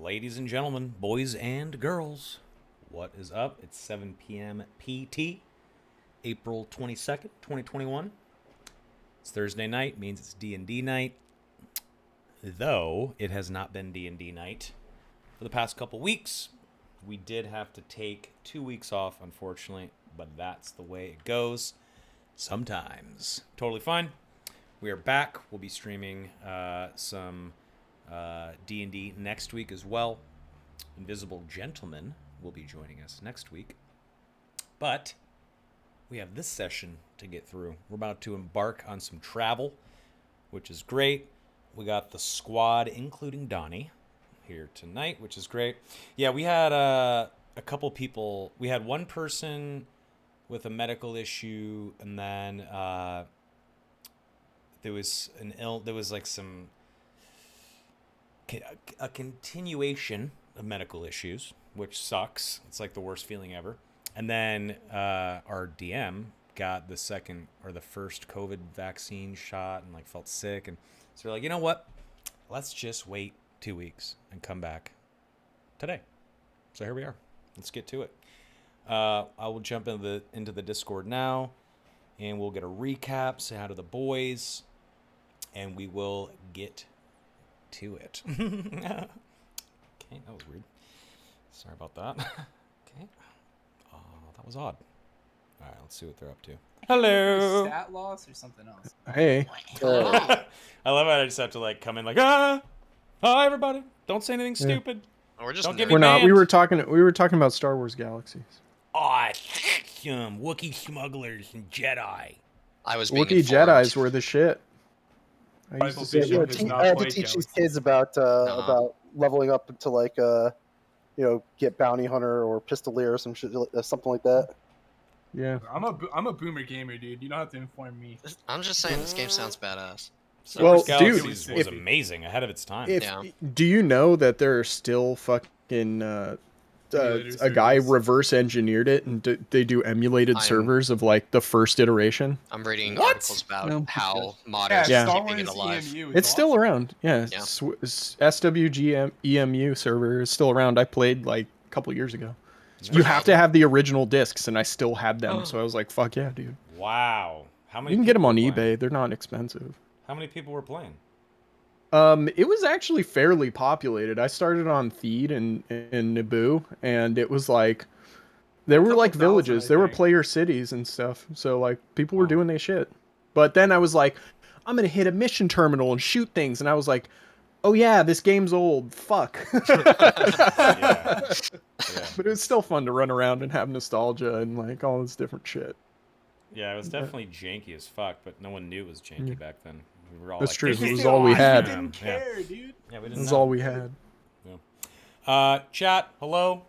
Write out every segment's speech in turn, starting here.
Ladies and gentlemen, boys and girls, what is up? It's 7 p.m. PT, April 22nd, 2021. It's Thursday night, means it's D&D night. Though it has not been D&D night for the past couple weeks. We did have to take 2 weeks off, unfortunately, but that's the way it goes sometimes. Totally fine. We are back. We'll be streaming some D&D next week as well. Invisible Gentleman will be joining us next week. But we have this session to get through. We're about to embark on some travel, which is great. We got the squad, including Donnie, here tonight, which is great. Yeah, we had a couple people. We had one person with a medical issue, and then there was like some a continuation of medical issues, which sucks. It's like the worst feeling ever. And then our DM got the second or the first COVID vaccine shot and like felt sick, and so we're like, you know what? Let's just wait 2 weeks and come back today. So here we are. Let's get to it. I will jump into the Discord now, and we'll get a recap, say hi to the boys, and we will get to it. Okay, that was weird. Sorry about that. Okay. That was odd. All right, let's see what they're up to. Hello. Stat loss or something else? Hey. I love how I just have to like come in like, hi everybody. Don't say anything stupid. We're just Don't get me We're not. banned. We were talking about Star Wars Galaxies. Wookiee smugglers and Jedi. I was being Wookiee informed. Jedis were the shit. I used to say Yeah, that. I had to teach these kids about leveling up to like get bounty hunter or pistolier or some shit, something like that. Yeah. I'm a boomer gamer, dude. You don't have to inform me. I'm just saying this game sounds badass. So, Well, Star Wars dude, Galaxies was amazing, ahead of its time. Yeah. Do you know that there are still fucking a guy reverse engineered it and they do emulated servers of like the first iteration? I'm reading What? articles about No. how modders Yeah. are Star keeping it Wars alive. EMU is It's still awesome. around. Yeah. Yeah. SWG EMU server is still around. I played like a couple years ago. You have to have the original discs, and I still had them, so I was like, "Fuck yeah, dude!" Wow. How many? You can get them people on were playing? eBay. They're not expensive. How many people were playing? It was actually fairly populated. I started on Theed in Naboo, and it was like there were couple like thousand, villages. I There were think. player cities and stuff. So like people were Wow. doing their shit. But then I was like, I'm gonna hit a mission terminal and shoot things, and I was like, oh yeah, this game's old. Fuck. Yeah. But it was still fun to run around and have nostalgia and like all this different shit. Yeah, it was definitely janky as fuck, but no one knew it was janky Yeah. back then. We were all That's like, true. this It is was all we had. I didn't care, dude. Yeah, we That didn't was know. all we had. Chat, hello.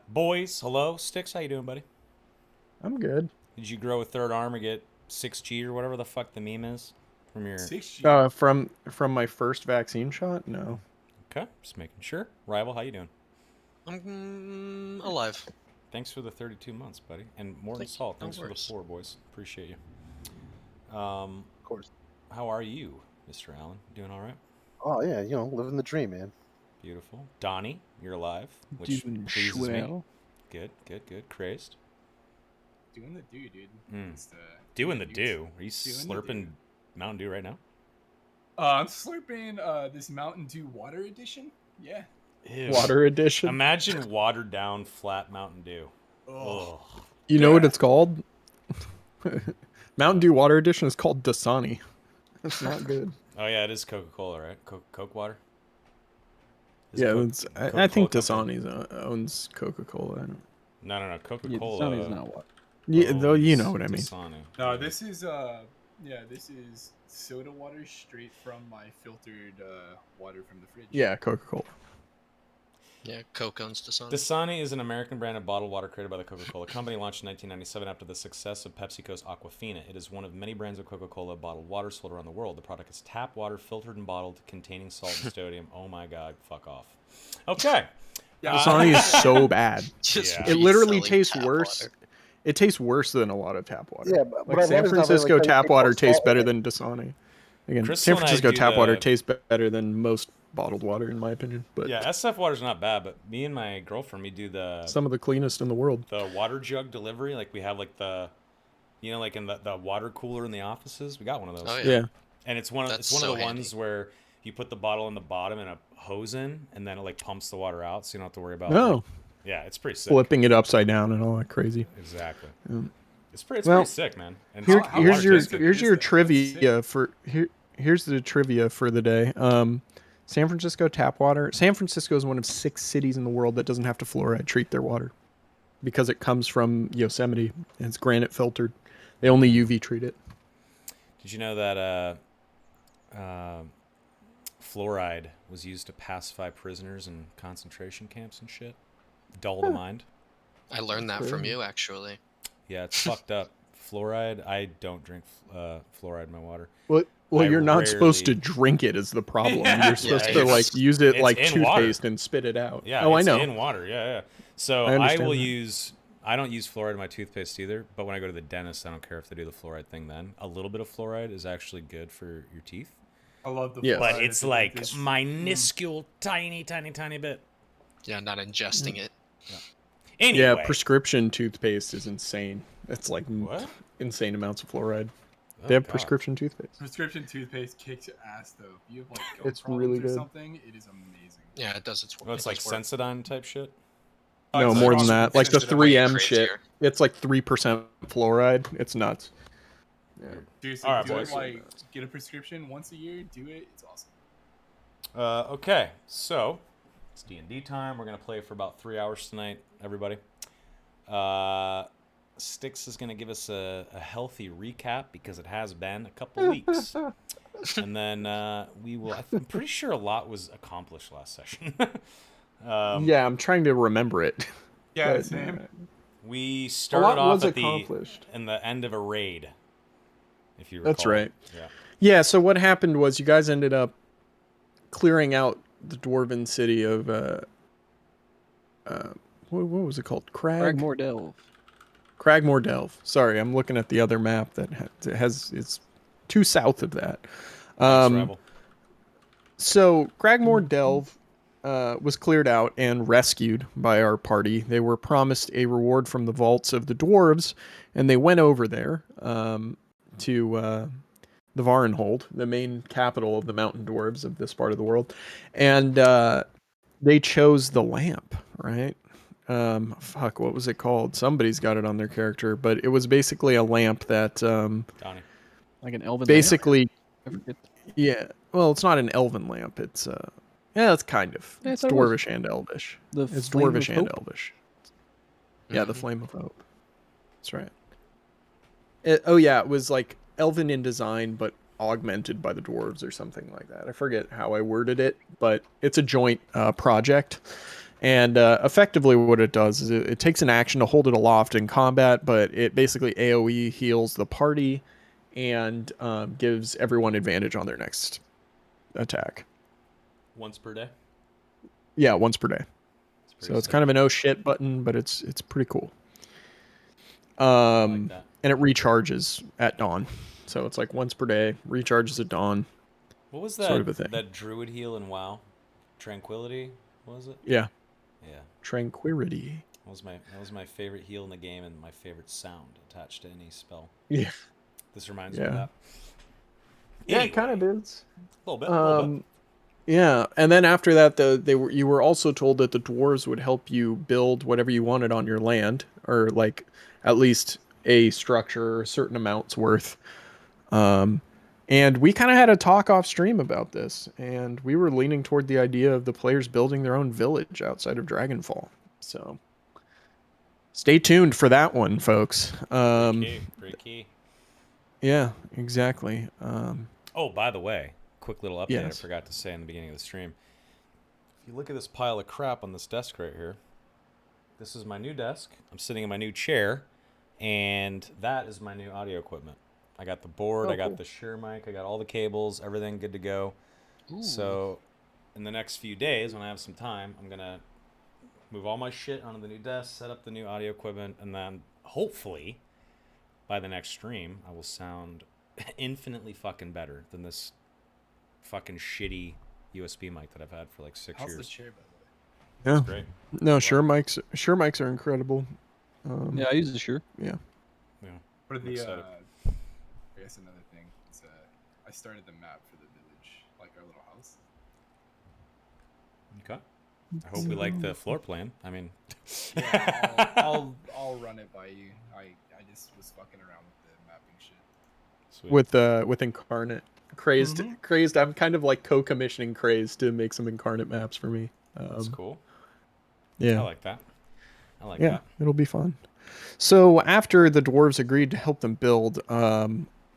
Boys, hello. Sticks, how you doing, buddy? I'm good. Did you grow a third arm or get 6G or whatever the fuck the meme is from your? 6G. From my first vaccine shot? No. Okay, just making sure. Rival, how you doing? I'm alive. Thanks for the 32 months, buddy, and more than Thank you. salt. No Thanks for the worries. 4, boys. Appreciate you. Of course. How are you, Mr. Allen? Doing all right? Oh yeah, living the dream, man. Beautiful. Donnie, you're alive, which Doing pleases me. swell. Good. Crazed. Doing the do, dude. Mm. It's Doing the it's- do. Are you doing the slurping do. Mountain Dew right now? I'm slurping this Mountain Dew Water Edition. Yeah. Ew. Water edition. Imagine watered down flat Mountain Dew. Oh. Ugh. You know what it's called? Mountain Dew Water Edition is called Dasani. It's not good. Oh yeah, it is Coca-Cola, right? Coke water. Is Yeah, Coke- I think Coca-Cola company? Dasani owns Coca-Cola. No. Coca-Cola. Dasani's not what. Yeah, though you owns know what I mean. Dasani. No, this is this is soda water straight from my filtered water from the fridge. Yeah, Coca-Cola. Yeah, Coke owns Dasani. Dasani is an American brand of bottled water created by the Coca-Cola Company, launched in 1997 after the success of PepsiCo's Aquafina. It is one of many brands of Coca-Cola bottled water sold around the world. The product is tap water, filtered and bottled, containing salt and sodium. Oh my god, fuck off. Okay. Dasani is so bad. Just Yeah. It literally reselling tastes tap worse. water. It tastes worse than a lot of tap water. Yeah, but Like what I San love is how they, Francisco like, tap they water put tastes salt better in it. than Dasani. Again, Crystal San and I Francisco do tap water the- tastes better than most bottled water, in my opinion. But Yeah, SF water's not bad, but me and my girlfriend, we do some of the cleanest in the world. the water jug delivery. Like we have like the, you know, like in the water cooler in the offices. We got one of those. Oh, Yeah. And it's one of That's it's one of so the ones handy. where you put the bottle in the bottom and a hose in, and then it like pumps the water out, so you don't have to worry about. Oh, Like, yeah, it's pretty sick. flipping it upside down and all that crazy. Exactly. Um, It's well, pretty sick, man. And Here, it's- How here's water your tastes good. here's your That's sick. trivia for here. Here's the trivia for the day. San Francisco tap water. San Francisco is one of 6 cities in the world that doesn't have to fluoride treat their water because it comes from Yosemite and it's granite filtered. They only UV treat it. Did you know that fluoride was used to pacify prisoners in concentration camps and shit? Dull the mind. I learned that from you, actually. Yeah, it's fucked up. Fluoride. I don't drink fluoride in my water. Well, I you're not supposed to rarely- drink it is the problem. Yeah. You're supposed Yeah, to it's- like use it it's like in water. toothpaste and spit it out. Yeah. Oh, I it's know. in water. Yeah. So I I understand will that. use. I don't use fluoride in my toothpaste either. But when I go to the dentist, I don't care if they do the fluoride thing. Then a little bit of fluoride is actually good for your teeth. I love the. Yeah. But fluoride. it's like this- minuscule, tiny bit. Yeah, not ingesting it. Anyway. Yeah, prescription toothpaste is insane. It's like What? insane amounts of fluoride. Oh, They have God. prescription toothpaste. prescription toothpaste kicks ass though. If you have like gum It's problems really or good. something, it is amazing. Yeah, it does its work. Well, it's like Sensodyne type shit. No, it's more than stronger that. Like the Sensodyne. 3M Crazier. shit. It's like 3% fluoride. It's nuts. Seriously, All right, do it boys. like get a prescription once a year. Do it. It's awesome. Okay, so it's D&D time. We're gonna play for about 3 hours tonight, everybody. Styx is gonna give us a healthy recap because it has been a couple weeks, and then we will. I'm pretty sure a lot was accomplished last session. Yeah, I'm trying to remember it. Yeah, But, same. We a started lot off was at accomplished. in the end of a raid. If you recall. That's right. Yeah. Yeah, so what happened was you guys ended up clearing out the dwarven city of what was it called? Cragmore Delve. Cragmore Delve. Sorry, I'm looking at the other map that has it's to south of that. Thanks, Rebel. So Cragmore Delve was cleared out and rescued by our party. They were promised a reward from the vaults of the dwarves, and they went over there to the Varenhold, the main capital of the mountain dwarves of this part of the world, and they chose the lamp, right? Fuck, what was it called? Somebody's got it on their character, but it was basically a lamp that Donnie. Like an elven basically, lamp. I forget. yeah. Well, it's not an elven lamp. It's yeah, it's kind of. Yeah, I It's thought it was. dwarvish and elvish. The It's Flame of dwarvish and Hope? elvish. Yeah, the Mhm. flame of hope. That's right. Oh yeah, it was like elven in design, but augmented by the dwarves or something like that. I forget how I worded it, but it's a joint project. And effectively, what it does is it takes an action to hold it aloft in combat, but it basically AOE heals the party and gives everyone advantage on their next attack. Once per day. Yeah, once per day. pretty So it's sick. kind of an oh shit button, but it's pretty cool. I like that. And it recharges at dawn. So it's like once per day, recharges at dawn. What was that? sort of a thing. That druid heal in WoW? Tranquility. What was it? Yeah, Yeah. tranquility. That was my favorite heal in the game and my favorite sound attached to any spell. Yeah, This reminds me of Yeah. that. yeah, Anyway, it kind of is. A little bit. A little bit. Yeah, and then after that, you were also told that the dwarves would help you build whatever you wanted on your land, or like at least a structure, a certain amount's worth. And we kind of had a talk off stream about this, and we were leaning toward the idea of the players building their own village outside of Dragonfall. So stay tuned for that one, folks. Pretty key. Yeah, exactly. Oh, by the way, quick little update Yes. I forgot to say in the beginning of the stream. If you look at this pile of crap on this desk right here, this is my new desk. I'm sitting in my new chair, and that is my new audio equipment. I got the board, Oh, I got cool. the Shure mic, I got all the cables, everything good to go. So, in the next few days, when I have some time, I'm going to move all my shit onto the new desk, set up the new audio equipment, and then hopefully, by the next stream, I will sound infinitely fucking better than this fucking shitty USB mic that I've had for like 6 How's the years. chair, by the way? Yeah. It's great. No, Wow. Shure mics are incredible. Yeah, I use the Shure. Yeah. Yeah. For I'm the, excited. I guess another thing is I started the map for the village, like our little house. Okay. I hope we like the floor plan. I mean, Yeah, I'll run it by you. I just was fucking around with the mapping shit. sweet. With Incarnate. Crazed. I'm kind of like co-commissioning Crazed to make some Incarnate maps for me. That's cool. Yeah. I like that. I like Yeah, that. it'll be fun. So after the dwarves agreed to help them build,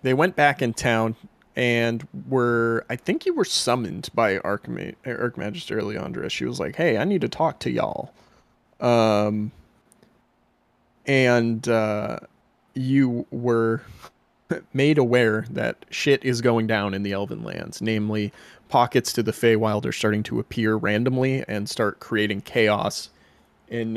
they went back in town and I think you were summoned by Archmagister Leandra. She was like, "Hey, I need to talk to y'all." And you were made aware that shit is going down in the Elven lands, namely pockets to the Feywild are starting to appear randomly and start creating chaos in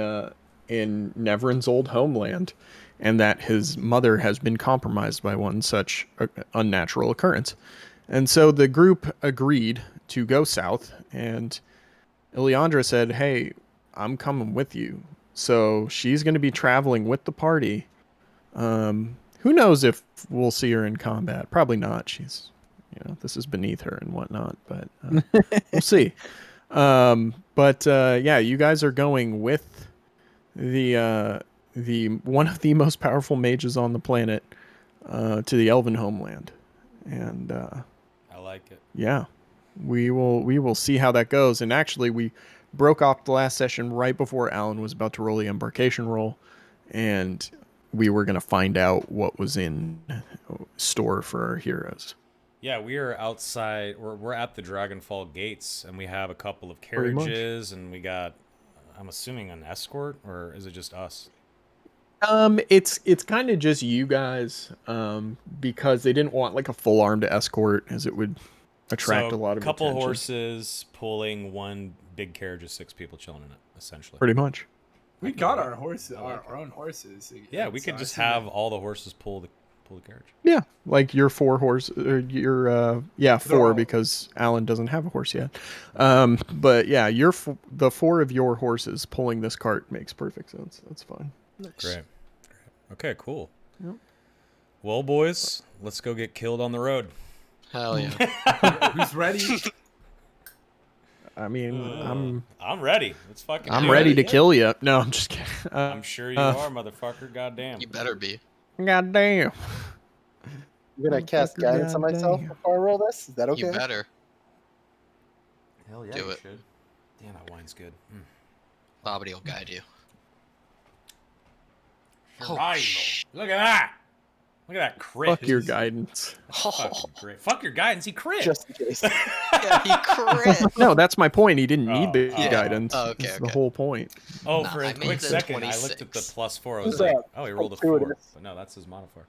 Neverin's old homeland, and that his mother has been compromised by one such unnatural occurrence. And so the group agreed to go south, and Ileandra said, "Hey, I'm coming with you." So she's going to be traveling with the party. Who knows if we'll see her in combat? Probably not. She's, this is beneath her and whatnot, but we'll see. Yeah, you guys are going with the one of the most powerful mages on the planet to the Elven homeland, and I like it. yeah, we will see how that goes. And actually, we broke off the last session right before Alan was about to roll the embarkation roll, and we were going to find out what was in store for our heroes. Yeah, we are outside. We're at the Dragonfall gates, and we have a couple of Pretty much. carriages, and we got, I'm assuming, an escort, or is it just us? It's kind of just you guys, because they didn't want like a full armed escort, as it would attract So, a lot of couple attention. horses pulling one big carriage of 6 people chilling in it, essentially. Pretty much. We got our horses, our own horses. Yeah, we could just have all the horses pull the carriage. Yeah, like your 4 horse, or your 4 all- because Alan doesn't have a horse yet. But yeah, the 4 of your horses pulling this cart makes perfect sense. That's fine. Great. Okay, cool. Yep. Well, boys, let's go get killed on the road. Hell yeah. Who's ready? I mean, I'm ready. Let's fucking. I'm do ready it. to kill you. No, I'm just kidding. I'm sure you are, motherfucker. Goddamn. You better be. Goddamn. I'm gonna cast guidance on myself Goddamn. before I roll this. Is that okay? You better. Hell yeah, Do you it. should. Damn, that wine's good. Bobbity will guide you. Right. Look at that. Look at that crit. Fuck your guidance. Fucking great. Fuck your guidance. He crit. Just in case. Yeah, he crit. No, that's my point. He didn't need the oh, guidance. oh, okay, That's the okay. whole point. Oh, Nah, for a I made quick the second, I looked at the 26. +4. I was Who's like, that? oh, he rolled a Two it 4. is. But no, that's his modifier.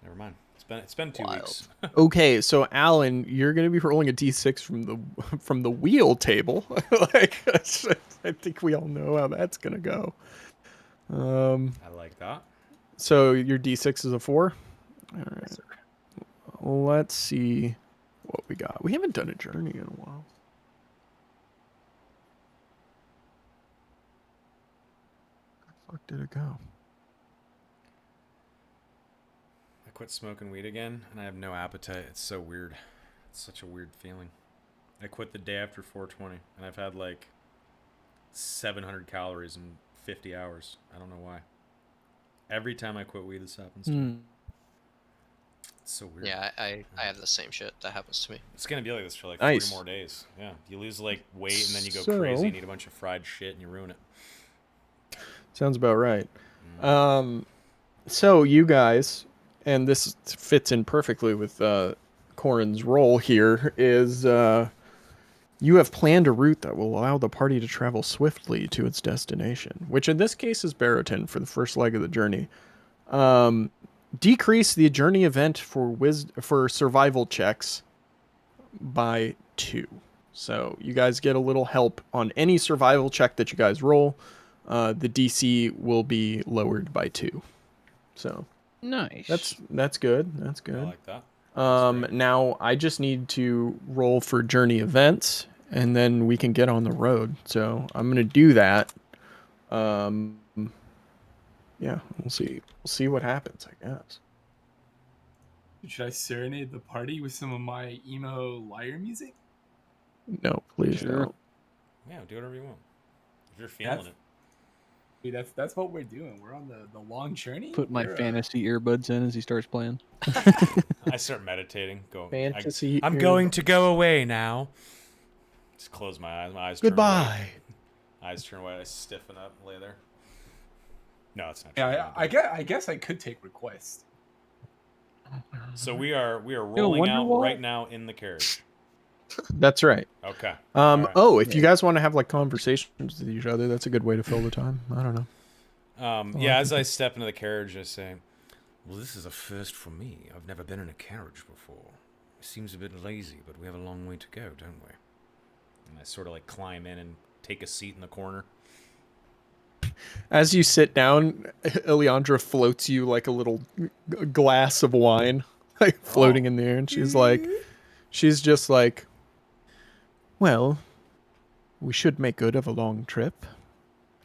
Never mind. It's been 2 Wild. weeks. Okay, so Alan, you're gonna be rolling a d6 from the wheel table. Like, I think we all know how that's gonna go. I like that. So your d6 is a 4. All right. Let's see what we got. We haven't done a journey in a while. Where the fuck did it go? I quit smoking weed again, and I have no appetite. It's so weird. It's such a weird feeling. I quit the day after 420, and I've had like 700 calories in 50 hours. I don't know why. Every time I quit weed, this happens to me. It's so weird. Yeah, I have the same shit. That happens to me. It's going to be like this for like Nice. 3 more days. Yeah. You lose like weight, and then you go So- crazy and eat a bunch of fried shit, and you ruin it. Sounds about right. So you guys, and this fits in perfectly with Corin's role here, is you have planned a route that will allow the party to travel swiftly to its destination, which in this case is Barotin for the first leg of the journey. Decrease the journey event for survival checks by 2. So you guys get a little help on any survival check that you guys roll. The DC will be lowered by 2. So Nice. that's good. That's I good. like that. great. Now I just need to roll for journey events, and then we can get on the road. So I'm gonna do that. Um, yeah, we'll see. We'll see what happens, I guess. Should I serenade the party with some of my emo lyre music? No, please Sure. don't. Yeah, do whatever you want. If you're feeling That's- it. Dude, that's what we're doing. We're on the long journey. Put my We're, fantasy earbuds in as he starts playing. I start meditating. Fantasy. I'm going to go away now. Just close my eyes. My eyes turn Goodbye. white. Eyes turn white. I stiffen up, lay there. No, it's not true. Yeah, I guess I could take requests. So we are rolling out Wonderwall? right now in the carriage. That's right. Okay. All right. Oh, if you guys want to have like conversations with each other, that's a good way to fill the time. I don't know. Yeah, as I step into the carriage, I say, "Well, this is a first for me. I've never been in a carriage before. It seems a bit lazy, but we have a long way to go, don't we?" And I sort of like climb in and take a seat in the corner. As you sit down, Ileandra floats you like a little glass of wine, like floating in the air, and she's just like, well, we should make good of a long trip.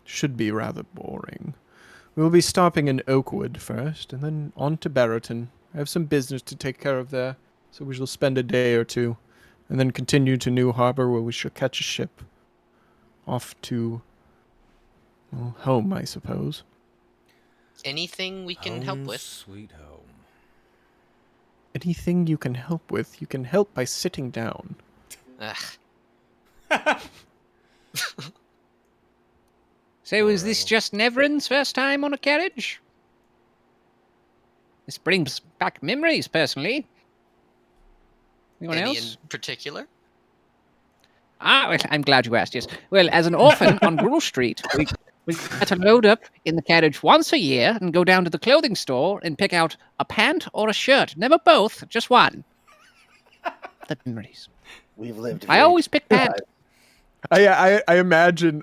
Should be rather boring. We'll be stopping in Oakwood first, and then on to Barrowton. I have some business to take care of there, so we shall spend a day or two, and then continue to New Harbor, where we shall catch a ship off to, well, home, I suppose. Anything we can help Home with? Sweet home. Anything you can help with, you can help by sitting down. Ugh. So is this just Neverin's first time on a carriage? This brings back memories, personally. Anyone Any else? in particular? Ah, well, I'm glad you asked, yes. Well, as an orphan on Gruel Street, we had to load up in the carriage once a year and go down to the clothing store and pick out a pant or a shirt. Never both, just one. The memories. We've lived. I always pick pant. I imagine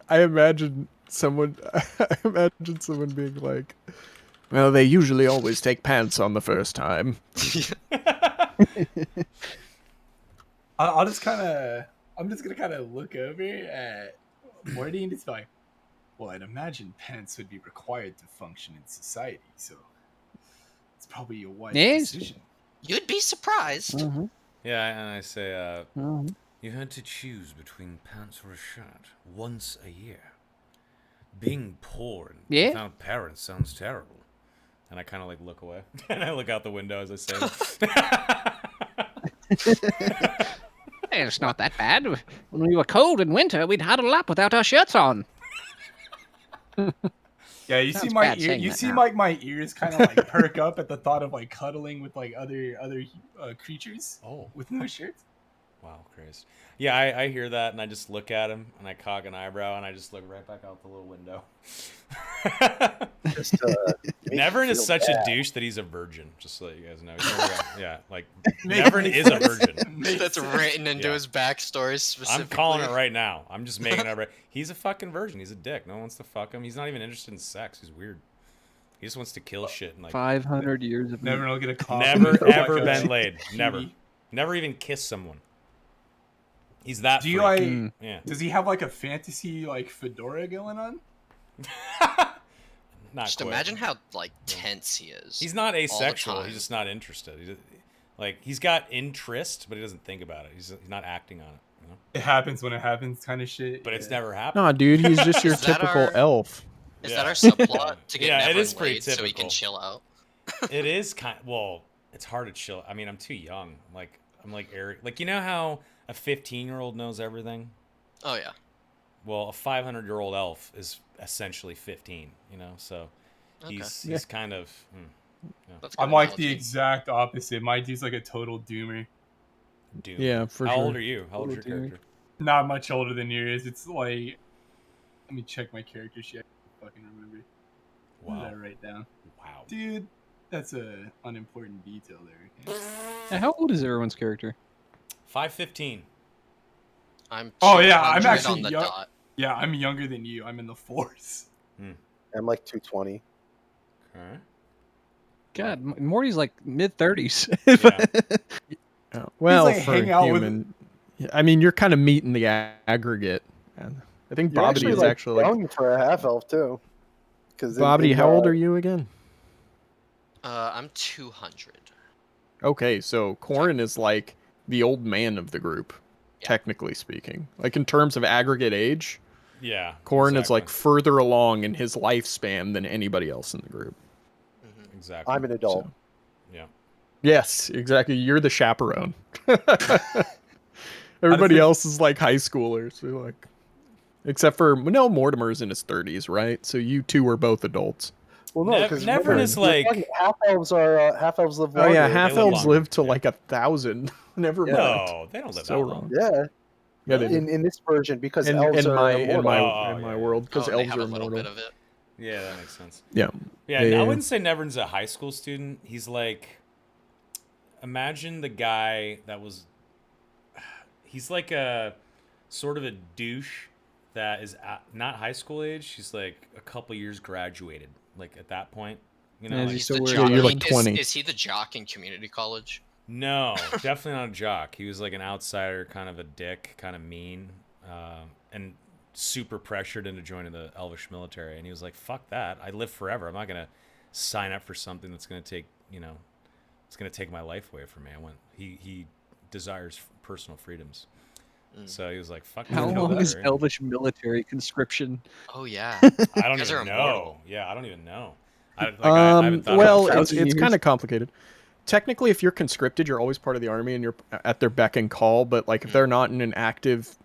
someone I imagine someone being like, well, they usually always take pants on the first time. I'm just gonna kind of look over at Morty and it's like, well, I'd imagine pants would be required to function in society, so it's probably a wise Yes. decision. You'd be surprised. Yeah, and I say, you had to choose between pants or a shirt once a year. Being poor and Yeah. without parents sounds terrible. And I kind of like look away, and I look out the window as I say that. It's not that bad. When we were cold in winter, we'd huddle up without our shirts on. Yeah, you Sounds see my bad ear. saying You that see now. my ears kind of like perk up at the thought of like cuddling with like other creatures Oh, with no shirts. wow, Chris. Yeah, I hear that, and I just look at him, and I cock an eyebrow, and I just look right back out the little window. Just, make Neverin you is feel such bad. a douche that he's a virgin, just so that you guys know. Yeah, like, Neverin is a virgin. That's written into Yeah. his backstory I'm specifically. calling it right now. I'm just making it right. He's a fucking virgin. He's a dick. No one wants to fuck him. He's not even interested in sex. He's weird. He just wants to kill shit and like 500 years of Never will get a call. never from, like, ever a been laid. Never. cutie. Never even kiss someone. He's that Do you freak. like? Yeah. Does he have like a fantasy like fedora going on? Not Just quite. imagine how like tense he is. He's not all the asexual. time. He's just not interested. He's got interest, but he doesn't think about it. He's not acting on it. You know? It happens when it happens, kind of shit. But it's yeah. never happened. Nah, dude, he's just your Is that typical our- elf. Is Yeah. that our subplot to get Yeah, it Neverin is pretty laid so he typical. can chill out? It is well, it's hard to chill. I mean, I'm too young. I'm like Eric. Like, you know how a 15-year-old knows everything? Oh yeah. Well, a 500-year-old elf is essentially 15. You know, so he's kind of. That's a good I'm like the analogy. exact opposite. My dude's like a total doomer. Doom. Yeah, for How sure. old are you? How old is your Total character? Not much older than yours. It's like, let me check my character sheet. I fucking remember. What did Wow. I write down? Wow. Dude, that's a unimportant detail there. Okay? How old is everyone's character? 5'15". I'm Oh, yeah, I'm 200 actually on the young- dot. Yeah, I'm younger than you. I'm in the force. I'm like 220. Okay. God, Morty's like mid-30s. Yeah. Well, like for hanging out with- human, I mean, you're kind of meeting the aggregate. And I think You're Bobbity actually is like actually like young for a half elf too. Because Bobbity. How old are you again? I'm 200. Okay, so Corin is like the old man of the group, Yeah. technically speaking. Like in terms of aggregate age, Yeah. Corin is exactly. like further along in his lifespan than anybody else in the group. Mhm. Exactly. I'm an adult. So, Yeah. yes, exactly. You're the chaperone. Everybody think- else is like high schoolers. So like, except for Mortimer's in his 30s, right? So you two are both adults. Well, no, because Nevern is like. half elves live Oh longer. yeah, They half live elves longer, live to yeah. like 1,000. Never mind. No, they don't live So that wrong. long. Yeah, Yeah, they do. in this version because in, elves in are my immortal. Oh, in my yeah. world Oh, because and they elves have are a little immortal. bit of it. Yeah, that makes sense. Yeah. Yeah, Yeah, I yeah. wouldn't say Nevern's a high school student. He's like, imagine the guy that was. He's like a sort of a douche that is not high school age. He's like a couple years graduated. Like at that point, you know. Yeah, is like- he He's still the wearing jock. you're like Is- 20. Is he the jock in community college? No, definitely not a jock. He was like an outsider, kind of a dick, kind of mean, and super pressured into joining the Elvish military. And he was like, "Fuck that! I live forever. I'm not gonna sign up for something that's gonna take, it's gonna take my life away from me." He desires personal freedoms, so he was like, "Fuck." How this, go long is better." Elvish military conscription? Oh yeah. I don't guys even are know. immortal. Yeah, I don't even know. I haven't thought Well, about it. it's 1,000 years. kind of complicated. Technically, if you're conscripted, you're always part of the army and you're at their beck and call. But like, if they're not in an active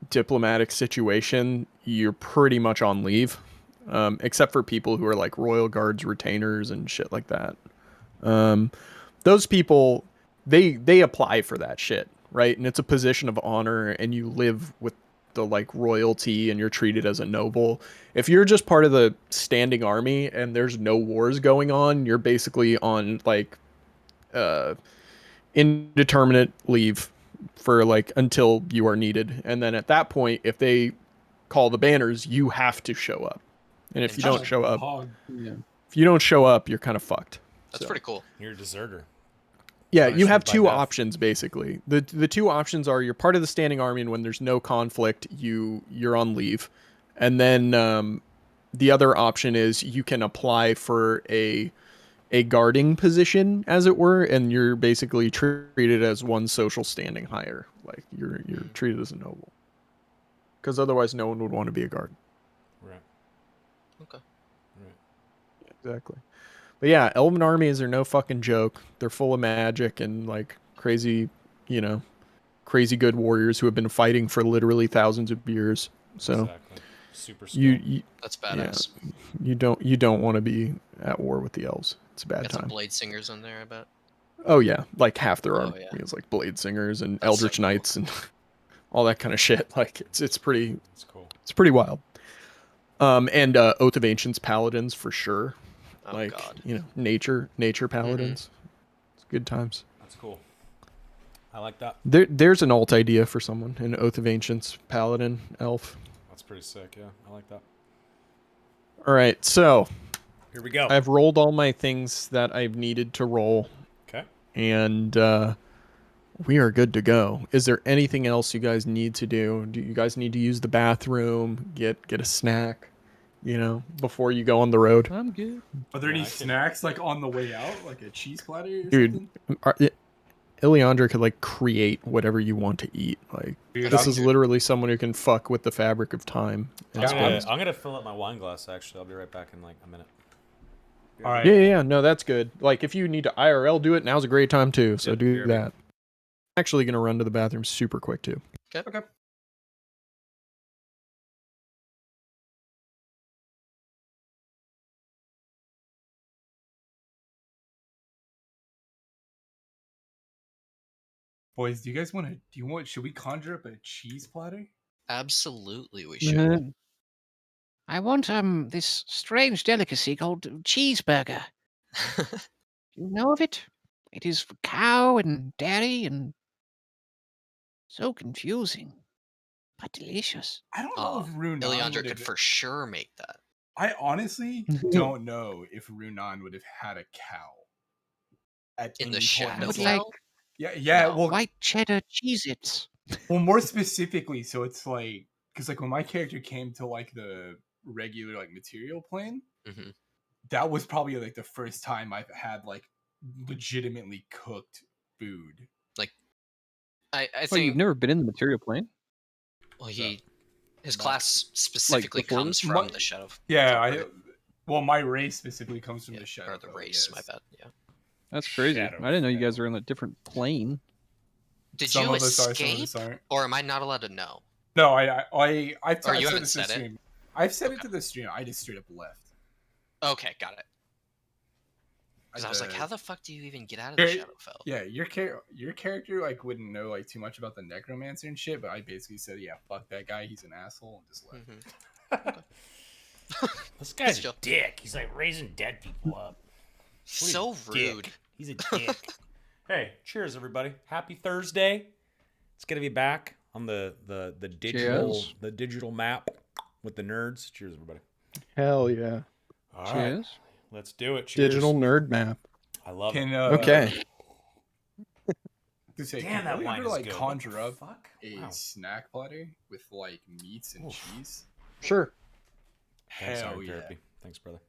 diplomatic situation, you're pretty much on leave, except for people who are like royal guards, retainers, and shit like that. Those people, they apply for that shit, right? And it's a position of honor, and you live with the like royalty, and you're treated as a noble. If you're just part of the standing army and there's no wars going on, you're basically on like indeterminate leave for like until you are needed, and then at that point, if they call the banners, you have to show up. And if you don't show up, Hog. Yeah. if you don't show up, you're kind of fucked. That's So- pretty cool. You're a deserter. Yeah, you have Punishment by two death. options basically. The two options are you're part of the standing army, and when there's no conflict, you're on leave, and then the other option is you can apply for a guarding position, as it were, and you're basically treated as one social standing higher. Like you're treated as a noble, because otherwise no one would want to be a guard. Right. Okay. Exactly. But yeah, elven armies are no fucking joke. They're full of magic and like crazy, crazy good warriors who have been fighting for literally thousands of years. So Exactly. Super skill. you That's badass. you don't want to be at war with the elves. It's a bad Got some time. blade singers in there, I bet. Oh yeah, like half their Oh, army yeah. is like blade singers and That's so eldritch cool. knights and all that kind of shit. Like it's pretty That's cool. wild. And Oath of Ancients paladins for sure. Oh Like god. nature paladins. It's good times. That's cool. I like that. There's an alt idea for someone, an Oath of Ancients paladin elf. That's pretty sick. Yeah, I like that. All right, so Here we go. I've rolled all my things that I've needed to roll, Okay. and we are good to go. Is there anything else you guys need to do? Do you guys need to use the bathroom, get a snack, before you go on the road? I'm good. Are there Yeah, any I could- snacks like on the way out, like a cheese platter or Dude, something? Ileandra could like create whatever you want to eat. Like Dude, this I'm- is literally someone who can fuck with the fabric of time. and I'm space. gonna fill up my wine glass. Actually, I'll be right back in like a minute. All right. Yeah. No, that's good. Like, if you need to IRL do it, now's a great time too. So Yep, do BRB. that. Actually, gonna run to the bathroom super quick too. Okay. Boys, do you guys want to? Should we conjure up a cheese platter? Absolutely, we should. Mhm. I want this strange delicacy called cheeseburger. You know of it? It is for cow and dairy and so confusing, but delicious. I don't know if Rune Ileandra could for sure make that. I honestly don't know if Runan would have had a cow at In any the point shadow in would his like life. Yeah. No. Well, white cheddar Cheez-Its. well, more specifically, so it's like because like when my character came to like the regular like material plane, Mhm. that was probably like the first time I've had like legitimately cooked food. I Oh, you've think never been in the material plane? well, No. his No. class specifically before comes this? from My- the shadow. Yeah, from- well, my race specifically comes from yeah, the shadow. or the race. My bad. Yeah. That's crazy. I didn't know you guys were on a different plane. Did Some you of us are, some of escape, us aren't. or am I not allowed to know? No, Or I've you said haven't this to said the it? stream. I've said it Okay. to the stream. I just straight up left. Okay, got it. Because I was like, The- how the fuck do you even get out of the Your- Shadowfell? Yeah, your character like wouldn't know like too much about the necromancer and shit, but I basically said, yeah, fuck that guy, he's an asshole, and just left. Mhm. This guy's a Chill. dick. He's like raising dead people up. What a So dick. rude. He's a dick. Hey, cheers, everybody! Happy Thursday. It's gonna be back on the digital Cheers. the digital map with the nerds. Cheers, everybody! Hell yeah. All right, Cheers. let's do it. Cheers. Digital nerd map. I love Can it. Okay. To say, Damn, can that you wine ever is like good. conjure What the up fuck? a Wow. snack platter with like meats and Oof. cheese? Sure. Thanks, Hell Iron yeah. Therapy. Thanks, brother.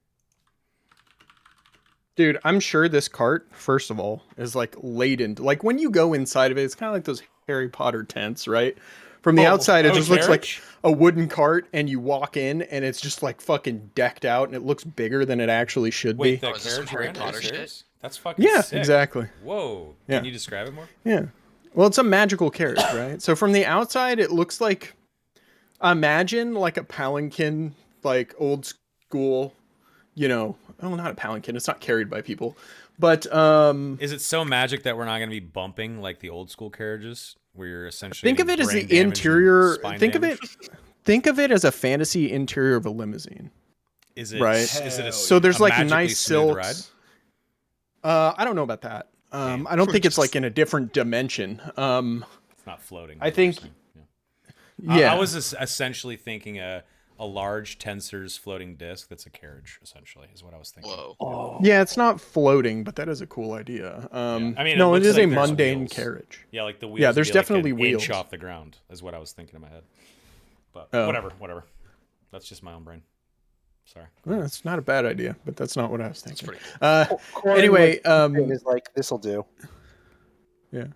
Dude, I'm sure this cart, first of all, is like laden. Like when you go inside of it, it's kind of like those Harry Potter tents, right? From the Oh, outside, it Oh, just looks like carriage? a wooden cart, and you walk in, and it's just like fucking decked out, and it looks bigger than it actually should Wait, be. the Oh, is this some carriage Harry brand? Are you Potter shit? serious? That's fucking Yeah, sick. exactly. Whoa. Yeah. Can you describe it more? Yeah. Well, it's a magical carriage, right? So from the outside, it looks like, imagine like a palanquin, like old school, oh, not a palanquin. It's not carried by people, but Is it so magic that we're not going to be bumping like the old school carriages, where you're essentially think of getting it as the brain damage and interior. spine Think damage? think of it as a fantasy interior of a limousine. Is it Right. Is it a Hell So there's a like magically nice smooth ride? silks. I don't know about that. Damn. I don't think it's like in a different dimension. It's not floating. I is what you're think- saying. Yeah. Yeah. I was essentially thinking a large tensor's floating disc that's a carriage, essentially, is what I was thinking. Whoa. Yeah, it's not floating, but that is a cool idea. I mean, it no, it looks is like a there's mundane wheels. carriage. Yeah, like the wheels. Yeah, would there's be like definitely an wheels. inch off the ground, is what I was thinking in my head. But Oh. whatever. That's just my own brain. Sorry. Well, it's not a bad idea, but that's not what I was That's thinking. pretty cool. Corn Anyway, with is like this'll do. yeah,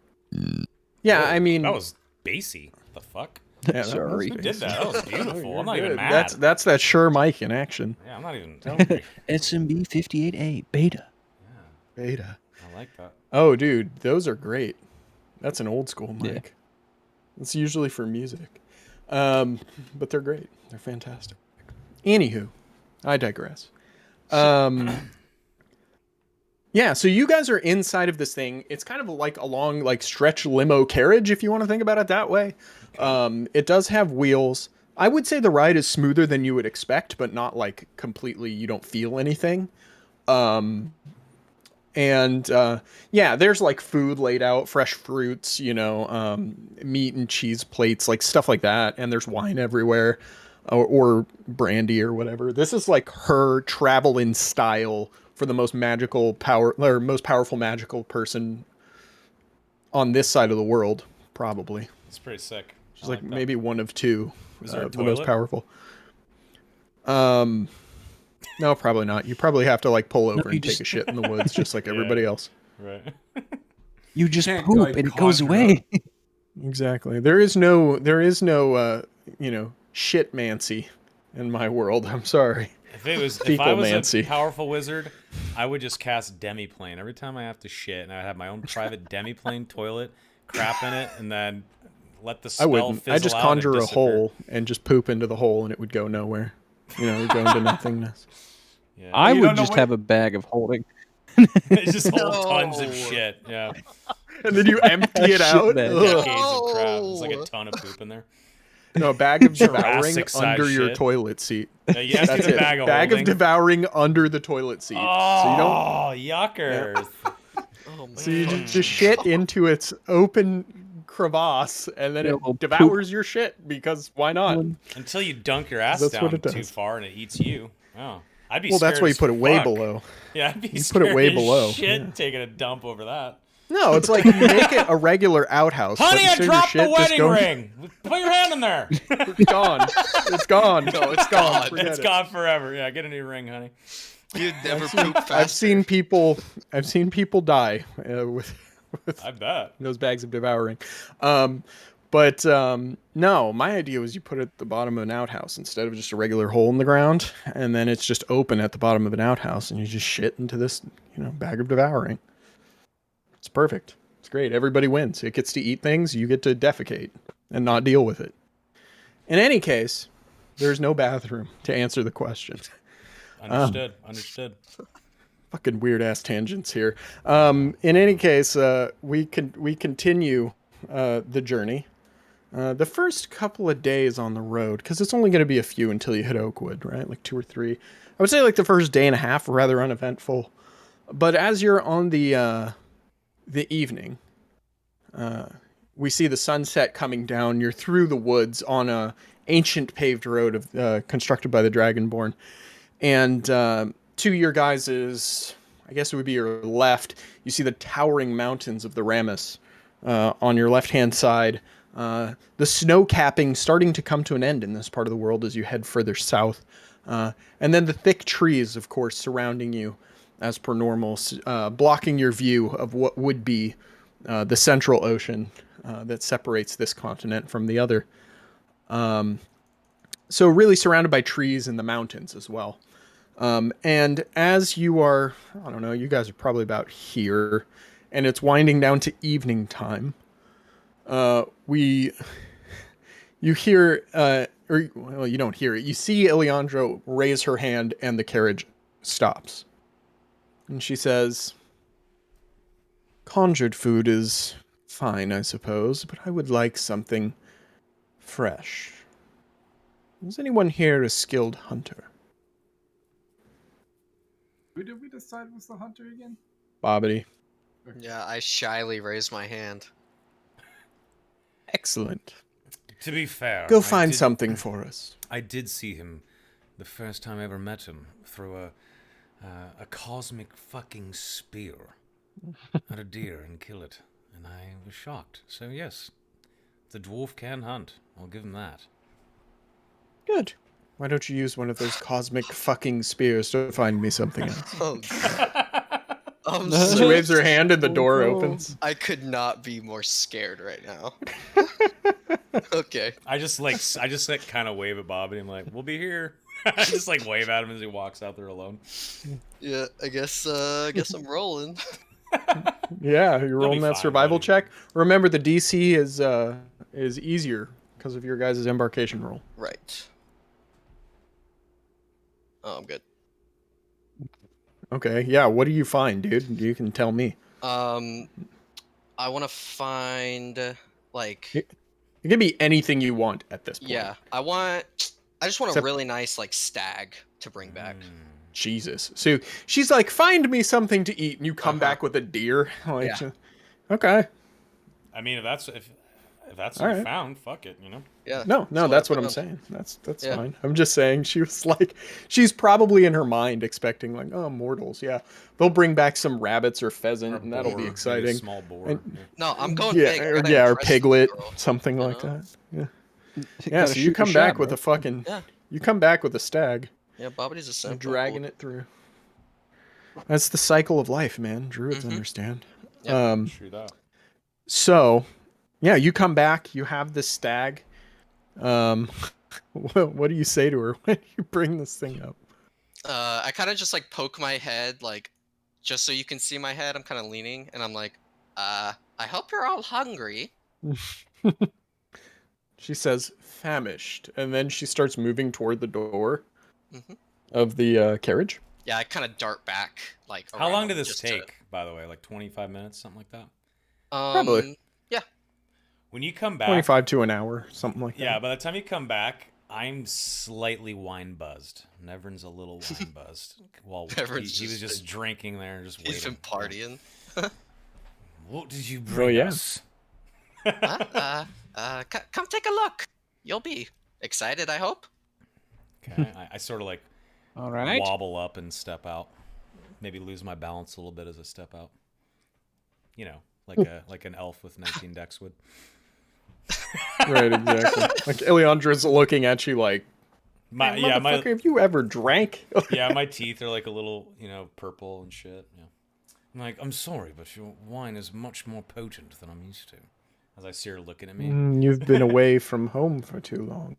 Whoa, I mean, that was bassy. The fuck? yeah, that Sorry. was Who did that? That was Oh, beautiful. you're I'm not even good. mad. That's that Shure mic in action. Yeah, I'm not even. SMB 58A beta. Beta. I like that. Oh, dude, those are great. That's an old school mic. Yeah. It's usually for music, but they're great. They're fantastic. Anywho, I digress. Yeah, so you guys are inside of this thing. It's kind of like a long, like stretch limo carriage, if you want to think about it that way. It does have wheels. I would say the ride is smoother than you would expect, but not like completely. You don't feel anything. Yeah, there's like food laid out, fresh fruits, meat and cheese plates, like stuff like that. And there's wine everywhere, or brandy or whatever. This is like her travel in style for the most most powerful magical person on this side of the world, probably. It's pretty sick. She's I like that. maybe one of two Is there a of the most toilet? powerful. No, probably not. You probably have to like pull over you and take just- a shit in the woods, just like Yeah. everybody else. Right. You just Can't, poop like, and it goes conjure away. Exactly. There is no shit mancy in my world. I'm sorry. If I was a Fecal-mancy. powerful wizard, I would just cast demiplane every time I have to shit, and I would have my own private demiplane toilet, crap in it, and then let the I spell wouldn't. fizzle I just out and conjure a disappear. hole and just poop into the hole, and it would go nowhere. It would go into nothingness. Yeah. I You would don't know just what- have a bag of holding. It's just hold tons of No. shit. Yeah. And then you empty it Shit out. bag. Ugh. Decades of crap. It's like a No. ton of poop in there. No, a bag of devouring Jurassic-sized under your shit. toilet seat. Yeah, you empty That's the it. bag of Bag holding. of devouring under the toilet seat. So you don't. Oh, yuckers. Oh man. So you just shit into its open crevasse, and then Yeah, it well, devours your shit because why not? Until you dunk your ass That's down what it too does. far and it eats you. Oh, I'd be Well, scared that's why you as put it way fuck. below. Yeah, I'd be You scared put it way as below, shit yeah. taking a dump over that. No, it's like you make it a regular outhouse. Honey, but I instead of your dropped the shit, just wedding go- ring. Put your hand in there. It's gone. It's gone. No, it's gone. Forget It's it. gone forever. Yeah, get a new ring, honey. You'd never poop faster. I've seen people die with I bet. those bags of devouring. No, my idea was you put it at the bottom of an outhouse instead of just a regular hole in the ground, and then it's just open at the bottom of an outhouse, and you just shit into this, bag of devouring. It's perfect. It's great. Everybody wins. It gets to eat things. You get to defecate and not deal with it. In any case, there's no bathroom to answer the question. Understood. Fucking weird ass tangents here. In any case, we continue the journey. The first couple of days on the road, because it's only going to be a few until you hit Oakwood, right? Like 2 or 3. I would say like the first day and a half were rather uneventful. But as you're on the evening, we see the sunset coming down. You're through the woods on a ancient paved road constructed by the Dragonborn. And to your guys' I guess it would be your left, you see the towering mountains of the Ramus on your left-hand side. The snow capping starting to come to an end in this part of the world as you head further south. And then the thick trees, of course, surrounding you as per normal, blocking your view of what would be the central ocean that separates this continent from the other. So really surrounded by trees and the mountains as well. And as you are, I don't know, you guys are probably about here, and it's winding down to evening time. You hear, you don't hear it. You see Eliandro raise her hand and the carriage stops. And she says, "Conjured food is fine, I suppose, but I would like something fresh. Is anyone here a skilled hunter?" Who did we decide was the hunter again? Bobbity. Yeah, I shyly raised my hand. Excellent. To be fair, Go find something for us. I did see him the first time I ever met him through a cosmic fucking spear at a deer and kill it, and I was shocked. So yes, the dwarf can hunt. I'll give him that. Good. Why don't you use one of those cosmic fucking spears to find me something else? Oh, She waves her hand and the door opens. I could not be more scared right now. Okay. I just kind of wave at Bobby. I'm like, we'll be here. I just like wave at him as he walks out there alone. Yeah, I guess I'm rolling. Yeah, you're rolling that fine, survival buddy. check. Remember, the DC is easier because of your guys' embarkation roll. Right. Oh, I'm good. Okay, yeah. What do you find, dude? You can tell me. I want to find like. It can be anything you want at this point. Yeah, I just want a Except- really nice like stag to bring back. Jesus. So she's like, "Find me something to eat," and you come back with a deer. Like, Yeah. Okay. I mean, if that's what All you right. found, fuck it, you know. Yeah. No, that's what I'm I'm saying. That's Yeah. fine. I'm just saying she was like, she's probably in her mind expecting like, oh, mortals, yeah, they'll bring back some rabbits or pheasant, and that'll Boar, be maybe a exciting. small boar. And- No, I'm going Yeah, big. I or, gotta yeah, or impress this piglet, girl, something you like know? that. Yeah, yeah. Gotta So shoot you your come back shot, with right? a fucking, Yeah. you come back with a stag, Yeah, Bobbity a simple. dragging it through. That's the cycle of life, man. Druids Mhm. understand. Yep. True that. So, yeah, you come back. You have this stag. What do you say to her when you bring this thing up? I kind of just like poke my head, like, just so you can see my head. I'm kind of leaning, and I'm like, I hope you're all hungry. She says, "Famished," and then she starts moving toward the door Mhm. of the carriage. Yeah, I kind of dart back, like. How long around did this just to- take, by the way? Like 25 minutes, something like that? Probably. Yeah. When you come back... 25 to an hour, something like Yeah, that. by the time you come back, I'm slightly wine buzzed. Nevern's a little wine buzzed. Well, Nevern's he was just just drinking there and just waiting. He's been partying. What did you bring yeah. us? Come take a look. You'll be excited, I hope. Okay, I sort of like All right. wobble up and step out. Maybe lose my balance a little bit as I step out. You know, like an elf with 19 dex would. Right, exactly. Like Ileandra's looking at you like, My motherfucker, have you ever drank? my teeth are like a little, purple and shit. Yeah. I'm like, I'm sorry, but your wine is much more potent than I'm used to. As I see her looking at me. You've been away from home for too long.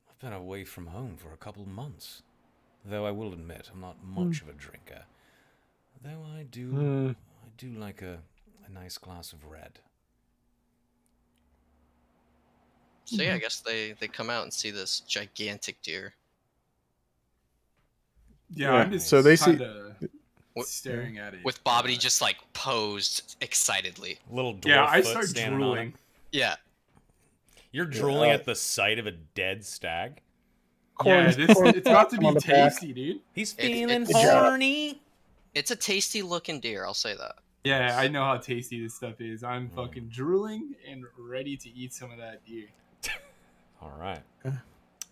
I've been away from home for a couple of months. Though I will admit, I'm not much of a drinker. Though I do like a nice glass of red. So yeah, I guess they come out and see this gigantic deer. Yeah, Yeah, I'm just so they see- kind of staring at it. With Bobbity just like posed excitedly. Little dwarf Yeah, I foot start standing drooling. on it. Yeah. You're drooling at the sight of a dead stag? Yeah, it's about to On be the back. tasty, dude. He's It's- feeling it's- horny. It's a tasty looking deer, I'll say that. Yeah, I know how tasty this stuff is. I'm fucking drooling and ready to eat some of that deer. All right.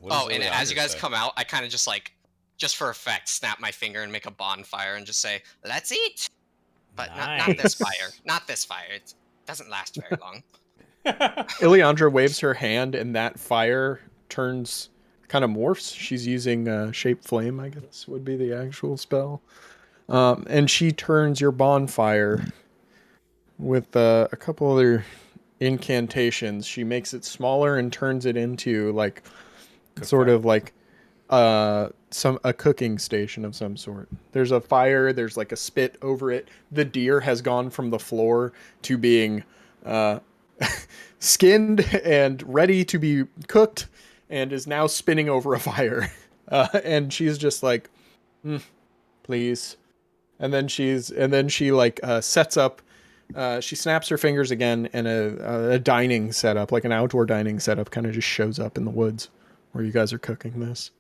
Oh, and as you guys come out, I kind of just just for effect, snap my finger and make a bonfire and just say, "Let's eat." But not this fire. Not this fire. It doesn't last very long. Ileandra waves her hand, and that fire turns, kind of morphs. She's using shape flame, I guess would be the actual spell. And she turns your bonfire with a couple other incantations. She makes it smaller and turns it into like sort of like a cooking station of some sort. There's a fire, there's like a spit over it. The deer has gone from the floor to being skinned and ready to be cooked and is now spinning over a fire. And she's just like, please. And then she sets up, she snaps her fingers again, and a dining setup, like an outdoor dining setup, kind of just shows up in the woods where you guys are cooking this.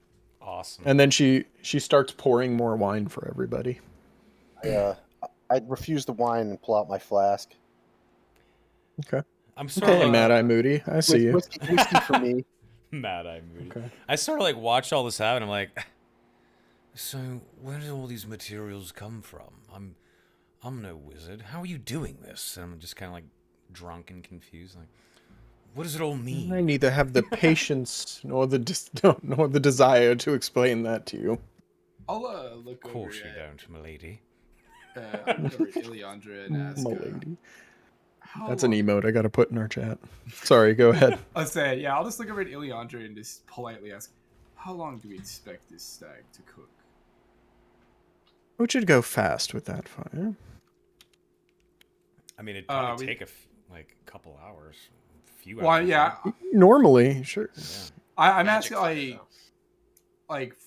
Awesome. And then she starts pouring more wine for everybody. I refuse the wine and pull out my flask. Okay. I'm sort Okay, of Mad Eye Moody, I see you. Whiskey for me. Mad Eye Moody. Okay. I sort of like watched all this happen. I'm like, so where do all these materials come from? I'm no wizard. How are you doing this? And I'm just kind of like drunk and confused. Like, what does it all mean? I neither have the patience nor the desire to explain that to you. I'll look Of over course you at, don't, milady. I'll look over at Ileandra and ask, Milady. how That's an long- emote I gotta put in our chat. Sorry, go ahead. I'll say, yeah, I'll just look over at Ileandra and just politely ask, how long do we expect this stag to cook? We should go fast with that fire. I mean, it'd probably take a couple hours, a few Well, hours. yeah, right? Normally, sure. Yeah. I'm Magic asking fire,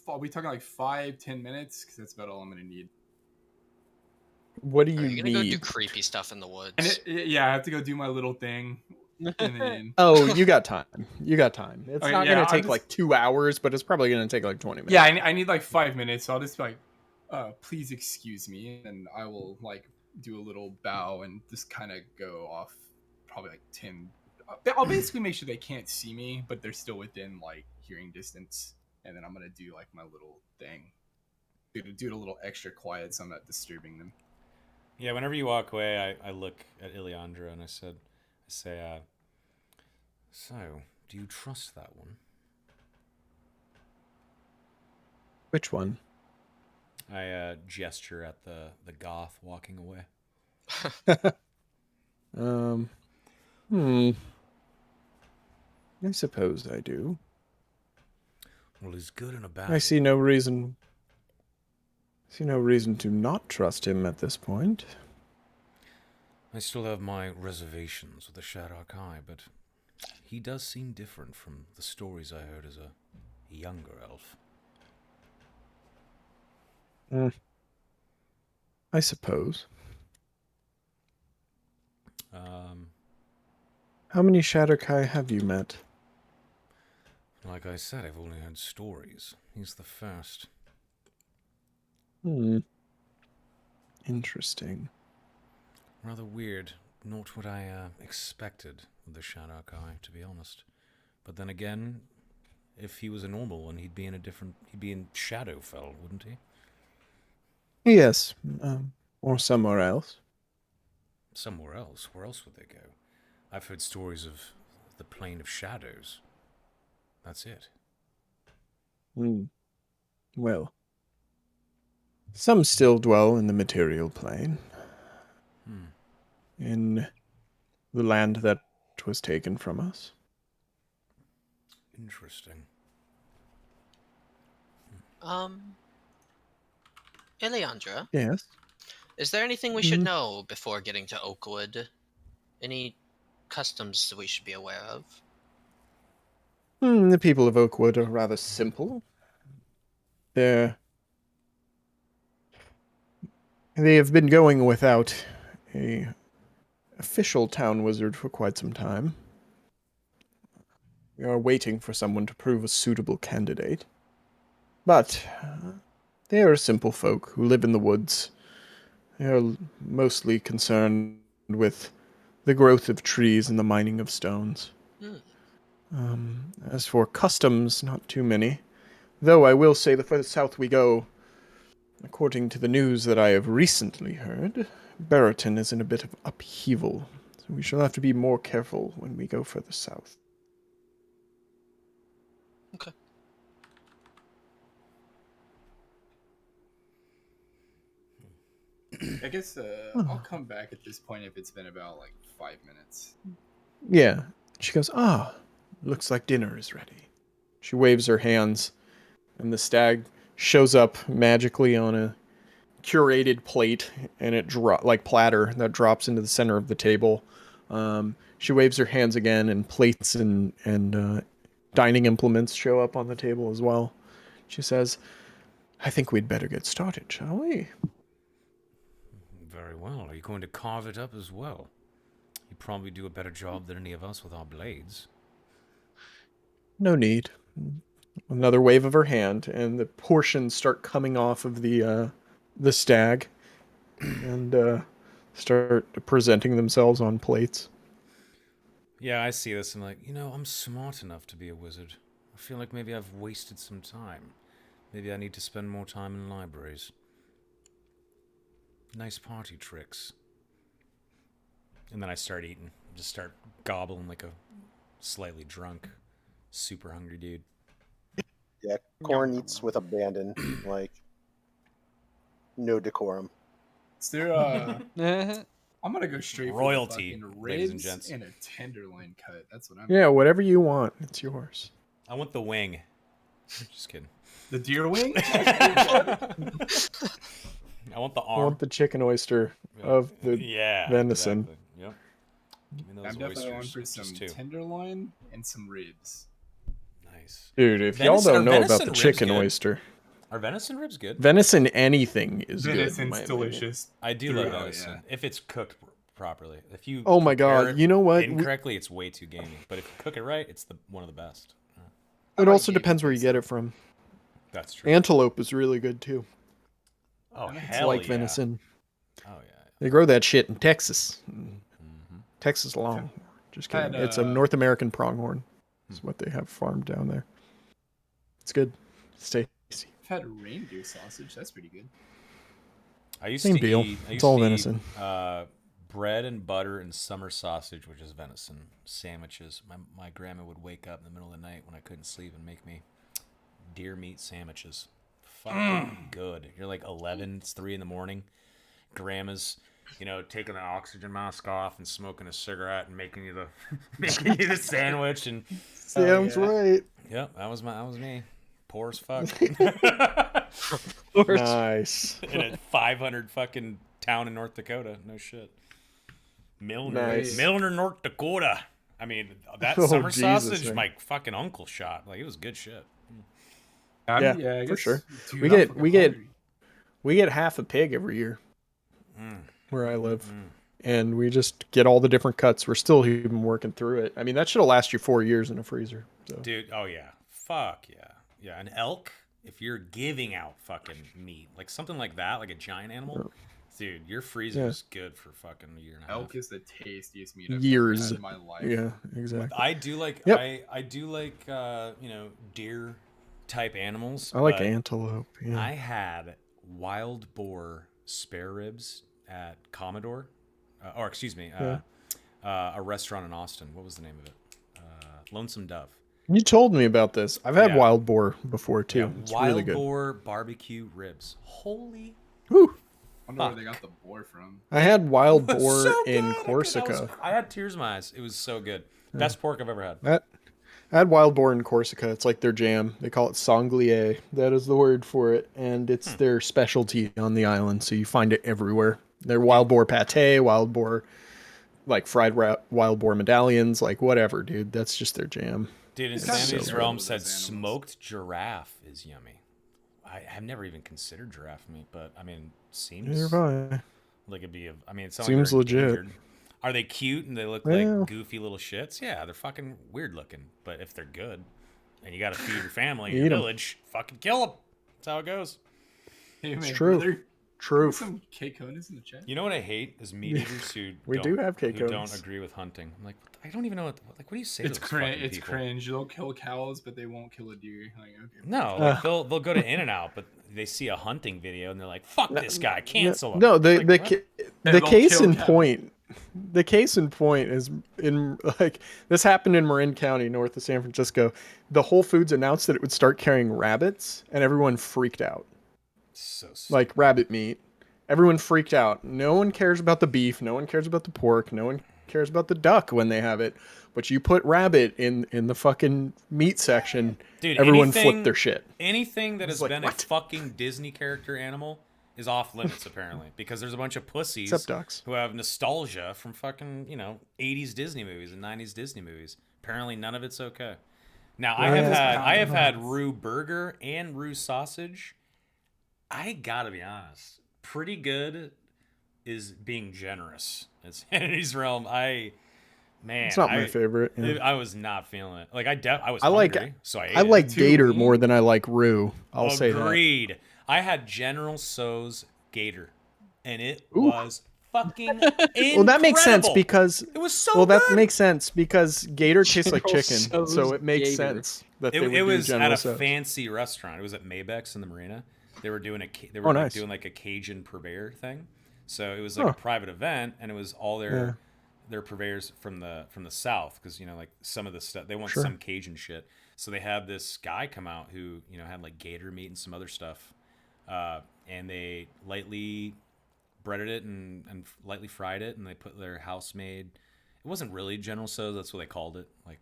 though. are we talking like 5-10 minutes? Because that's about all I'm gonna need. What do Are you you gonna go do need? creepy stuff in the woods? And yeah, I have to go do my little thing. And then Oh, you got time. You got time. It's Okay, not yeah, gonna I'm take just- like 2 hours, but it's probably gonna take like 20 minutes. yeah, I need like 5 minutes. So I'll just be like, please excuse me, and I will like do a little bow and just kind of go off, probably like 10. I'll basically make sure they can't see me, but they're still within like hearing distance, and then I'm gonna do like my little thing, do it a little extra quiet, so I'm not disturbing them. Yeah, whenever you walk away, I look at Ileandra and I say, so, do you trust that one? Which one? I gesture at the goth walking away. I suppose I do. Well, he's good and a bad. I see no reason to not trust him at this point. I still have my reservations with the Shadok Eye, but he does seem different from the stories I heard as a younger elf. I suppose. How many Shadowkai have you met? Like I said, I've only heard stories. He's the first. Interesting. Rather weird. Not what I expected with the Shadok Eye, to be honest. But then again, if he was a normal one, he'd be in Shadowfell, wouldn't he? Yes, or somewhere else. Somewhere else? Where else would they go? I've heard stories of the Plane of Shadows. That's it. Well, some still dwell in the material plane. In the land that was taken from us. Interesting. Ileandra? Yes? Is there anything we should know before getting to Oakwood? Any customs that we should be aware of? The people of Oakwood are rather simple. They have been going without a official town wizard for quite some time. We are waiting for someone to prove a suitable candidate. But they are simple folk who live in the woods. They are mostly concerned with the growth of trees and the mining of stones. As for customs, not too many. Though I will say the further south we go, according to the news that I have recently heard, Barrington is in a bit of upheaval. So we shall have to be more careful when we go further south. Okay. I guess I'll come back at this point if it's been about like 5 minutes. Yeah. She goes, looks like dinner is ready. She waves her hands, and the stag shows up magically on a curated plate, and it platter that drops into the center of the table. She waves her hands again, and plates and dining implements show up on the table as well. She says, I think we'd better get started, shall we? Very well. Are you going to carve it up as well? You probably do a better job than any of us with our blades. No need. Another wave of her hand, and the portions start coming off of the stag, and start presenting themselves on plates. Yeah, I see this. I'm like, I'm smart enough to be a wizard. I feel like maybe I've wasted some time. Maybe I need to spend more time in libraries. Nice party tricks. And then I start eating. Just start gobbling like a slightly drunk, super hungry dude. Yeah, Corn eats with abandon, like no decorum. Is there I'm gonna go straight royalty, for the fucking ladies and ribs gents. and a tenderloin cut. That's what I'm. Yeah, whatever you want, it's yours. I want the wing. Just kidding. The deer wing? I want the arm. I want the chicken oyster of the venison. Exactly. Yep. Give me those I'm definitely going oysters. for some tenderloin and some ribs. Nice. Dude, if y'all don't know about the chicken oyster. Are venison ribs good? Venison anything is Venison's good. delicious. I do love venison. Yeah. If it's cooked properly. If you oh my god, you know what? Incorrectly, it's way too gamey. But if you cook it right, it's one of the best. It also depends where you get it from. That's true. Antelope is really good too. Oh, it's like venison. Oh yeah. They grow that shit in Texas. Texas Longhorn. Just kidding. It's a North American pronghorn. That's what they have farmed down there. It's good. It's tasty. I've had reindeer sausage. That's pretty good. I used Same to deal. eat. It's all venison. Bread and butter and summer sausage, which is venison sandwiches. My grandma would wake up in the middle of the night when I couldn't sleep and make me deer meat sandwiches. Fucking good. You're like 11. It's 3 a.m. Grandma's, taking the oxygen mask off and smoking a cigarette and making you the sandwich and. Sounds right. Yep, that was me. Poor as fuck. Nice. In a 500 fucking town in North Dakota. No shit. Milner, North Dakota. I mean, that summer sausage, man. My fucking uncle shot. Like, it was good shit. Yeah, for sure. We get half a pig every year where I live. And we just get all the different cuts. We're still even working through it. I mean, that should have lasted you 4 years in a freezer. So. Dude, oh yeah. Fuck yeah. Yeah, an elk, if you're giving out fucking meat, like something like that, like a giant animal, Dude, your freezer is good for fucking a year and a half. Elk is the tastiest meat I've Years ever had in my life. Yeah, exactly. I do like Yep. I do like deer type animals. I like but antelope. Yeah. I had wild boar spare ribs at Commodore, or excuse me, a restaurant in Austin. What was the name of it? Lonesome Dove. You told me about this. I've had Yeah. wild boar before too. Yeah, It's wild really good. boar barbecue ribs. Holy. Whew. I wonder where they got the boar from. I had wild It was boar so in good. Corsica. I had tears in my eyes. It was so good. Best pork I've ever had. I had wild boar in Corsica. It's like their jam. They call it sanglier. That is the word for it, and it's their specialty on the island. So you find it everywhere. They're wild boar pate, wild boar, like wild boar medallions, like whatever, dude. That's just their jam. Dude, and Sammy's Realm said smoked giraffe is yummy. I have never even considered giraffe meat, but I mean, seems like it'd be. I mean, it seems legit. Endangered. Are they cute and they look like goofy little shits? Yeah, they're fucking weird looking. But if they're good, and you got to feed your family in your village, fucking kill them. That's how it goes. Hey, it's true. Brother, true. Some K-Konas in the chat. You know what I hate is meat eaters who have who K-Konas. don't agree with hunting. I'm like, I don't even know what do you say? It's to those fucking It's people? cringe. They'll kill cows, but they won't kill a deer. Like, okay. No, like they'll go to In-N-Out, but they see a hunting video and they're like, "Fuck this guy, cancel him." No, the case in point. The case in point is in like this happened in Marin County, north of San Francisco. The Whole Foods announced that it would start carrying rabbits, and everyone freaked out. So stupid. Like rabbit meat, everyone freaked out. No one cares about the beef. No one cares about the pork. No one cares about the duck when they have it. But you put rabbit in the fucking meat section, dude, everyone flipped their shit. Anything that has like, been what? a fucking Disney character animal is off limits apparently, because there's a bunch of pussies Except ducks. who have nostalgia from fucking 80s Disney movies and 90s Disney movies. Apparently none of it's okay. Now I have had roux burger and roux sausage. I gotta be honest, pretty good is being generous. It's Henry's Realm. It's not my favorite. Yeah. I was not feeling it. Like I was like hungry, so I ate I like it. gator more than I like roux. I'll say that. Agreed. I had General Tso's gator, and it was fucking incredible. Well, that makes sense because it was so well, good. that makes sense because gator tastes like General chicken, Tso's so it makes gator. sense that they would it do was General at a Tso's. fancy restaurant. It was at Mabex in the marina. They were doing nice. doing like a Cajun purveyor thing. So it was like a private event, and it was all their purveyors from the south, because like some of the stuff they want some Cajun shit. So they had this guy come out who had like gator meat and some other stuff, and they lightly breaded it and lightly fried it, and they put their house made. It wasn't really General Tso's, that's what they called it, like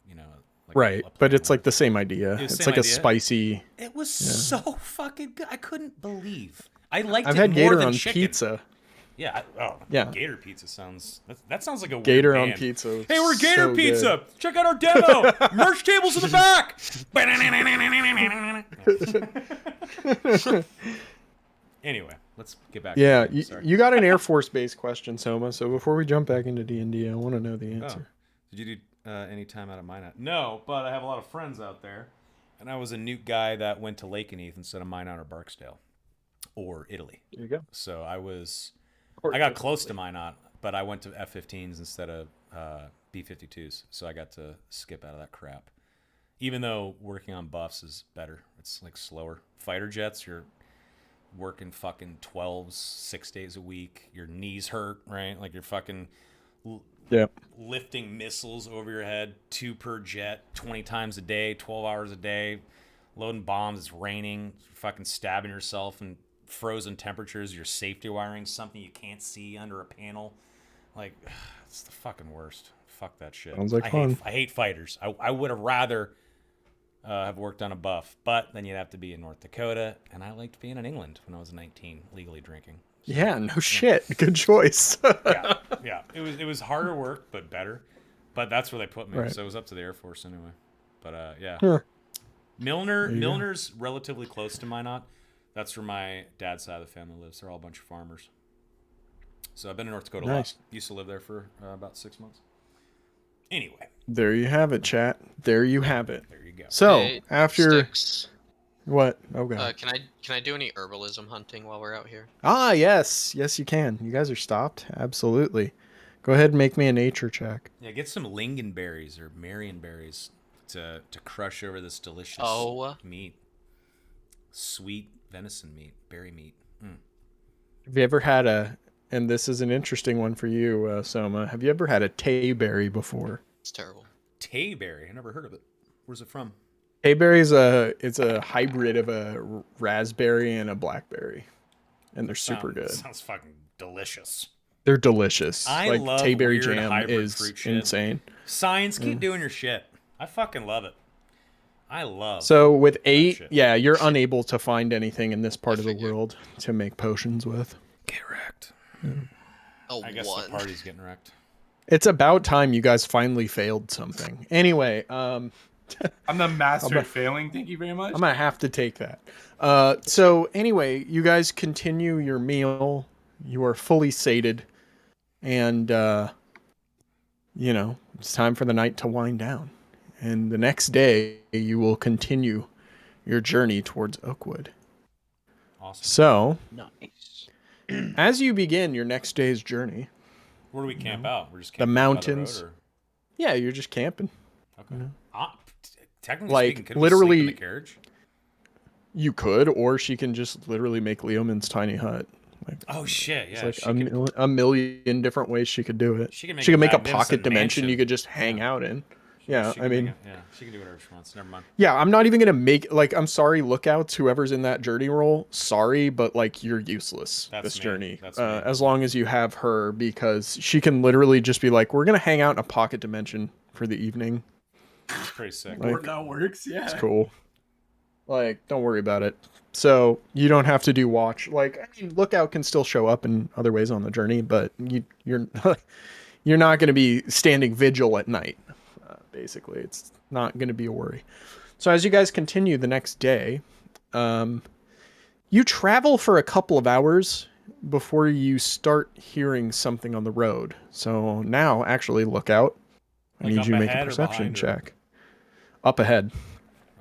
like right, but it's like the same idea. It's like a spicy. It was so fucking good. I couldn't believe. I liked I've it had more gator than on chicken. pizza. Yeah. Yeah. Gator pizza sounds. That sounds like a Gator weird on band. pizza. Hey, we're Gator so Pizza. good. Check out our demo. Merch tables in the back. Anyway, let's get back. Yeah, to Sorry. you got an Air Force Base question, Soma. So before we jump back into D&D, I want to know the answer. Did you do any time out of Minot? No, but I have a lot of friends out there, and I was a Newt guy that went to Lakenheath instead of Minot or Barksdale, or Italy. There you go. So I got close to Minot, but I went to F-15s instead of B-52s, so I got to skip out of that crap. Even though working on buffs is better, it's like slower. Fighter jets, you're working fucking 12s 6 days a week. Your knees hurt, right? Like you're fucking lifting missiles over your head, 2 per jet, 20 times a day, 12 hours a day, loading bombs. It's raining, fucking stabbing yourself in frozen temperatures. Your safety wiring, something you can't see under a panel. Like, it's the fucking worst. Fuck that shit. Sounds like fun. I hate fighters. I would have rather have worked on a buff, but then you'd have to be in North Dakota, and I liked being in England when I was 19, legally drinking. So, yeah, no shit. Good choice. yeah. It was harder work, but better. But that's where they put me, so it was up to the Air Force anyway. But yeah, Milner's relatively close to Minot. That's where my dad's side of the family lives. They're all a bunch of farmers. So I've been in North Dakota a lot. Used to live there for about 6 months. Anyway. There you have it, chat. There you have it. There you go. So after What? Oh god. Can I do any herbalism hunting while we're out here? Ah, yes. Yes, you can. You guys are stopped. Absolutely. Go ahead and make me a nature check. Yeah, get some lingonberries or marionberries to crush over this delicious meat. Sweet venison meat, berry meat. Have you ever had and this is an interesting one for you, Soma. Have you ever had a tayberry before? It's terrible. Tayberry? I never heard of it. Where's it from? Tayberry it's a hybrid of a raspberry and a blackberry. And they're super good. Sounds fucking delicious. They're delicious. I like love Tayberry weird jam hybrid is fruit shit. insane. Science, keep doing your shit. I fucking love it. So with 8, yeah, you're unable to find anything in this part of the world to make potions with. Get wrecked. I guess the party's getting wrecked. It's about time you guys finally failed something. Anyway, I'm the master at failing. Thank you very much. I'm gonna have to take that. So anyway, you guys continue your meal. You are fully sated, and it's time for the night to wind down. And the next day, you will continue your journey towards Oakwood. Awesome. So, Nice. as you begin your next day's journey, where do we camp out? We're just the camping mountains. by the road, Yeah, you're just camping. Okay. Technically Like, speaking, could literally, we sleep in the carriage? You could, or she can just literally make Leoman's tiny hut. Like, oh shit! Yeah, it's like a million different ways she could do it. She can make a pocket dimension you could just hang out in. Yeah, I mean, she can do whatever she wants. Never mind. Yeah, I'm not even gonna make I'm sorry, lookouts, whoever's in that journey roll. Sorry, but like you're useless this journey. As long as you have her, because she can literally just be like, we're gonna hang out in a pocket dimension for the evening. It's pretty sick. Like, that works. Yeah, it's cool. Like, don't worry about it. So you don't have to do watch. Like, I mean, lookout can still show up in other ways on the journey, but you're not going to be standing vigil at night. Basically, it's not going to be a worry. So as you guys continue the next day, you travel for a couple of hours before you start hearing something on the road. So now, actually, lookout. I need you to make a perception check. Up ahead.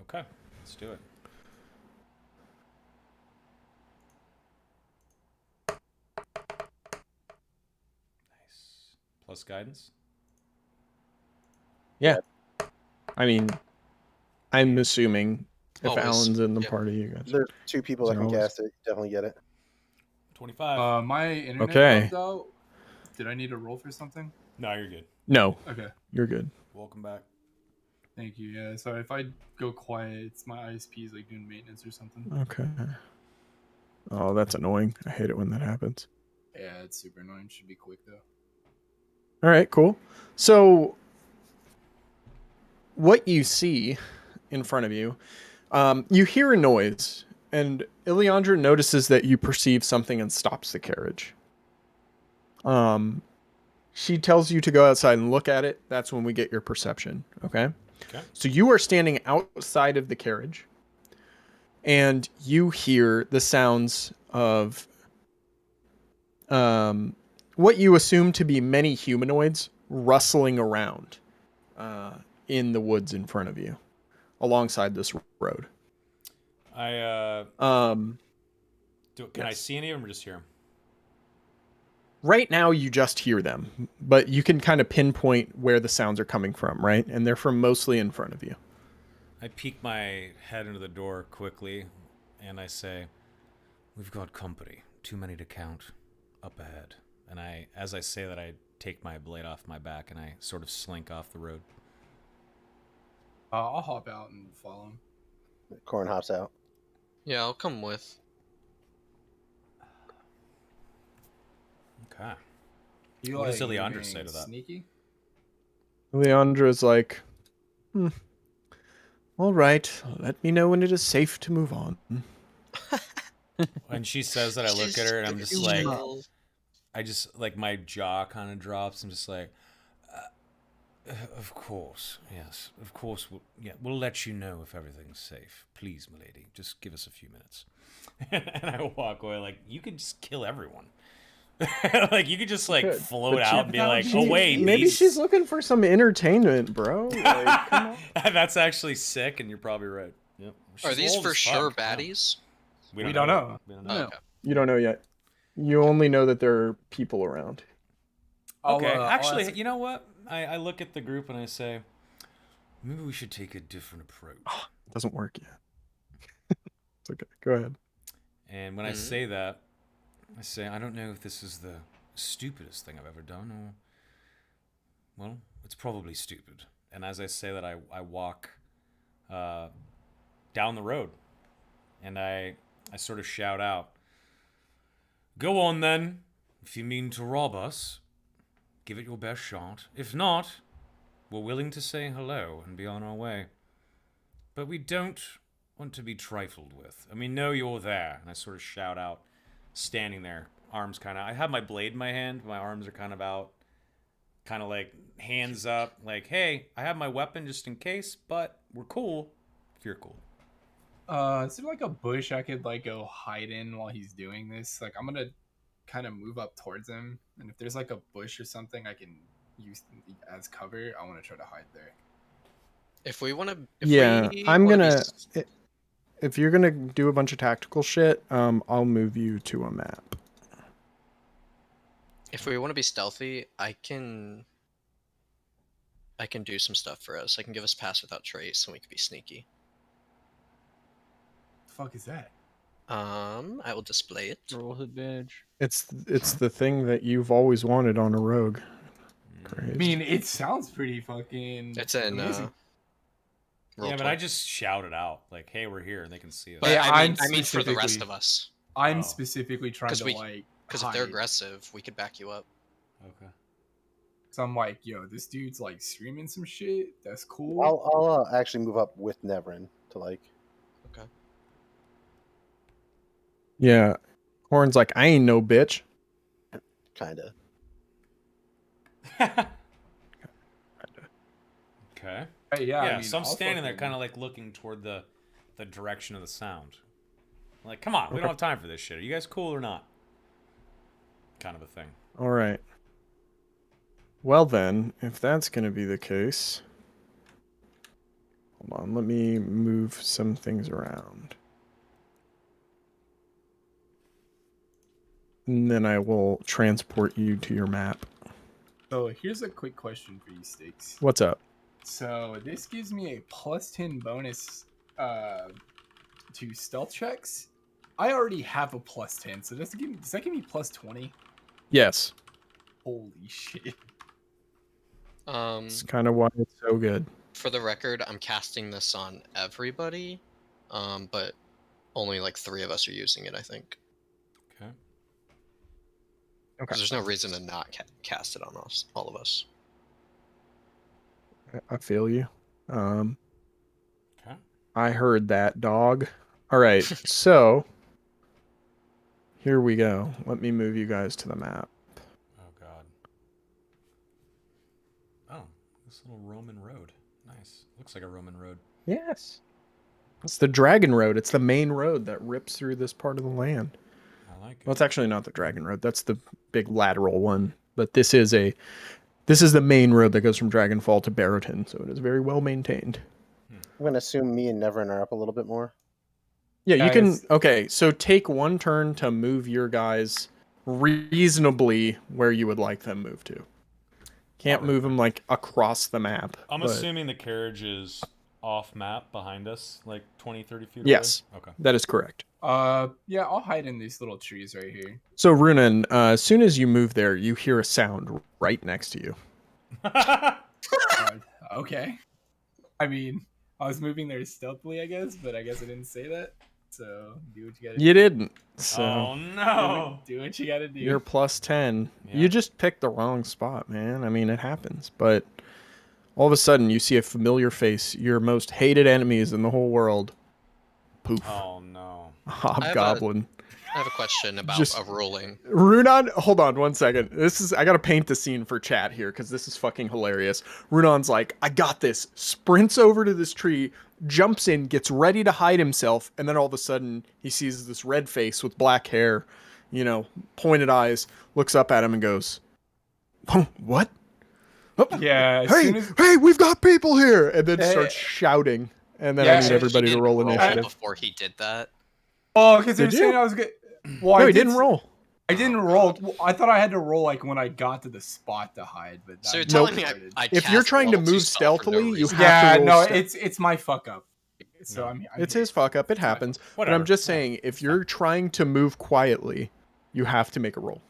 Okay, let's do it. Nice. Plus guidance? Yeah. I mean, I'm assuming if Always. Alan's in the party, you guys. There's 2 people that can cast it. You definitely get it. 25. My internet bugged out. Did I need to roll for something? No, you're good. No. Okay. You're good. Welcome back. Thank you. Yeah. So if I go quiet, it's my ISP is like doing maintenance or something. Okay. Oh, that's annoying. I hate it when that happens. Yeah, it's super annoying. Should be quick though. All right, cool. So what you see in front of you, you hear a noise, and Ileandra notices that you perceive something and stops the carriage. She tells you to go outside and look at it. That's when we get your perception, okay? So you are standing outside of the carriage, and you hear the sounds of what you assume to be many humanoids rustling around in the woods in front of you, alongside this road. Can yes. I see any of them or just hear them? Right now, you just hear them, but you can kind of pinpoint where the sounds are coming from, right? And they're from mostly in front of you. I peek my head into the door quickly, and I say, "We've got company. Too many to count. Up ahead." And as I say that, I take my blade off my back, and I sort of slink off the road. I'll hop out and follow him. Corn hops out. Yeah, I'll come with. Okay. What does Ileandra say to that? Sneaky? Leandra's like, all right, let me know when it is safe to move on. When she says that, I look at her and I'm just like, my jaw kind of drops. I'm just like, of course, yes, of course. We'll let you know if everything's safe. Please, milady, just give us a few minutes. And I walk away like, you could just kill everyone. Like, you could just float out and be like, oh wait, maybe she's looking for some entertainment, bro. Like, come on. That's actually sick, and you're probably right. Yep. Are these for sure baddies? We don't know. We don't Oh, know. okay. You don't know yet. You only know that there are people around. Okay, I'll actually, ask- you know what? I look at the group and I say, maybe we should take a different approach. It doesn't work yet. It's okay. Go ahead. And when I say that, I say, I don't know if this is the stupidest thing I've ever done, or, well, it's probably stupid. And as I say that, I walk down the road, and I sort of shout out, go on then, if you mean to rob us, give it your best shot. If not, we're willing to say hello and be on our way. But we don't want to be trifled with. And we know you're there. And I sort of shout out, standing there, arms kind of... I have my blade in my hand. My arms are kind of out. Kind of like hands up. Like, hey, I have my weapon just in case, but we're cool if you're cool. Is there like a bush I could like go hide in while he's doing this? Like, I'm gonna kind of move up towards him, and if there's like a bush or something I can use as cover, I want to try to hide there. If we want to, I'm gonna. If you're gonna do a bunch of tactical shit, I'll move you to a map. If we want to be stealthy, I can do some stuff for us. I can give us pass without trace, and we can be sneaky. The fuck is that? I will display it. Roll advantage. It's the thing that you've always wanted on a rogue. I mean, it sounds pretty fucking. It's in. Yeah, but I just shout it out, like, "Hey, we're here," and they can see us. But Yeah, I mean for the rest of us. I'm specifically trying to because if they're aggressive, we could back you up. Okay. So I'm like, yo, this dude's like streaming some shit. That's cool. I'll actually move up with Nevrin to like. Okay. Yeah, Horn's like, I ain't no bitch. Kinda. Okay. Yeah. I mean, so I'm I'll standing there, fucking- kind of like looking toward the direction of the sound. Like, come on, we don't have time for this shit. Are you guys cool or not? Kind of a thing. All right. Well then, if that's gonna be the case, hold on. Let me move some things around, and then I will transport you to your map. So here's a quick question for you, Sticks. What's up? So this gives me a +10 bonus to stealth checks. I already have a +10, so does that give me +20? Yes. Holy shit! It's kind of why it's so good. For the record, I'm casting this on everybody, but only like 3 of us are using it, I think. Okay. Because there's no reason to not cast it on us, all of us. I feel you. Okay. I heard that, dog. All right, so here we go. Let me move you guys to the map. Oh God. Oh, this little Roman road. Nice. Looks like a Roman road. Yes. It's the Dragon Road. It's the main road that rips through this part of the land. I like it. Well, it's actually not the Dragon Road. That's the big lateral one. But this is the main road that goes from Dragonfall to Barrowton, so it is very well maintained. I'm gonna assume me and Nevrin are up a little bit more. Yeah, you can. Guys. Okay, so take one turn to move your guys reasonably where you would like them moved to. Can't move them like across the map. I'm but- assuming the carriage is off map behind us, like 20, 30 feet Yes. away? Okay. That is correct. Yeah, I'll hide in these little trees right here. So, Runan, as soon as you move there, you hear a sound right next to you. Okay. I mean, I was moving there stealthily, I guess, but I guess I didn't say that. So do what you gotta do. You didn't. So Oh no! Do what you gotta do. you're +10. Yeah. You just picked the wrong spot, man. I mean, it happens. But all of a sudden, you see a familiar face. Your most hated enemies in the whole world. Poof. Oh no! Hobgoblin. I have a question about Just- a ruling. Runan, hold on one second. I gotta paint the scene for chat here because this is fucking hilarious. Runan's like, I got this. Sprints over to this tree, jumps in, gets ready to hide himself, and then all of a sudden he sees this red face with black hair, pointed eyes, looks up at him and goes, "Oh, what? Oh, Yeah. As hey, soon as, hey, we've got people here!" And then starts shouting. And then I need everybody to roll initiative. Before he did that. Oh, because you were saying I was good. Well, no, he didn't roll. I didn't roll. I thought I had to roll like when I got to the spot to hide. But so you're telling me if you're trying to move stealthily, you have to roll. It's my fuck up. So it's his fuck up. It happens. But I'm just saying, if you're trying to move quietly, you have to make a roll.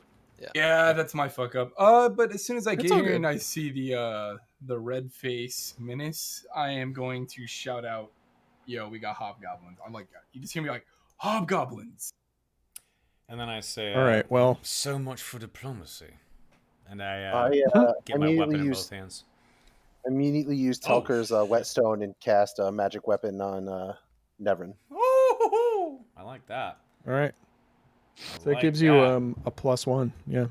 Yeah, that's my fuck up. But as soon as I get here and I see the red face menace, I am going to shout out, "Yo, we got hobgoblins!" I'm like, you just hear me like, "Hobgoblins!" And then I say, "All right, well, so much for diplomacy." And I get my weapon in both hands. Immediately use Telker's whetstone and cast a magic weapon on Nevrin. Ooh, I like that. All right. So that gives you a +1. Yeah.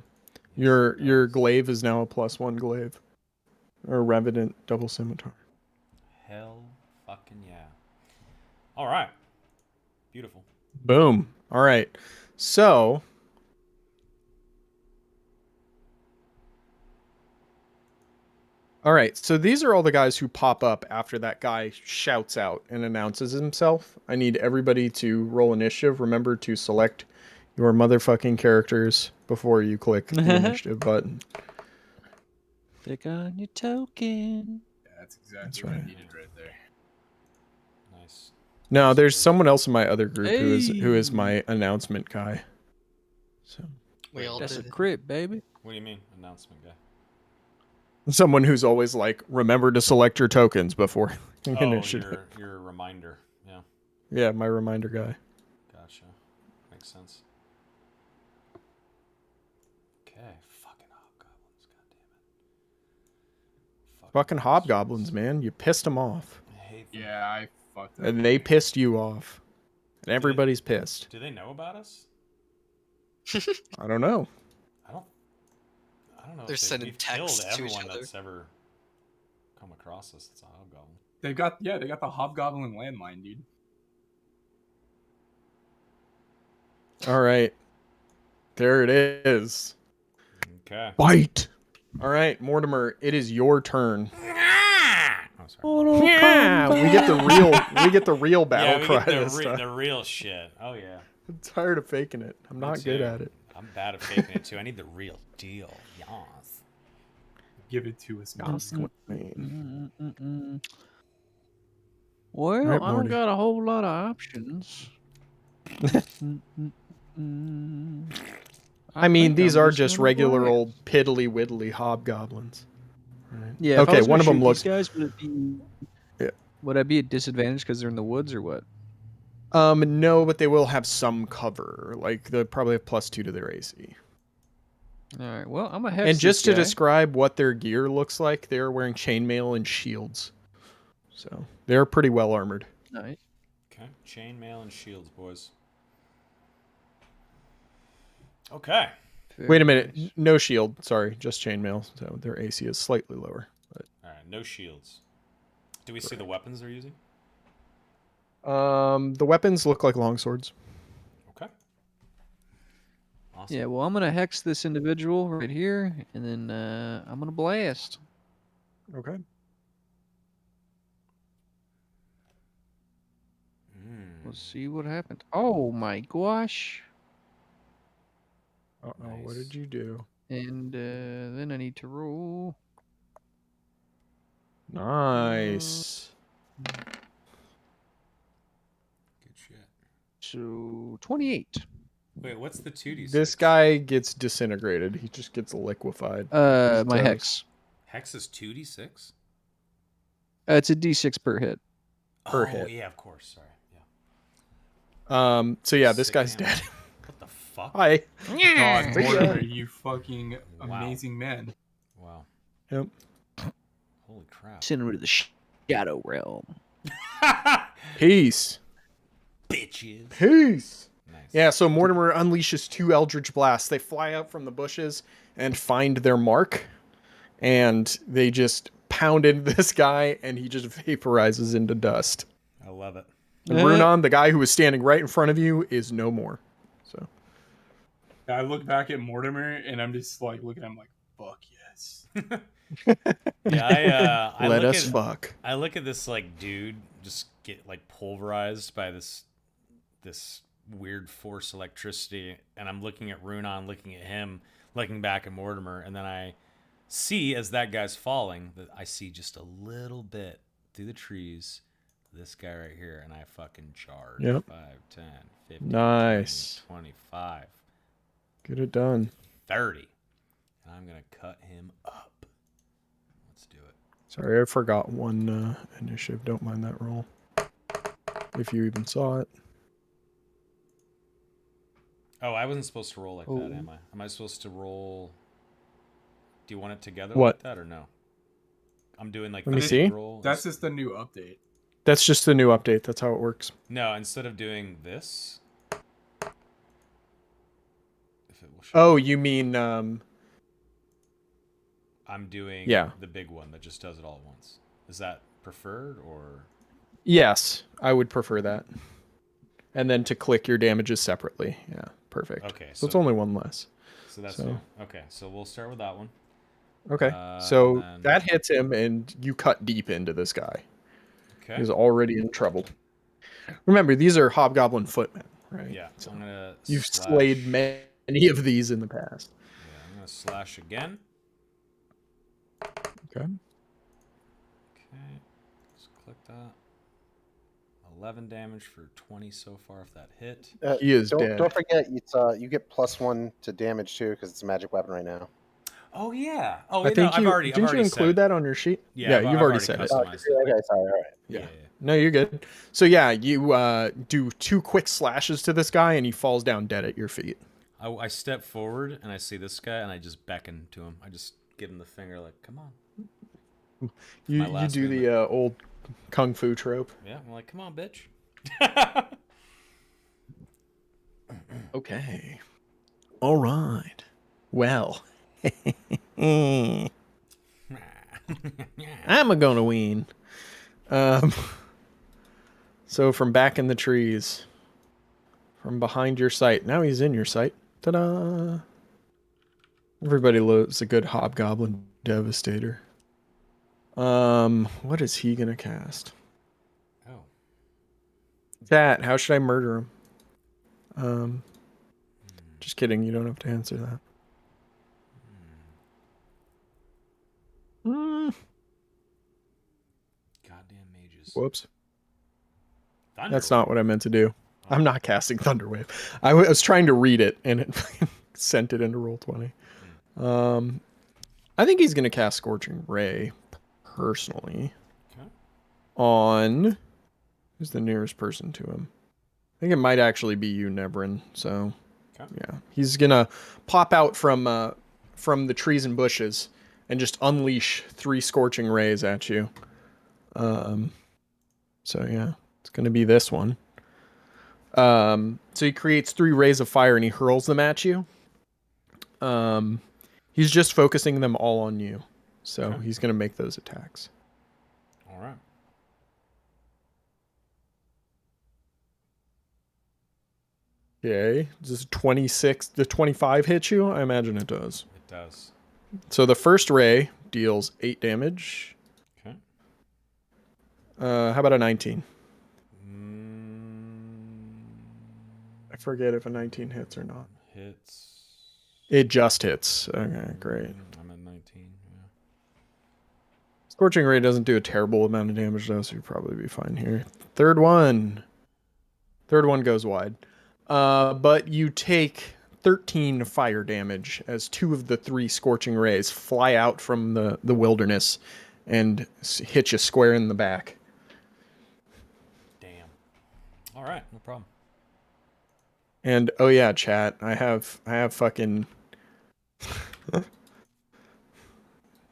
Your glaive is now a +1 glaive. Or Revenant double scimitar. Hell fucking yeah. All right. Beautiful. Boom. All right. So these are all the guys who pop up after that guy shouts out and announces himself. I need everybody to roll initiative. Remember to select your motherfucking characters before you click the initiative button. Click on your token. Yeah, that's exactly what I needed right there. Nice. No, there's someone else in my other group who is my announcement guy. So that's a crit, baby. What do you mean, announcement guy? Someone who's always like, remember to select your tokens before initiative. Your reminder. Yeah. Yeah, my reminder guy. Gotcha. Makes sense. Okay, fucking hobgoblins, goddammit. Fucking hobgoblins, man. You pissed them off. I hate them. Yeah, I fucked up. And they pissed you off. And everybody's pissed. Do they know about us? I don't know. I don't know. They're sending texts to each everyone other. that's ever come across us. It's a hobgoblin. They got the hobgoblin landmine, dude. All right. There it is. Okay. Bite. All right, Mortimer, it is your turn. Oh, sorry. Yeah, we get the real battle cry this time. The real shit. Oh yeah. I'm tired of faking it. I'm not good at it. I'm bad at faking it too. I need the real deal. Yas. Give it to us, man. Well, Right, I don't got a whole lot of options. I mean, these are just regular old piddly widdly hobgoblins. Right. Yeah. Okay, one of them looks. Guys, would I be at disadvantage because they're in the woods or what? No, but they will have some cover. Like they probably have +2 to their AC. All right. Well, I'm a hex. And just to describe what their gear looks like, they're wearing chainmail and shields. So they're pretty well armored. Nice. Okay, chainmail and shields, boys. Okay. Wait a minute, no shield. Sorry, just chainmail. So their AC is slightly lower. But... All right, no shields. Do we see the weapons they're using? The weapons look like longswords. Okay. Awesome. Yeah, well, I'm gonna hex this individual right here, and then I'm gonna blast. Okay. Let's see what happens. Oh my gosh! Uh-oh, nice. What did you do? And then I need to roll. Nice. Good shit. So 28. Wait, what's the 2d6? This guy gets disintegrated. He just gets liquefied. My hex. Hex is 2d6? It's a d6 per hit. Per hit. Oh, yeah, of course. Sorry. Yeah. So yeah, this guy's dead. What the fuck? Hi. God, Mortimer, you fucking amazing man. Wow. Yep. Holy crap. Send him to the shadow realm. Peace. Bitches. Peace. Nice. Yeah, so Mortimer unleashes 2 Eldritch Blasts. They fly out from the bushes and find their mark, and they just pound into this guy, and he just vaporizes into dust. I love it. And Runon, the guy who was standing right in front of you, is no more. So I look back at Mortimer, and I'm just like looking at him like, fuck yes. Yeah, I Let look us at fuck. I look at this like dude just get like pulverized by this weird force electricity, and I'm looking at Runon, looking at him, looking back at Mortimer, and then I see as that guy's falling that I see just a little bit through the trees this guy right here, and I fucking charge. Yep. 5, 10, 15, Nice. 20, 25, Get it done. 30. And I'm gonna cut him up. Let's do it. Sorry, I forgot one initiative. Don't mind that roll. If you even saw it. Oh, I wasn't supposed to roll like Oh. that, am I? Am I supposed to roll? Do you want it together What? like that or no? I'm doing like Let me the see. roll. That's just the new update. That's just the new update. That's how it works. No, instead of doing this. If it will show. Oh, you mean I'm doing the big one that just does it all at once. Is that preferred or? Yes, I would prefer that. And then to click your damages separately. Yeah, perfect. Okay, So it's only one less. So that's So- okay. So we'll start with that one. Okay. and So then- that hits him, and you cut deep into this guy. Okay. He's already in trouble. Remember, these are hobgoblin footmen, right? Yeah. So I'm gonna. you've slash. slayed many of these in the past. Yeah, I'm gonna slash again. Okay. Okay. Let's click that. 11 damage for 20 so far. If that hit. He is don't, dead. Don't forget, it's you get +1 to damage too because it's a magic weapon right now. Oh yeah. Oh, I think I've already. didn't I've you already include that on your sheet? Yeah, you've I've already said it. customized Okay, sorry, all right. Yeah. No, you're good. So yeah, you do 2 quick slashes to this guy, and he falls down dead at your feet. I step forward and I see this guy and I just beckon to him. I just give him the finger, like, "Come on." You last do movement. the old kung fu trope. Yeah, I'm like, "Come on, bitch." Okay. All right. Well. I'm a gonna win. So from back in the trees, from behind your sight. Now he's in your sight. Ta-da! Everybody loves a good hobgoblin devastator. What is he gonna cast? Oh. That. How should I murder him? Just kidding. You don't have to answer that. Goddamn mages. Whoops. Thunder That's not what I meant to do. I'm not casting Thunderwave. I was trying to read it, and it sent it into Roll20. I think he's going to cast Scorching Ray, personally. Okay. On... Who's the nearest person to him? I think it might actually be you, Nebrin. So, yeah. He's going to pop out from the trees and bushes and just unleash 3 Scorching Rays at you. So, yeah. It's going to be this one. So he creates 3 rays of fire and he hurls them at you. He's just focusing them all on you. So he's going to make those attacks. All right. Okay. Does 26 to 25 hit you? I imagine it does. It does. So the first ray deals 8 damage. Okay. How about a 19? I forget if a 19 hits or not. Hits. It just hits. Okay, great. I'm at 19. Yeah. Scorching Ray doesn't do a terrible amount of damage though, so you'll probably be fine here. Third one goes wide. But you take 13 fire damage as 2 of the 3 Scorching Rays fly out from the wilderness and hit you square in the back. Damn. All right, no problem. And oh yeah, chat, I have fucking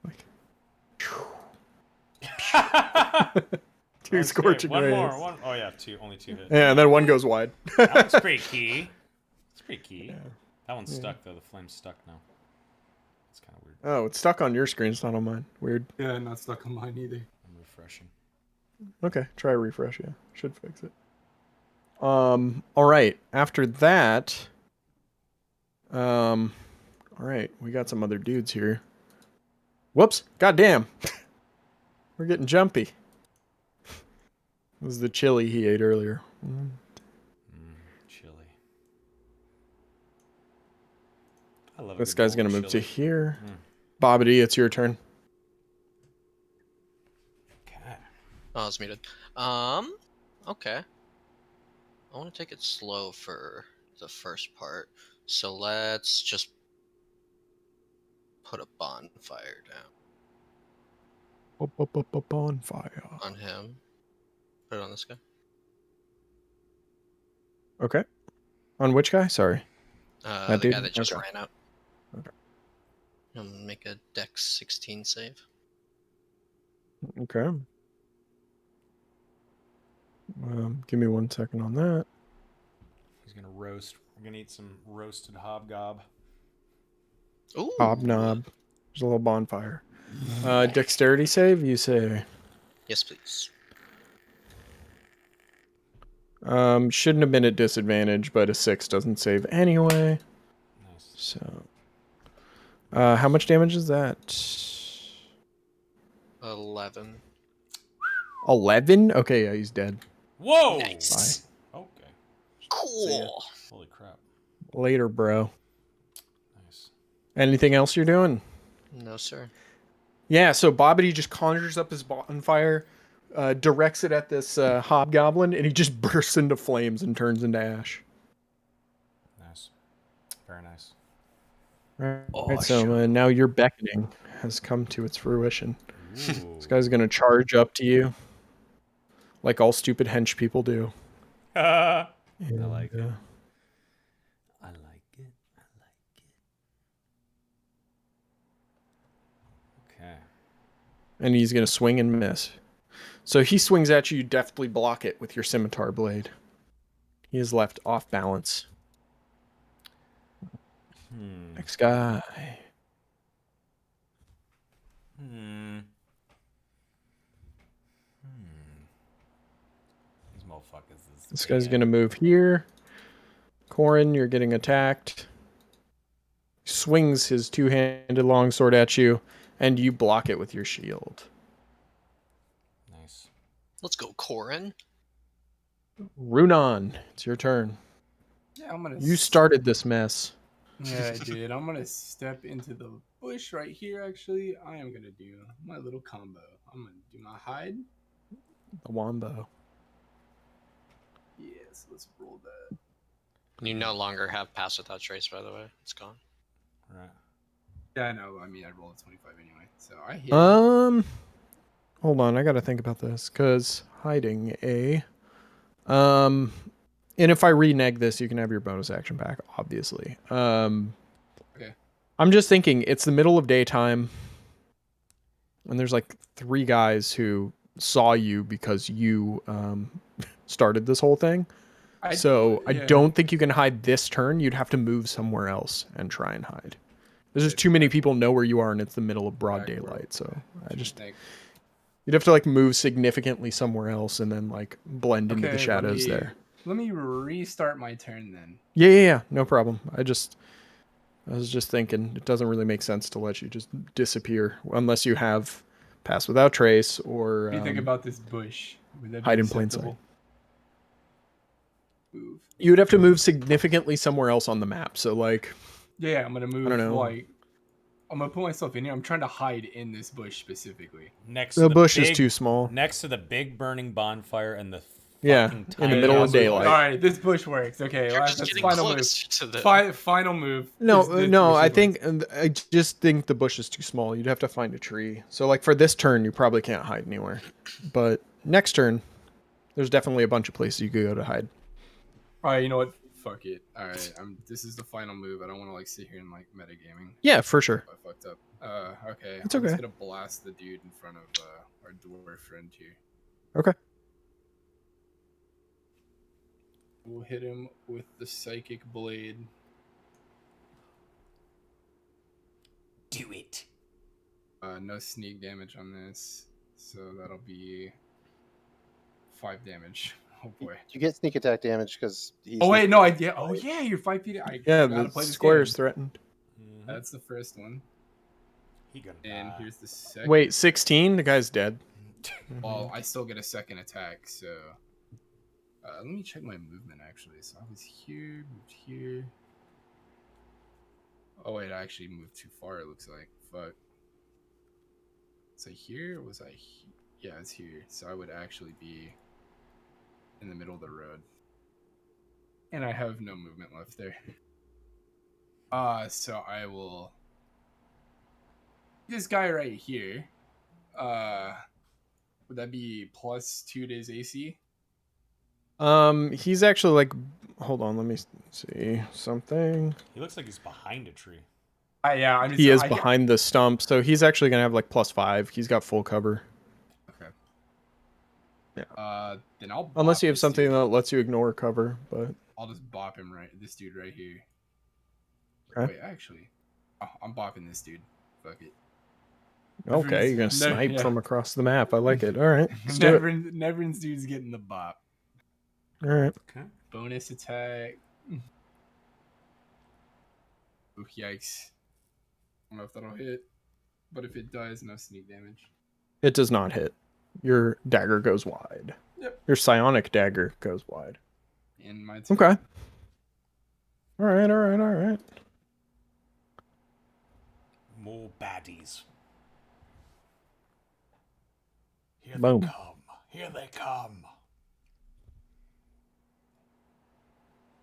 like 2 Scorching one Rays. more. Oh yeah, only 2 hits. Yeah, and then one goes wide. That one's pretty key. It's pretty key. Yeah. That one's stuck though. The flame's stuck now. It's kind of weird. Oh, it's stuck on your screen. It's not on mine. Weird. Yeah, not stuck on mine either. I'm refreshing. Okay, try a refresh. Yeah, should fix it. All right. After that, all right, we got some other dudes here. Whoops! Goddamn! We're getting jumpy. This is the chili he ate earlier. Chili. I love This guy's gonna move to chili. here. Bobbity, it's your turn. Okay. Oh, it's muted. Okay. I want to take it slow for the first part. So let's just put a bonfire down Bonfire. on him. Put it on this guy. Okay. On which guy? Sorry. The dude? guy that just Okay. ran out. Okay. Make a Dex 16 save. Okay. Give me 1 second on that. He's gonna roast. We're gonna eat some roasted hobgob. Ooh. Hobnob. There's a little bonfire. Dexterity save, you say? Yes, please. Shouldn't have been at disadvantage, but a 6 doesn't save anyway. Nice. So, how much damage is that? 11. 11? Okay, yeah, he's dead. Whoa! Nice. Okay. Cool. Holy crap. Later, bro. Nice. Anything else you're doing? No, sir. Yeah, so Bobbity just conjures up his bonfire, directs it at this hobgoblin, and he just bursts into flames and turns into ash. Nice. Very nice. Right, so now your beckoning has come to its fruition. Ooh. This guy's going to charge up to you, like all stupid hench people do. I And, like it. I like it. I like it. Okay. And he's going to swing and miss. So he swings at you, you deftly block it with your scimitar blade. He is left off balance. Next guy. These motherfuckers is This guy's going to move here. Corin, you're getting attacked. He swings his two-handed longsword at you, and you block it with your shield. Nice. Let's go, Corin. Runan, it's your turn. Yeah, I'm gonna. You started this mess. Yeah, I did. I'm gonna step into the bush right here. Actually, I am gonna do my little combo. I'm gonna do my hide. The wombo. Yes, let's roll that. You no longer have Pass Without Trace, by the way. It's gone. Right. Yeah, I know. I mean, I rolled a 25 anyway, so I hit. Hold on, I gotta think about this, because hiding a... and if I renege this, you can have your bonus action back, obviously. Okay. I'm just thinking, it's the middle of daytime, and there's like 3 guys who saw you because you started this whole thing. I don't think you can hide this turn. You'd have to move somewhere else and try and hide. There's just too many people know where you are, and it's the middle of broad daylight. So you'd have to like move significantly somewhere else and then like blend into the shadows there. Let me restart my turn then. Yeah, no problem. I was just thinking it doesn't really make sense to let you just disappear unless you have Pass Without Trace or What do you think about this bush? Hide in plain sight. Move. You would have to move significantly somewhere else on the map. So like, yeah, I'm gonna move. I don't know. Like, I'm gonna put myself in here. I'm trying to hide in this bush specifically. Next the to the bush big, is too small. Next to the big burning bonfire and the in the middle of daylight. All right, this bush works. Okay, that's final move. To the... Final move. No, I just think the bush is too small. You'd have to find a tree. So like for this turn, you probably can't hide anywhere. But next turn, there's definitely a bunch of places you could go to hide. All right, you know what? Fuck it. All right, this is the final move. I don't want to like sit here and like metagaming. Yeah, for sure. I fucked up. Okay. It's I'm okay. just gonna blast the dude in front of our dwarf friend here. Okay. We'll hit him with the psychic blade. Do it. No sneak damage on this, so that'll be 5 damage. Oh boy. You get sneak attack damage because he's. Oh wait, no, yeah, you're 5 feet. The square is threatened. That's the first one. He gonna And die. here's the second. Wait, 16? The guy's dead. Well, I still get a second attack, so let me check my movement actually. So I was here, moved here. Oh wait, I actually moved too far. It looks like fuck. Was I here? Or was I? Yeah, it's here. So I would actually be in the middle of the road, and I have no movement left there. So I will. This guy right here. Would that be +2 days AC? He's actually like, hold on, let me see something. He looks like he's behind a tree. Yeah, I'm just, He is behind the stump, so he's actually gonna have like +5. He's got full cover. Okay. Yeah. Then I'll. Unless you have this something dude. that lets you ignore cover, but I'll just bop him right. This dude right here. Okay. Wait, actually, I'm bopping this dude. Fuck it. okay, you're gonna No, snipe yeah. from across the map. I like it. All right, let's do it. Neverin's dude's getting the bop. All right. Okay. Bonus attack. Oh, yikes. I don't know if that'll hit, but if it does, no sneak damage. It does not hit. Your dagger goes wide. Yep. Your psionic dagger goes wide. And my Okay. All right, all right, all right. More baddies. Here Boom. they come. Here they come.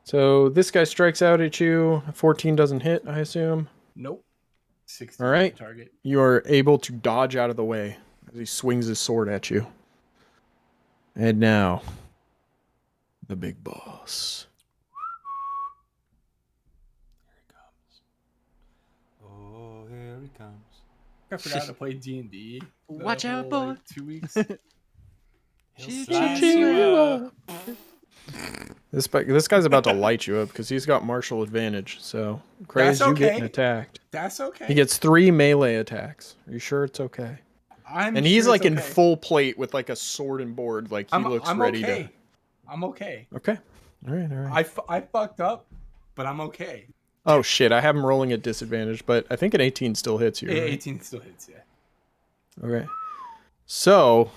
So this guy strikes out at you. 14 doesn't hit, I assume. Nope. 16 All right. target. You are able to dodge out of the way as he swings his sword at you. And now, the big boss. Here he comes. Oh, here he comes. I forgot to play D&D. Watch out, boy. 2 weeks. He'll Choo slice choo. you up. This guy's about to light you up because he's got martial advantage. So, Craze, That's you getting okay. attacked. That's okay. He gets 3 melee attacks. Are you sure it's okay? I'm And he's sure like it's in okay. full plate with like a sword and board. Like he looks I'm ready okay. I'm okay. to. Okay. All right. All right. I fucked up, but I'm okay. Oh shit! I have him rolling at disadvantage, but I think an 18 still hits you. Right? 18 still hits, yeah. Okay. So,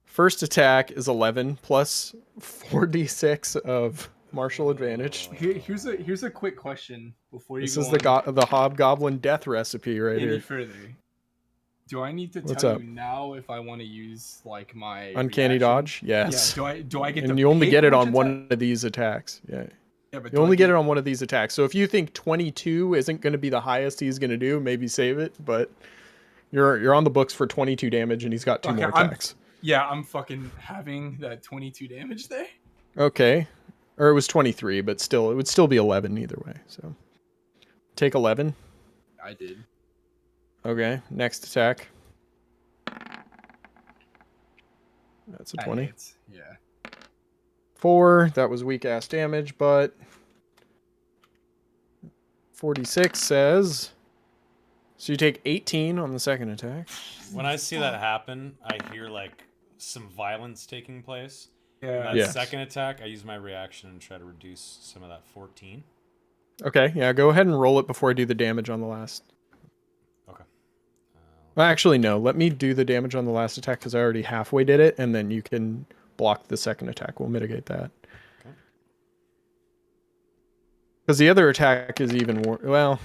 first attack is 11 plus 4d6 of martial advantage. Here's a quick question before you This go is on the hobgoblin death recipe right any here. further. Do I need to What's tell up? you now if I want to use like my Uncanny reaction? dodge? Yes. Yeah. Do I get And to you only pick get it which on attack? one of these attacks. Yeah. Yeah, but You only get it on one of these attacks. So if you think 22 isn't going to be the highest he's going to do, maybe save it. But you're on the books for 22 damage, and he's got 2 more attacks. I'm fucking having that 22 damage there. Okay. Or it was 23, but still, it would still be 11 either way. So take 11. I did. Okay. Next attack. That's a 20. Yeah. 4. That was weak ass damage, but 46 says. So you take 18 on the second attack. When I see that happen, I hear like some violence taking place. Yeah. And that second attack, I use my reaction and try to reduce some of that 14. Okay, yeah, go ahead and roll it before I do the damage on the last. Okay. Well, actually, no. Let me do the damage on the last attack because I already halfway did it, and then you can block the second attack. We'll mitigate that. Okay. Because the other attack is even more. Well,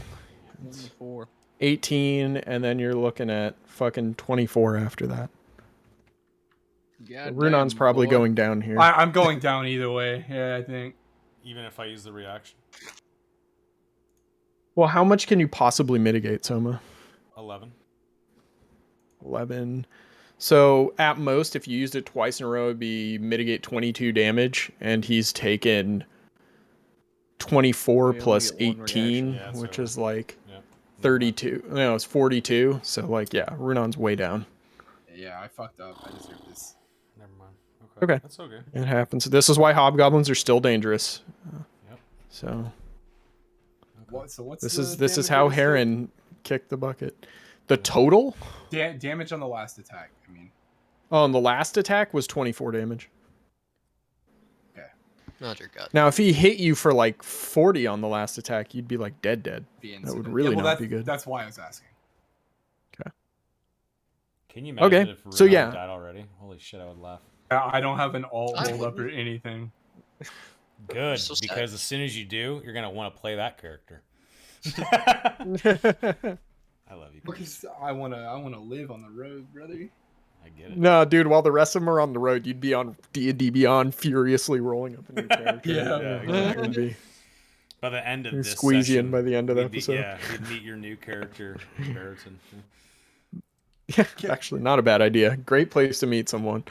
4. 18, and then you're looking at fucking 24 after that. God Runon's damn, probably boy. going down here. I'm going down either way. Yeah, I think. Even if I use the reaction? Well, how much can you possibly mitigate, Soma? 11. 11. So at most, if you used it twice in a row, it'd be mitigate 22 damage, and he's taken 24 We plus only get one 18, reaction. Yeah, which so- is like Yeah. 32. No, it's 42. So like, yeah, Runon's way down. Yeah, I fucked up. I deserve this. Never mind. Okay. Okay. That's okay. It happens. This is why hobgoblins are still dangerous. Yep. So What's this the is damage how on this Heron kicked the bucket. The total damage on the last attack. I mean, on the last attack was 24 damage. Not your gut. Now, if he hit you for like 40 on the last attack, you'd be like dead. being That would so- really well, not be good. That's why I was asking. Can you imagine Okay, if so Runon yeah. died already? Holy shit, I would laugh. I don't have an alt I hold up or wouldn't. anything. Good, So sad. because as soon as you do, you're gonna want to play that character. I love you. Chris. Because I wanna live on the road, brother. I get it. No, dude, while the rest of them are on the road, you'd be on D&D Beyond furiously rolling up a new character. Yeah, exactly. It'd be By the end of this squeeze you in session, by the end of the we'd be- episode. yeah, we'd meet your new character, Barrington. Yeah, actually, not a bad idea. Great place to meet someone.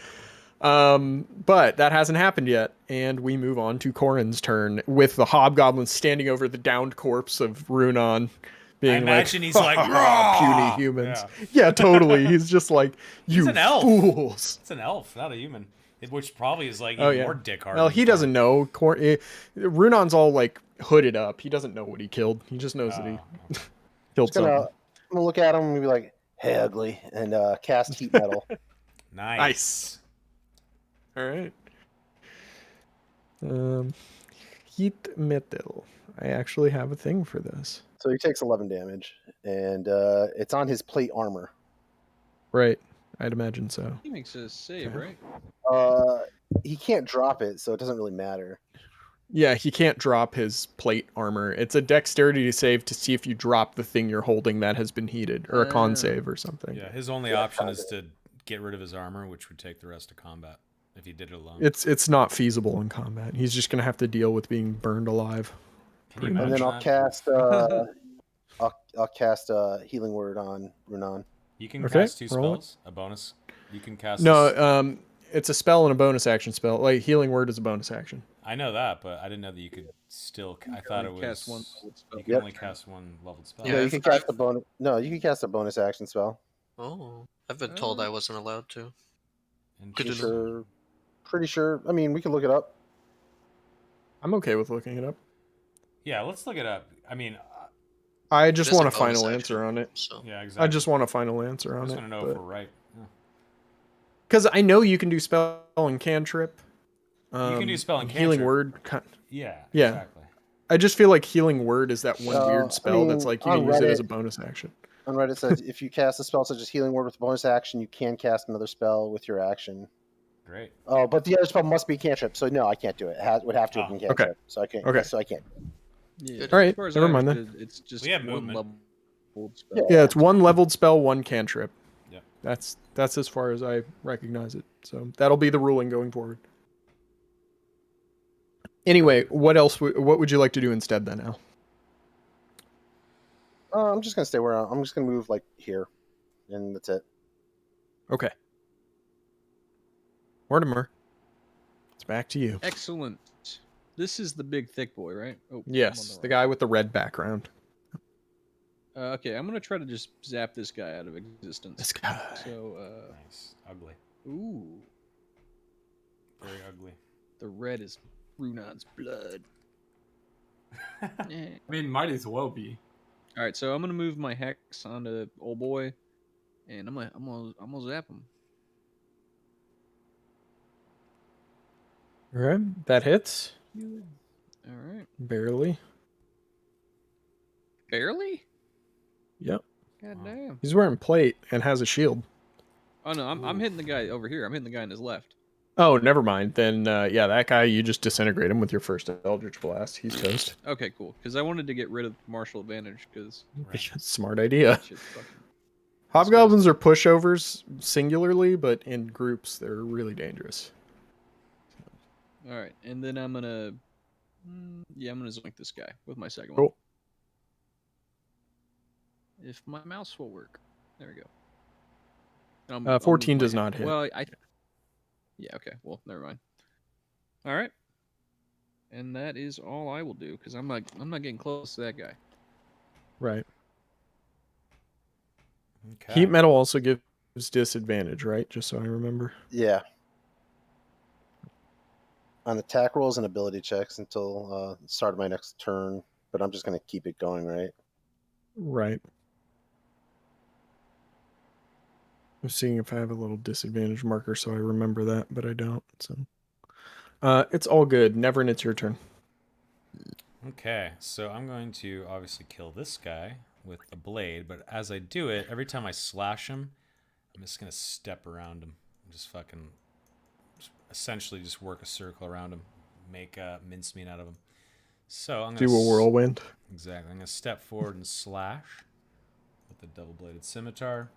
But that hasn't happened yet, and we move on to Corin's turn with the hobgoblin standing over the downed corpse of Runon, being I imagine like, he's like, puny humans. Yeah, totally. He's just like, you He's an elf. fools. It's an elf, not a human. Which probably is like Oh, even yeah. more dick hard. Well, he doesn't know. Runon's all like hooded up. He doesn't know what he killed. He just knows that he killed I'm something. gonna look at him and be like, "Hey, ugly," and cast heat metal. Nice. All right. Heat metal. I actually have a thing for this. So he takes 11 damage, and it's on his plate armor. Right. I'd imagine so. He makes a save, Okay. right? He can't drop it, so it doesn't really matter. Yeah, he can't drop his plate armor. It's a dexterity save to see if you drop the thing you're holding that has been heated, or a con save or something. Yeah, his only option is to get rid of his armor, which would take the rest of combat if he did it alone. It's not feasible in combat. He's just gonna have to deal with being burned alive. Can you And imagine then I'll that? cast I'll cast Healing Word on Runon. You can Okay, cast 2 roll it. spells. A bonus. You can cast. No, it's a spell and a bonus action spell. Like healing word is a bonus action. I know that, but I didn't know that you could still. I thought it only was. cast one leveled spell. You can Yep. only cast one leveled spell. Yeah, Yeah, you I've- can cast a bonus. No, you can cast a bonus action spell. Oh, I've been told I wasn't allowed to. Interesting. Pretty sure. I mean, we can look it up. I'm okay with looking it up. Yeah, let's look it up. I mean, I just It is want a a final bonus answer action, on it. So yeah, exactly. I just want a final answer I on just it. want to know if we're right. Yeah. Because I know you can do spell and cantrip. can do spell and Healing cantrip. word. Yeah. Yeah. Exactly. I just feel like healing word is that one I weird spell that's mean, like you on can use it as Reddit- a bonus action. On Reddit, it says if you cast a spell such as Healing Word with a bonus action, you can cast another spell with your action. Great. Oh, but the other spell must be cantrip, so no, I can't do it. It would have to have been Oh, cantrip, so I can't. Okay. So I can't. Yeah. All right, As far as never I mind then. understood, it's just We have one movement. leveled spell. Yeah, it's one leveled spell, one cantrip. Yep. That's as far as I recognize it. So that'll be the ruling going forward. Anyway, what else? What would you like to do instead then, Al? I'm just gonna stay where I'm just gonna move like here, and that's it. Okay. Mortimer, it's back to you. Excellent. This is the big thick boy, right? Oh, I'm on Yes, the wrong- guy with the red background. Okay, I'm gonna try to just zap this guy out of existence. This guy. So, Nice. Ugly. ooh, Very ugly. the red is Runon's blood. Eh. I mean, might as well be. All right, so I'm gonna move my hex onto old boy, and I'm gonna zap him. All right, that hits All right, barely. barely. Yep. God Wow. damn. He's wearing plate and has a shield. Oh no, I'm hitting the guy over here. I'm hitting the guy on his left. Oh, never mind. Then, yeah, that guy, you just disintegrate him with your first Eldritch Blast. He's toast. Okay, cool. Because I wanted to get rid of martial advantage because Right. Smart idea. shit fucking. Hobgoblins are pushovers singularly, but in groups, they're really dangerous. All right, and then I'm gonna, yeah, I'm gonna zoink this guy with my second Cool. one. If my mouse will work, there we go. And I'll 14 move my does not hit. Well, yeah, okay. Well, never mind. All right, and that is all I will do because I'm not getting close to that guy. Right. Okay. Heat metal also gives disadvantage, right? Just so I remember. Yeah. On attack rolls and ability checks until the start of my next turn, but I'm just gonna keep it going, right? Right. I'm seeing if I have a little disadvantage marker so I remember that, but I don't. So, it's all good. Nevern, it's your turn. Okay, so I'm going to obviously kill this guy with a blade, but as I do it, every time I slash him, I'm just gonna step around him. Just fucking, essentially, just work a circle around him, make a mincemeat out of him. So I'm gonna Do a whirlwind. Exactly. I'm gonna step forward and slash with the double-bladed scimitar.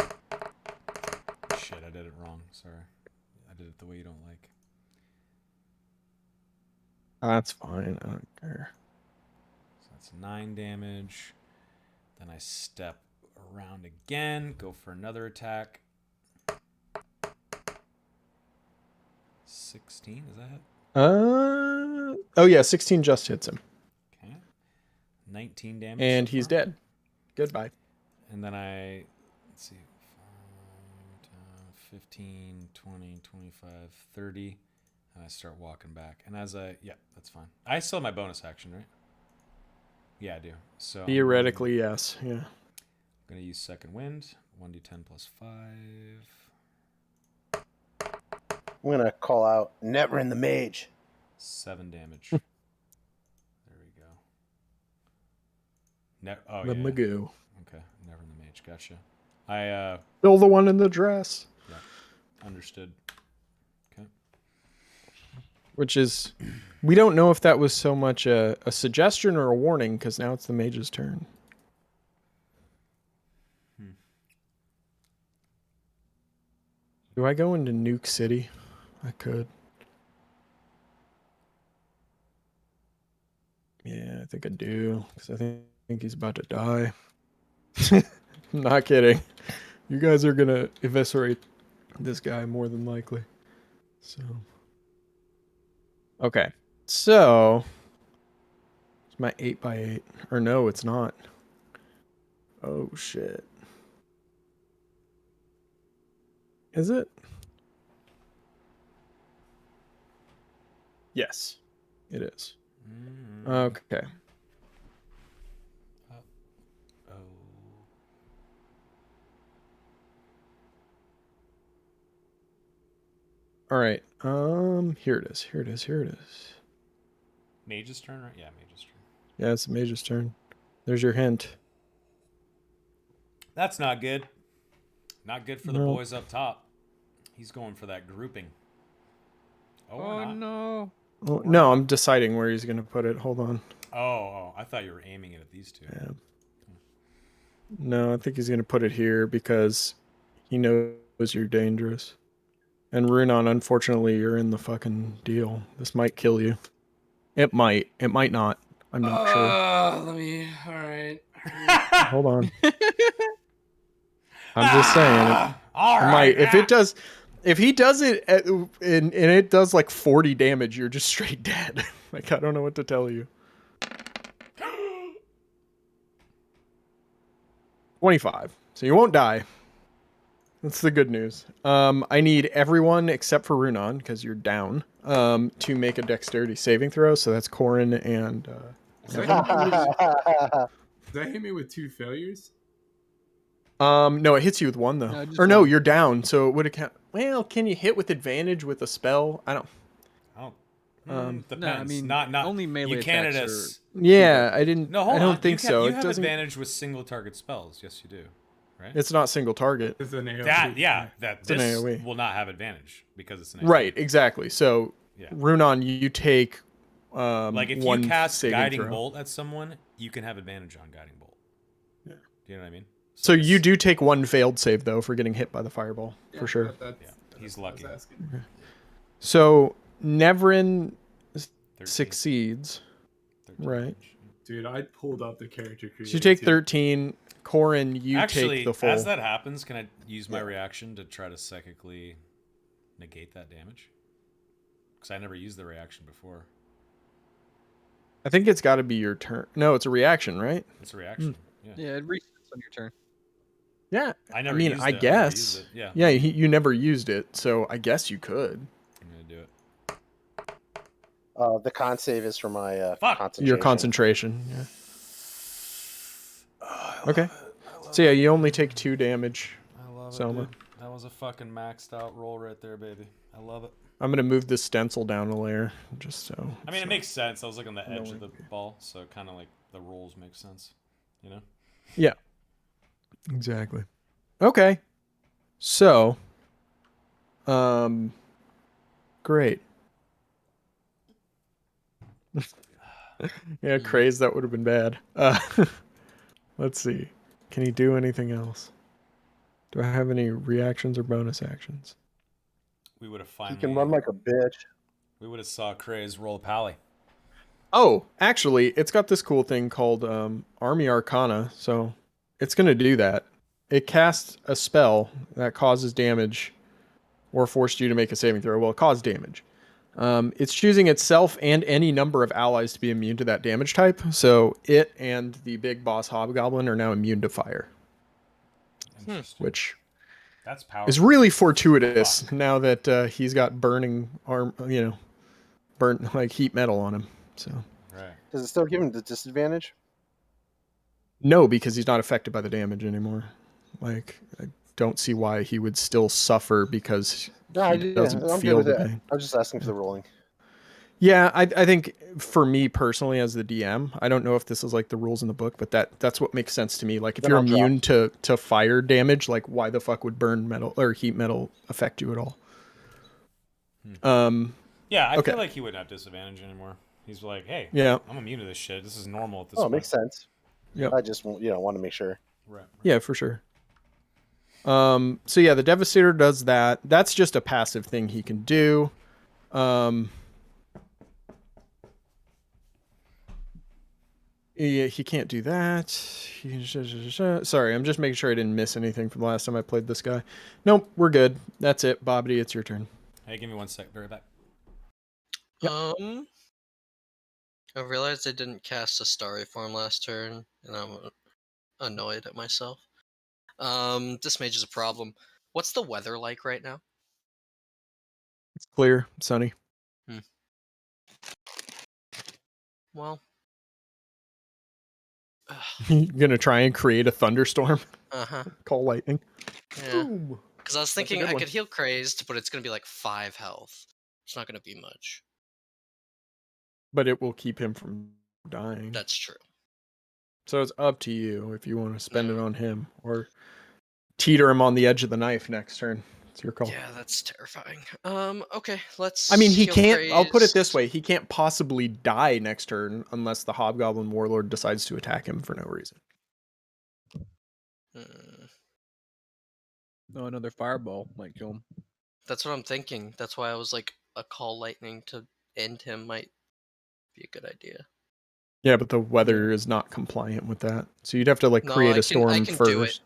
Shit, I did it wrong. Sorry, I did it the way you don't like. That's fine. I don't care. So that's 9 damage. Then I step around again, go for another attack. 16, is that it? Oh yeah, 16 just hits him. Okay. 19 damage. And so he's far. dead. Goodbye. And then let's see, 15, 20, 25, 30. And I start walking back. And yeah, that's fine. I still have my bonus action, right? Yeah, I do. So Theoretically, yes. Yeah. I'm going to use second wind. 1d10 plus 5. I'm going to call out Neverin the Mage. 7 damage. There we go. The Magoo. Okay, Neverin the Mage. Gotcha. I Still the one in the dress. Yeah, understood. Okay. Which is, we don't know if that was so much a suggestion or a warning, because now it's the mage's turn. Do I go into Nuke City? I could. Yeah, I think I do, because I think he's about to die. I'm not kidding. You guys are going to eviscerate this guy more than likely. So. Okay. So. It's my 8x8. Or no, it's not. Oh, shit. Is it? Yes, it is. Okay. Oh. All right. Here it is. Here it is. Here it is. Mage's turn, right? Yeah, Mage's turn. Yeah, it's the mage's turn. There's your hint. That's not good. Not good for the boys up top. He's going for that grouping. Oh no. Well, no, I'm deciding where he's going to put it. Hold on. Oh, I thought you were aiming it at these two. Yeah. No, I think he's going to put it here because he knows you're dangerous. And Runon, unfortunately, you're in the fucking deal. This might kill you. It might. It might not. I'm not sure. All right. Hold on. I'm just saying. All right. Might. If he does it and it does like 40 damage, you're just straight dead. Like, I don't know what to tell you. 25. So you won't die. That's the good news. I need everyone except for Runon, because you're down, to make a dexterity saving throw. So that's Corin and... Does that hit me with 2 failures? No, it hits you with 1, though. No, just or no, one. you're down, so it would account... Well, can you hit with advantage with a spell? I don't... Depends. No, I mean, not only melee you can't attacks Yeah, I didn't... No, hold I don't on. think you so. You It have doesn't... advantage with single target spells. Yes, you do. Right? It's not single target. It's an AoE. This an AoE. will not have advantage because it's an AoE. Right, exactly. So, Yeah. Runon, you take like if one you cast saving Guiding throw. Bolt at someone, you can have advantage on Guiding Bolt. Yeah. Do you know what I mean? So you do take 1 failed save, though, for getting hit by the fireball, for sure. He's lucky. So, Neverin 13. succeeds. 13 Right. damage. Dude, I pulled up the character creator. So you take too. 13. Corin, you Actually, take the full. as that happens, can I use my reaction to try to psychically negate that damage? Because I never used the reaction before. I think it's got to be your turn. No, it's a reaction, right? It's a reaction. Yeah. Yeah, it resets on your turn. Yeah. I never mean, used I it. guess. I never used it. Yeah. Yeah, you never used it, so I guess you could. I'm going to do it. The con save is for my Fuck. concentration. Your concentration, yeah. Okay. So yeah, you only take 2 damage. I love Selma. it, dude. That was a fucking maxed out roll right there, baby. I love it. I'm gonna move this stencil down a layer, just so. I mean, it makes sense. I was like on the edge No of the way. ball, so kind of like the rolls make sense, you know? Yeah. Exactly. Okay. So, great. Yeah, craze, that would have been bad. Let's see. Can he do anything else? Do I have any reactions or bonus actions? We would have He finally. can run like a bitch. We would have saw Craze roll a pally. Oh, actually, it's got this cool thing called Army Arcana, so it's going to do that. It casts a spell that causes damage or forced you to make a saving throw. Well, it caused damage. It's choosing itself and any number of allies to be immune to that damage type, so it and the big boss Hobgoblin are now immune to fire. Interesting. Which That's powerful. is really fortuitous now that he's got burning arm, burnt like heat metal on him. So Right. Does it still give him the disadvantage? no, because he's not affected by the damage anymore. Like I don't see why he would still suffer because he doesn't I'm good feel with the it. pain. I was just asking for the rolling. Yeah, I think for me personally as the DM, I don't know if this is like the rules in the book, but that's what makes sense to me. Like if Then you're I'll immune to fire damage, like why the fuck would burn metal or heat metal affect you at all? Yeah, I okay. feel like he wouldn't have disadvantage anymore. He's like, hey, Yeah. I'm immune to this shit. This is normal at this Oh, point. it makes sense. Yep. I just want to make sure. Right. Yeah, for sure. So yeah, the Devastator does that. That's just a passive thing he can do. Yeah, he can't do that. Sorry, I'm just making sure I didn't miss anything from the last time I played this guy. Nope, we're good. That's it. Bobbity, it's your turn. Hey, give me 1 sec. Be right back. Yep. I realized I didn't cast a Starry form last turn, and I'm annoyed at myself. This mage is a problem. What's the weather like right now? It's clear, it's sunny. Well, You're gonna try and create a thunderstorm. Call lightning. yeah. Because I was thinking I one. could heal crazed, but it's gonna be like 5 health. It's not gonna be much. But it will keep him from dying. That's true. So it's up to you if you want to spend it on him or teeter him on the edge of the knife next turn. It's your call. Yeah, that's terrifying. Okay, let's. I mean, he heal can't. I'll put it this crazed. way: he can't possibly die next turn unless the Hobgoblin Warlord decides to attack him for no reason. No, another fireball might kill him. That's what I'm thinking. That's why I was like, a call lightning to end him might be a good idea. Yeah, but the weather is not compliant with that, so you'd have to like No, create I a can storm do it. first.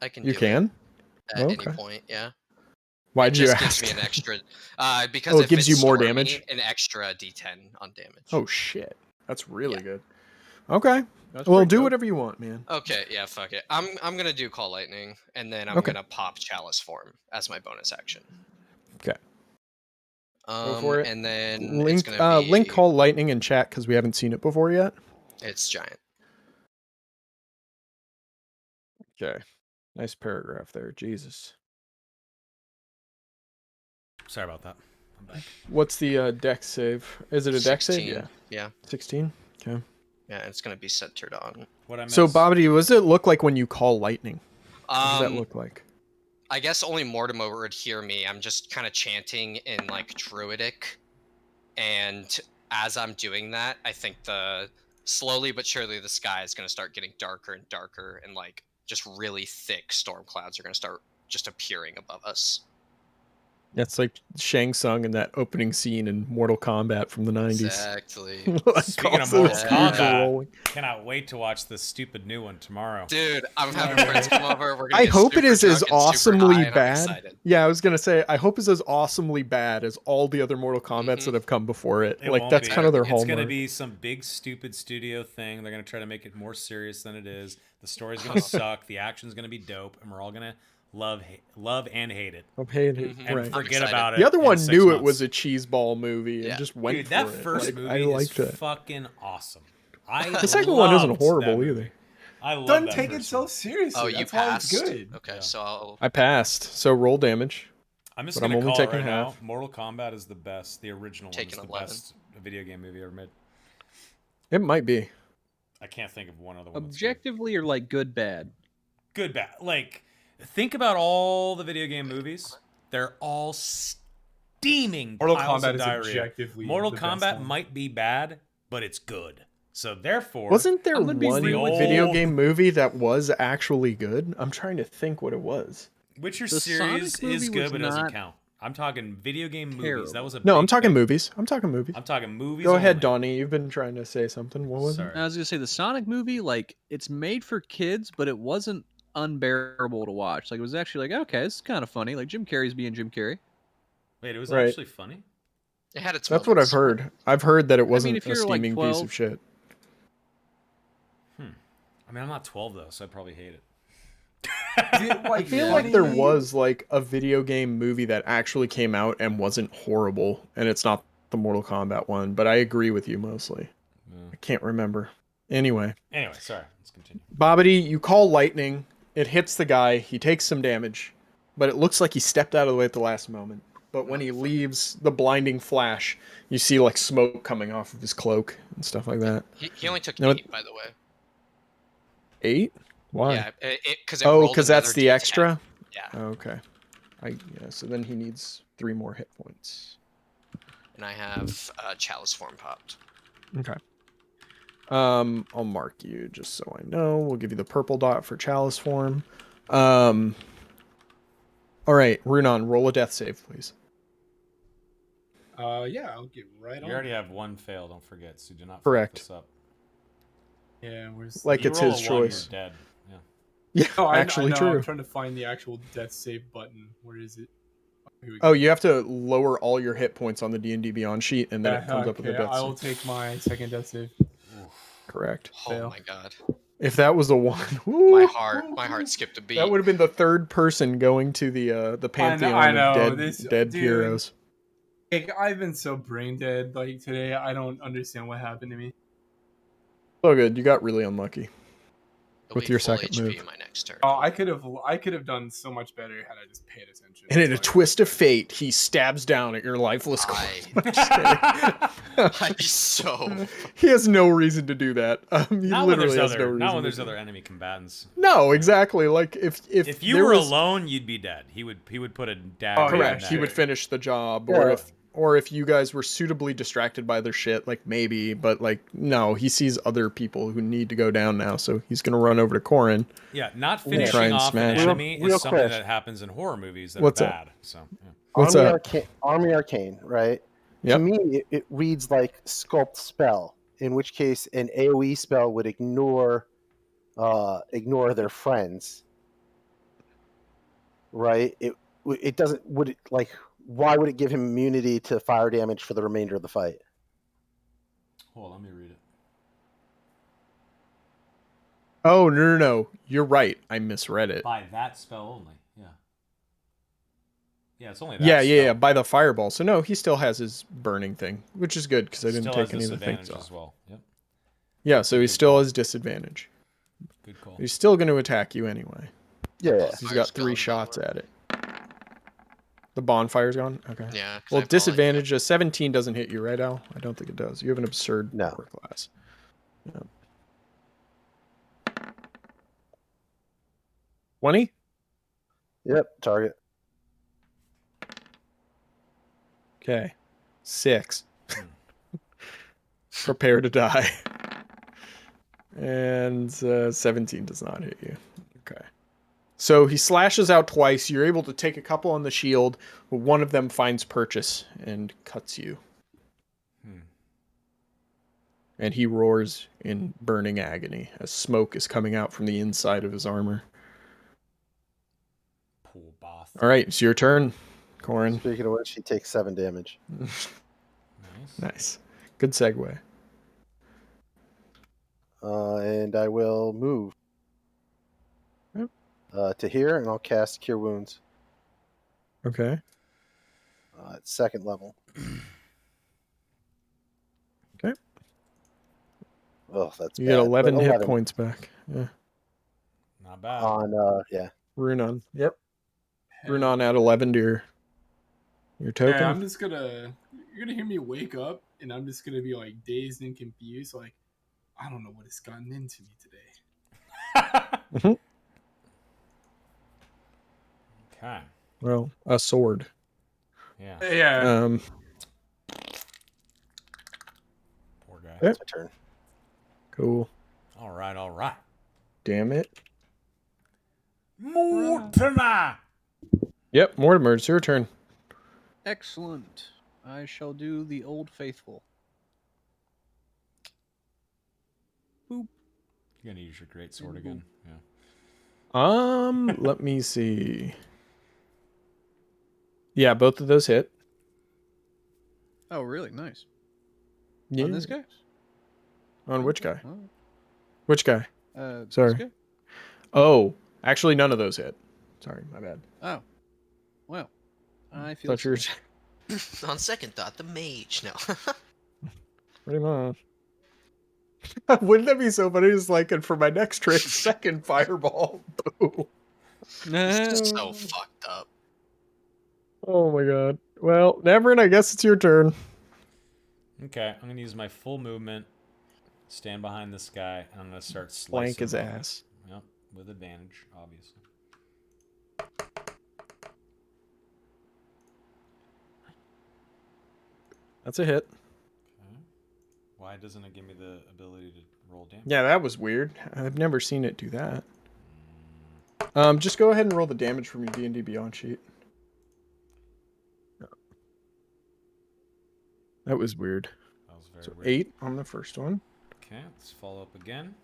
I can. You do can? it at any point. Yeah. Why'd it you just ask? gives me an extra. Because it if gives it's you more stormy, damage. an extra D10 on damage. Oh shit, that's really good. Okay, That's well, pretty do dope. whatever you want, man. Okay, yeah, fuck it. I'm gonna do call lightning, and then I'm Okay. gonna pop chalice form as my bonus action. Okay. Go for it. And then Link, it's gonna be link call lightning in chat because we haven't seen it before yet. It's giant. Okay, nice paragraph there. Jesus. Sorry about that. I'm back. What's the dex save? Is it a dex save? 16. Yeah. 16. Okay. Yeah, it's gonna be centered on. What I missed? So, Bobbity, what does it look like when you call lightning? What does that look like? I guess only Mortimer would hear me. I'm just kind of chanting in like Druidic, and as I'm doing that, I think slowly but surely the sky is gonna start getting darker and darker, and like just really thick storm clouds are gonna start just appearing above us. That's like Shang Tsung in that opening scene in Mortal Kombat from the 90s. Exactly. Speaking of Mortal Kombat, cannot wait to watch the stupid new one tomorrow. Dude, I'm having friends come over. We're gonna I get hope it is as super drunk and super awesomely high, and I'm bad. excited. Yeah, I was gonna say I hope it's as awesomely bad as all the other Mortal Kombats that have come before it. Like that's kind of their hallmark. It's gonna be some big stupid studio thing. They're gonna try to make it more serious than it is. The story's gonna suck. The action's gonna be dope, and we're all gonna love and hate it. And right. forget about it. The other one in 6 knew months. it was a cheeseball movie and just went Dude, for that it. first movie I liked is it. fucking awesome. The second one isn't horrible either. I love Don't that take it first so one. seriously. Oh, you That's why it's passed? good. Okay, so I passed, so roll damage. I'm just but gonna I'm only call it taking right half. now. Mortal Kombat is the best. The original one is Taking the 11. best video game movie ever made. It might be. I can't think of one other one. Objectively or like good bad? Good bad. Like think about all the video game movies. They're all steaming Mortal piles Kombat of is diarrhea. objectively Mortal the best Kombat one. might be bad, but it's good. So therefore, Wasn't there I'm gonna be one real- video old- game movie that was actually good? I'm trying to think what it was. Witcher The series Sonic is movie good, was but it doesn't not count. I'm talking video game movies. That was a No, I'm big talking thing. movies. I'm talking movies. I'm talking movies. Go ahead, only. Donnie. You've been trying to say something. What was Sorry. I was gonna say the Sonic movie, like it's made for kids, but it wasn't unbearable to watch. Like it was actually like, okay, this is kind of funny. Like Jim Carrey's being Jim Carrey. Wait, it was Right. actually funny. It had its That's what I've moments. heard. I've heard that it wasn't if a you're, like, steaming piece 12 of shit. I mean, I'm not 12 though, so I'd probably hate it. I feel like there was like a video game movie that actually came out and wasn't horrible, and it's not the Mortal Kombat one, but I agree with you mostly. I can't remember. Anyway, Sorry. Let's continue. Bobbity, you call lightning. It hits the guy. He takes some damage, but it looks like he stepped out of the way at the last moment. But when he leaves the blinding flash, you see like smoke coming off of his cloak and stuff like that. He only took No, 8, by the way. 8? Why? Yeah, because Oh, because that's the extra? Yeah. Okay. So then he needs 3 more hit points. And I have Chalice form popped. Okay. I'll mark you just so I know. We'll give you the purple dot for chalice form. All right, Runon, roll a death save, please. Yeah, I'll get right on. You already have one fail. Don't forget, so do not Correct. fuck this up. Yeah, where's Like You it's roll his a 1, choice. You're dead. Yeah. Yeah, Oh, I actually know. true. I'm trying to find the actual death save button. Where is it? Here we go. Oh, you have to lower all your hit points on the D&D Beyond sheet, and then it comes up with a okay, death I will save. take my second death save. Correct. Oh Fail. my god. If that was the one, My heart skipped a beat. that would have been the third person going to the pantheon I know, of this- dead dude. heroes. Like, I've been so brain dead like today. I don't understand what happened to me. So good, you got really unlucky. It'll with be your full second HP move. in my next turn. Oh, I could have done so much better had I just paid attention. And in a That's why- twist of fate, he stabs down at your lifeless corpse. I'm just kidding. I'd be so. He has no reason to do that. He Not when literally there's has no reason. not when to there's do other that. enemy combatants. No, exactly. Like if If you there were was, alone, you'd be dead. He would put a dagger. Oh, in correct, that. he would finish the job, Yeah. or if you guys were suitably distracted by their shit, like maybe, but like no, he sees other people who need to go down now, so he's gonna run over to Corin. Yeah, not Try finishing and off an smash him. enemy Real is something quick. that happens in horror movies that What's are up? bad. So yeah. What's Army, up? Army Arcane, right? Yep. To me, it reads like Sculpt Spell, in which case an AoE spell would ignore their friends, right? It doesn't. Would it like? Why would it give him immunity to fire damage for the remainder of the fight? Hold on, let me read it. Oh no! You're right. I misread it. By that spell only. Yeah. Yeah, it's only that. Yeah. spell. By the fireball. So no, he still has his burning thing, which is good because I didn't Still take has any of the things disadvantage off. as well. Yep. Yeah, so he still has disadvantage. Good call. He's still going to attack you anyway. Yeah. He's got 3 shots at it. The bonfire's gone? Okay. Yeah. 'cause Well, I disadvantage, a 17 doesn't hit you, right, Al? I don't think it does. You have an absurd No. power class. Yeah. 20? Yep. Target. Okay. 6. Prepare to die. And 17 does not hit you. Okay. So he slashes out twice. You're able to take a couple on the shield, but one of them finds purchase and cuts you. And he roars in burning agony as smoke is coming out from the inside of his armor. Poor boss. All right, it's your turn, Corin. Speaking of which, he takes 7 damage. Nice. Nice. Good segue. And I will move Yep. to here, and I'll cast Cure Wounds Okay. at 2nd level. Okay. Oh, that's You bad. get but 11 hit points back. Yeah. Not bad. on. Yeah. Runon. Yep. Runon add 11 to your token. Yeah, I'm just gonna. You're gonna hear me wake up, and I'm just gonna be like dazed and confused. Like, I don't know what has gotten into me today. Okay. Well, a sword. Yeah. Yeah. Poor guy. Yeah. It's my turn. Cool. All right. All right. Damn it. Mortimer. Yep, Mortimer, it's your turn. Excellent. I shall do the Old Faithful. Boop. You're gonna use your great sword And again. Yeah. Let me see. Yeah, both of those hit. Oh, really? Nice. Yeah. On this guy? On which Okay. guy? All Which guy? right. Sorry. This guy? Oh, actually, none of those hit. Sorry, my bad. Oh. Well, I feel Thought yours. On second thought, the mage. No. Pretty much. Wouldn't that be so funny? Just like, and for my next trick, second fireball. Boom. So fucked up. Oh my god. Well, Navrin, I guess it's your turn. Okay. I'm gonna use my full movement. Stand behind this guy, and I'm gonna start slicing Flank his him up. ass. Yep. With advantage, obviously. That's a hit. Okay. Why doesn't it give me the ability to roll damage? Yeah, that was weird. I've never seen it do that. Just go ahead and roll the damage from your D&D Beyond sheet. That was weird. That was very So weird. 8 on the first one. Okay, let's follow up again.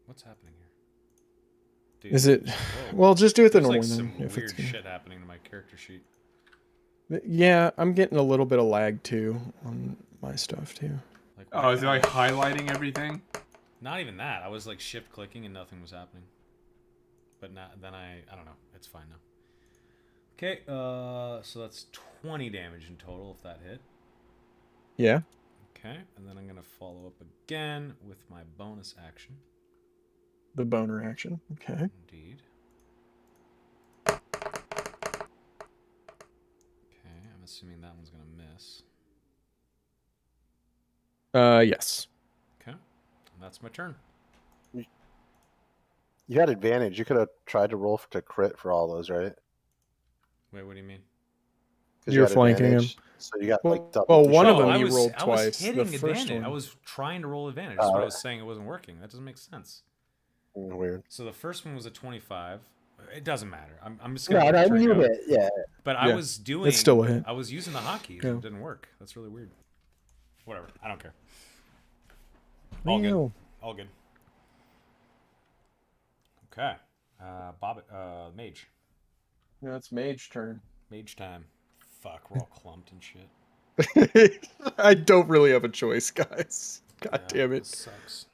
What's happening here? Dude, Is it? whoa. Well, just do it the There's normal like some then. If weird it's gonna... shit happening to my character sheet. Yeah, I'm getting a little bit of lag too on my stuff too. Like, Oh, is it like highlighting everything? Not even that. I was like shift clicking and nothing was happening. But then I don't know. It's fine now. Okay, so that's 20 damage in total if that hit. Yeah. Okay, and then I'm gonna follow up again with my bonus action. The boner action. Okay. Indeed. Okay, I'm assuming that one's gonna miss. Yes. Okay, and that's my turn. You had advantage. You could have tried to roll to crit for all those, right? Wait, what do you mean? 'Cause You're you had flanking advantage, him. So you got Well, like double. well, the one of shot. them I you was, rolled I was twice. hitting The first advantage. I one. was trying to roll advantage. That's what I was saying. It wasn't working. That doesn't make sense. Weird. So the first one was a 25. It doesn't matter. I'm just No, gonna no, turn you it out. hit. Yeah. But I Yeah, was doing. it's still a hit. I was using the hotkeys. Yeah. And it didn't work. That's really weird. Whatever. I don't care. All good. Meow. All good. Okay. Mage. Yeah, it's mage turn. Mage time. Fuck, we're all clumped and shit. I don't really have a choice, guys. God Yeah, damn it. This sucks.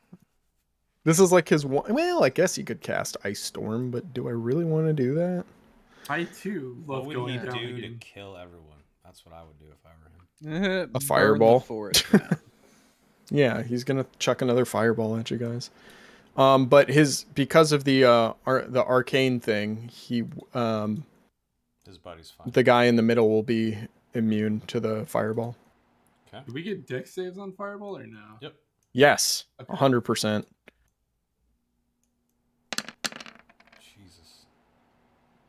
This is like his one. Well, I guess he could cast Ice Storm, but do I really want to do that? I too What love would going he down do to again. kill everyone? That's what I would do if I were him. A fireball. Forest down. Yeah, he's gonna chuck another fireball at you guys. But because of the arcane thing, His buddy's fine. the guy in the middle will be immune to the fireball. Okay. Do we get dex saves on Fireball or no? Yep. Yes, Okay. 100%. Jesus.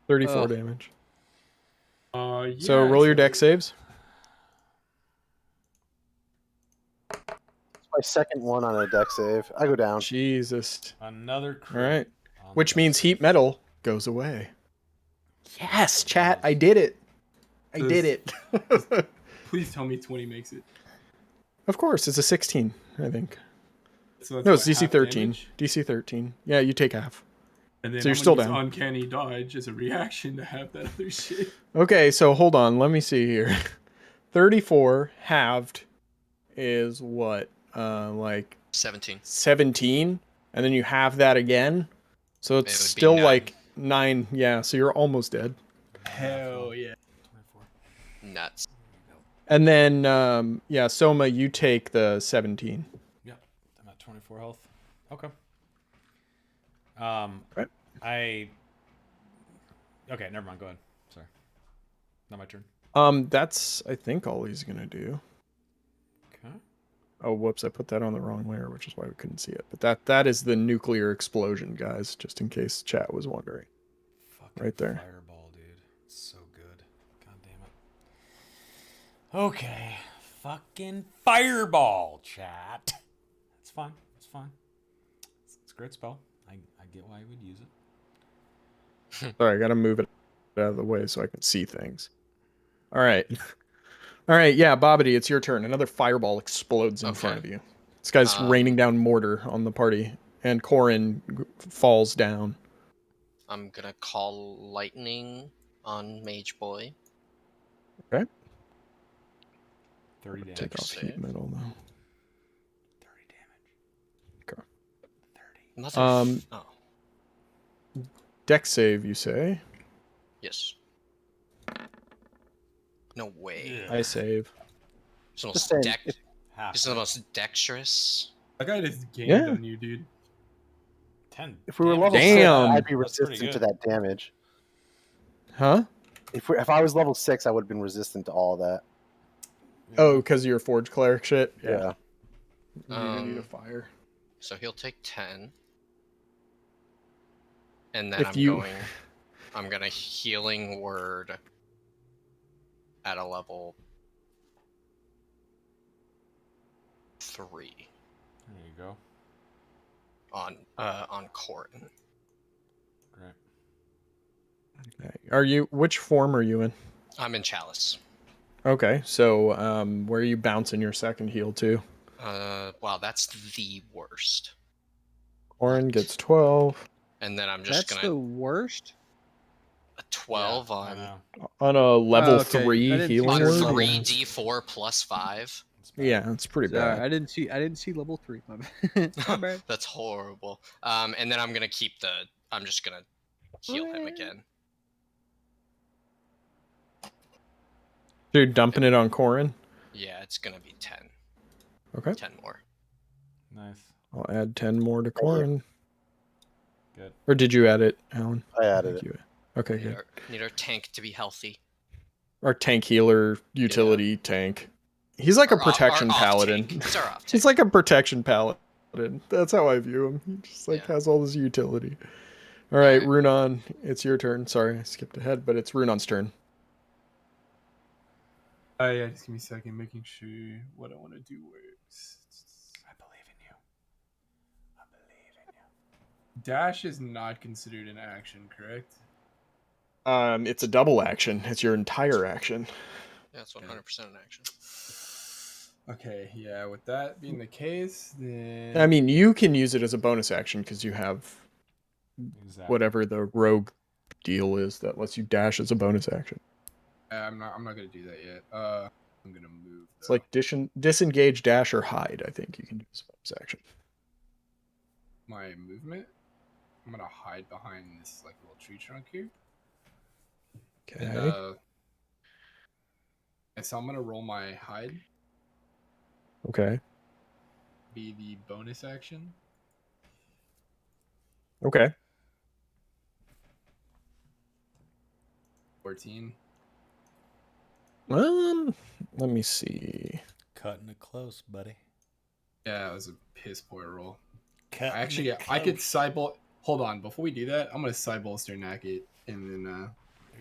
34 Ugh. damage. Yeah, So roll your deck actually. saves. It's my second one on a deck save. I go down. Jesus. Another All crit. right. on Which the means dice. heat metal goes away. Yes, chat. I did it. I did it. Please tell me 20 makes it. Of course, it's a 16, I think. So that's No, what, it's DC half 13. damage? DC 13. Yeah, you take half. And then So you're I'm still gonna use down. Uncanny Dodge as a reaction to have that other shit. Okay, so hold on. Let me see here. 34 halved is what? Like 17. 17? And then you have that again? So it's It would be still 9. like 9. Yeah, so you're almost dead. Hell yeah. 24. Nuts. And then, yeah, Soma, you take the 17. Yep. I'm at 24 health. Okay. Right. Okay, never mind. Go ahead. Sorry. Not my turn. That's, I think, all he's going to do. Okay. Oh, whoops! I put that on the wrong layer, which is why we couldn't see it. But that is the nuclear explosion, guys. Just in case chat was wondering. Fucking Right there. Fireball, dude. It's so good. God damn it. Okay. Fucking fireball, chat. It's fine. It's fine. It's a great spell. I get why you would use it. Sorry, I gotta move it out of the way so I can see things. All right. All right, yeah, Bobbity, it's your turn. Another fireball explodes in front of you. This guy's raining down mortar on the party, and Corin falls down. I'm gonna call lightning on Mage Boy. Okay. 30 damage. Take off heat metal though. 30 damage. Okay. 30. Oh. Dex save, you say? Yes. No way. I save. He's the Just most, saying, he's the most dexterous. That guy just gained Yeah. on you, dude. 10. if we were level Damn. 6, I'd be That's pretty resistant to good. that damage. Huh? If I was level 6, I would have been resistant to all that. Oh, because of your Forge Cleric shit? Yeah. You need a fire. So he'll take 10. And then If I'm gonna healing word at a level 3 There you go. on Corin. Great. Okay. Which form are you in? I'm in Chalice. Okay, so where are you bouncing your second heal to? Wow, that's the worst. Corin gets 12. And then I'm just That's gonna the worst. a 12 I on know. On a level okay. I 3 didn't see healing your word? level. 3d4 plus 5. Yeah, that's pretty bad. I didn't see level 3. My bad. My bad. That's horrible. And then I'm just gonna heal him again. So you're dumping it on Corin? Yeah, it's gonna be 10. Okay. 10 more. Nice. I'll add 10 more to Corin. Good. Or did you add it, Alan? I added it. You. Okay, good. Need our tank to be healthy. Our tank healer, utility tank. He's like a protection off paladin. tank. He's our off tank. He's like a protection paladin. That's how I view him. He just Yeah. has all this utility. All right, Alright. Runon, it's your turn. Sorry, I skipped ahead, but it's Runon's turn. Yeah, just give me a second, making sure what I want to do works. I believe in you. I believe in you. Dash is not considered an action, correct? It's a double action. It's your entire action. Yeah, it's 100% an action. Okay, yeah, with that being the case, then... I mean, you can use it as a bonus action because you have whatever the rogue deal is that lets you dash as a bonus action. I'm not gonna do that yet. I'm gonna move. It's like disengage, dash, or hide. I think you can do as a bonus action. My movement. I'm gonna hide behind this like little tree trunk here. Okay. And so I'm gonna roll my hide. Okay. Be the bonus action. Okay. 14. Let me see. Cutting it close, buddy. Yeah, it was a piss poor roll. Cutting I could side-bol... Hold on, before we do that, I'm gonna side-bolster knack it, and then there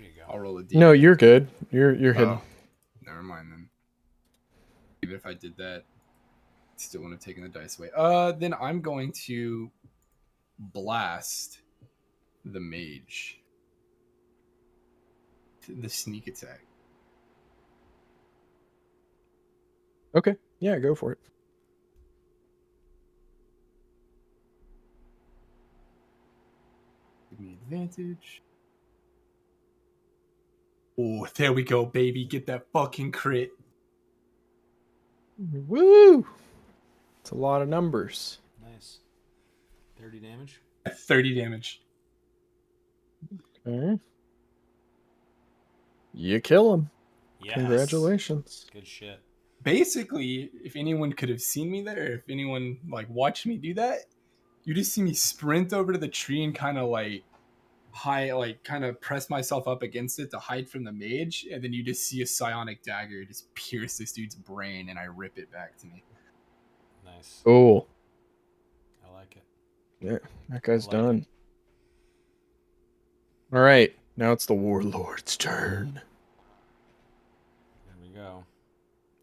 you go. I'll roll a D. No, you're good. You're hidden. Oh, never mind then. Even if I did that, still wouldn't have taken the dice away. Then I'm going to blast the mage. The sneak attack. Okay. Yeah, go for it. Give me advantage. Oh, there we go, baby. Get that fucking crit. Woo! It's a lot of numbers. Nice. 30 damage. 30 damage. Okay. You kill him. Yes. Congratulations. Good shit. Basically, if anyone could have seen me there, if anyone like watched me do that, you just see me sprint over to the tree and kind of like kind of press myself up against it to hide from the mage, and then you just see a psionic dagger just pierce this dude's brain, and I rip it back to me. Nice. Cool. I like it. Yeah, that guy's I like done. All right, now it's the warlord's turn. Here we go.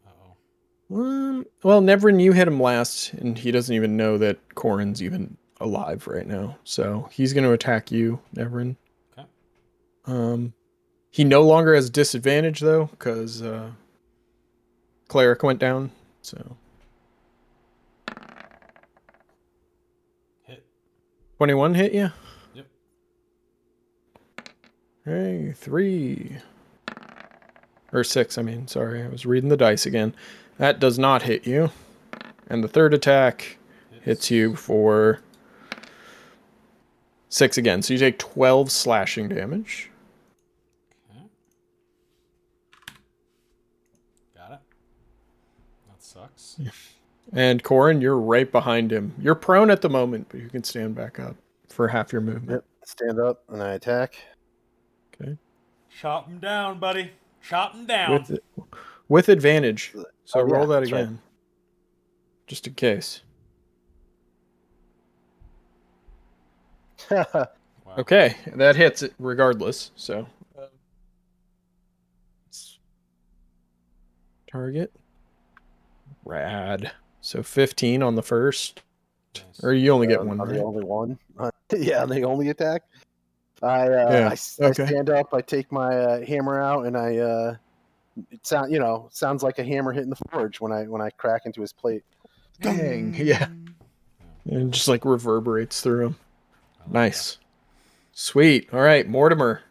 Uh-oh. Well, Nevrin, you hit him last, and he doesn't even know that Corin's even alive right now. So he's going to attack you, Nevrin. Okay. He no longer has disadvantage though, because Cleric went down. So Hit. 21 hit you. Yep. Hey, 3 or 6. I mean, sorry, I was reading the dice again. That does not hit you, and the third attack hits you for 6 again. So you take 12 slashing damage. Okay. Got it. That sucks. And Corin, you're right behind him. You're prone at the moment, but you can stand back up for half your movement. Yep. Stand up and I attack. Okay. Chop him down, buddy. Chop him down. With advantage. So Oh, yeah, roll that that's right. again. Just in case. Wow. Okay, that hits it regardless. So target. Rad. So 15 on the first. Nice. Or you only get one, On right? the only one. Yeah, the only attack. I Yeah, I okay. stand up. I take my hammer out, and it sounds like a hammer hitting the forge when I crack into his plate. Dang. Yeah. And just like reverberates through him. Nice. Sweet. All right, Mortimer.